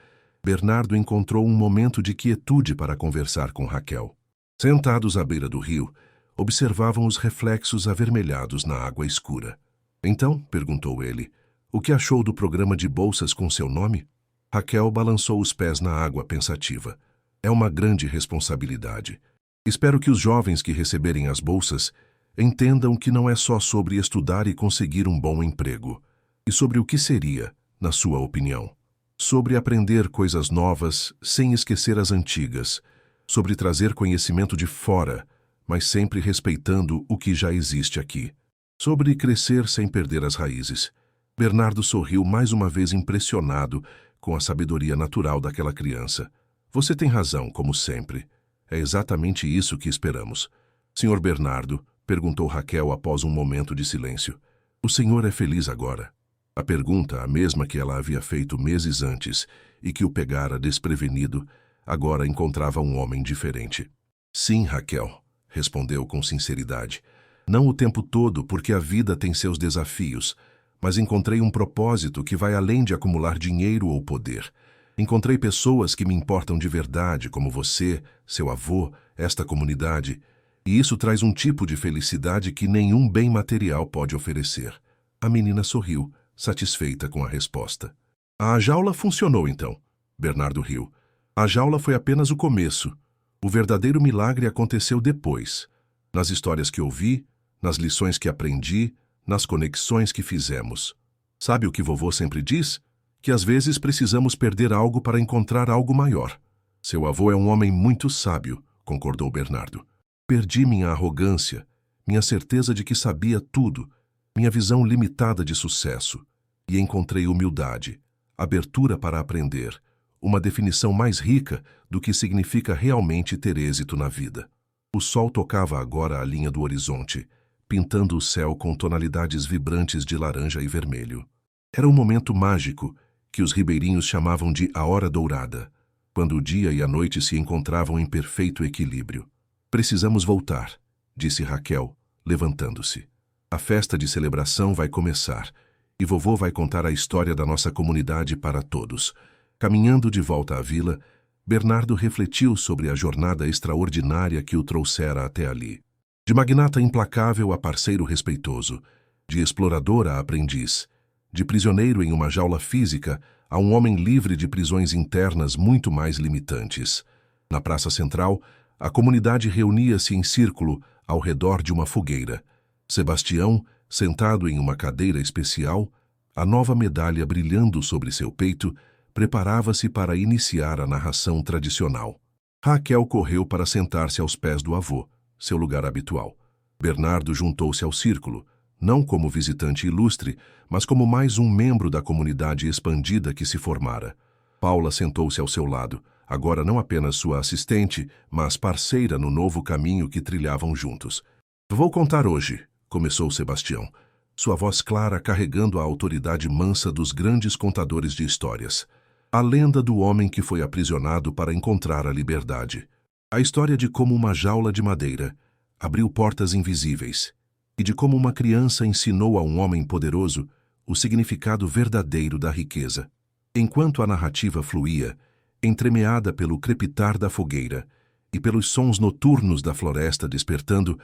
S1: Bernardo encontrou um momento de quietude para conversar com Raquel. Sentados à beira do rio, observavam os reflexos avermelhados na água escura. Então, perguntou ele, o que achou do programa de bolsas com seu nome? Raquel balançou os pés na água pensativa. É uma grande responsabilidade. Espero que os jovens que receberem as bolsas entendam que não é só sobre estudar e conseguir um bom emprego, e sobre o que seria, na sua opinião. Sobre aprender coisas novas sem esquecer as antigas, sobre trazer conhecimento de fora, mas sempre respeitando o que já existe aqui. Sobre crescer sem perder as raízes. Bernardo sorriu mais uma vez impressionado com a sabedoria natural daquela criança. Você tem razão, como sempre. É exatamente isso que esperamos. Senhor Bernardo, perguntou Raquel após um momento de silêncio, o senhor é feliz agora? A pergunta, a mesma que ela havia feito meses antes e que o pegara desprevenido, agora encontrava um homem diferente. Sim, Raquel, respondeu com sinceridade. Não o tempo todo, porque a vida tem seus desafios, mas encontrei um propósito que vai além de acumular dinheiro ou poder. Encontrei pessoas que me importam de verdade, como você, seu avô, esta comunidade, e isso traz um tipo de felicidade que nenhum bem material pode oferecer. A menina sorriu, satisfeita com a resposta. A jaula funcionou então, Bernardo riu. A jaula foi apenas o começo. O verdadeiro milagre aconteceu depois, nas histórias que ouvi, nas lições que aprendi, nas conexões que fizemos. Sabe o que vovô sempre diz? Que às vezes precisamos perder algo para encontrar algo maior. Seu avô é um homem muito sábio, concordou Bernardo. Perdi minha arrogância, minha certeza de que sabia tudo, minha visão limitada de sucesso, e encontrei humildade, abertura para aprender, uma definição mais rica do que significa realmente ter êxito na vida. O sol tocava agora a linha do horizonte, pintando o céu com tonalidades vibrantes de laranja e vermelho. Era um momento mágico que os ribeirinhos chamavam de a hora dourada, quando o dia e a noite se encontravam em perfeito equilíbrio. Precisamos voltar, disse Raquel, levantando-se. A festa de celebração vai começar, e vovô vai contar a história da nossa comunidade para todos. Caminhando de volta à vila, Bernardo refletiu sobre a jornada extraordinária que o trouxera até ali. De magnata implacável a parceiro respeitoso, de explorador a aprendiz, de prisioneiro em uma jaula física a um homem livre de prisões internas muito mais limitantes. Na praça central, a comunidade reunia-se em círculo ao redor de uma fogueira. Sebastião, sentado em uma cadeira especial, a nova medalha brilhando sobre seu peito, preparava-se para iniciar a narração tradicional. Raquel correu para sentar-se aos pés do avô, seu lugar habitual. Bernardo juntou-se ao círculo, não como visitante ilustre, mas como mais um membro da comunidade expandida que se formara. Paula sentou-se ao seu lado, agora não apenas sua assistente, mas parceira no novo caminho que trilhavam juntos. Vou contar hoje, começou Sebastião, sua voz clara carregando a autoridade mansa dos grandes contadores de histórias. A lenda do homem que foi aprisionado para encontrar a liberdade. A história de como uma jaula de madeira abriu portas invisíveis e de como uma criança ensinou a um homem poderoso o significado verdadeiro da riqueza. Enquanto a narrativa fluía, entremeada pelo crepitar da fogueira e pelos sons noturnos da floresta despertando,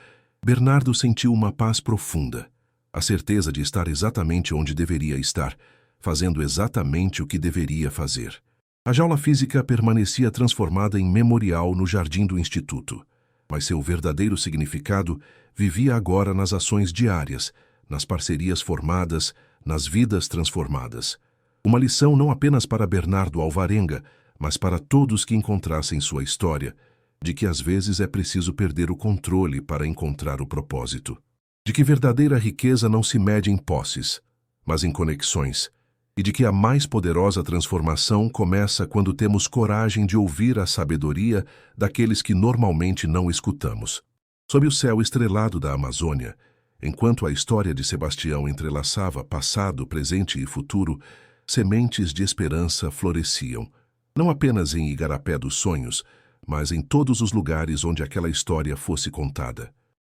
S1: Bernardo sentiu uma paz profunda, a certeza de estar exatamente onde deveria estar, fazendo exatamente o que deveria fazer. A jaula física permanecia transformada em memorial no jardim do instituto, mas seu verdadeiro significado vivia agora nas ações diárias, nas parcerias formadas, nas vidas transformadas. Uma lição não apenas para Bernardo Alvarenga, mas para todos que encontrassem sua história, de que às vezes é preciso perder o controle para encontrar o propósito. De que verdadeira riqueza não se mede em posses, mas em conexões, e de que a mais poderosa transformação começa quando temos coragem de ouvir a sabedoria daqueles que normalmente não escutamos. Sob o céu estrelado da Amazônia, enquanto a história de Sebastião entrelaçava passado, presente e futuro, sementes de esperança floresciam, não apenas em Igarapé dos Sonhos, mas em todos os lugares onde aquela história fosse contada.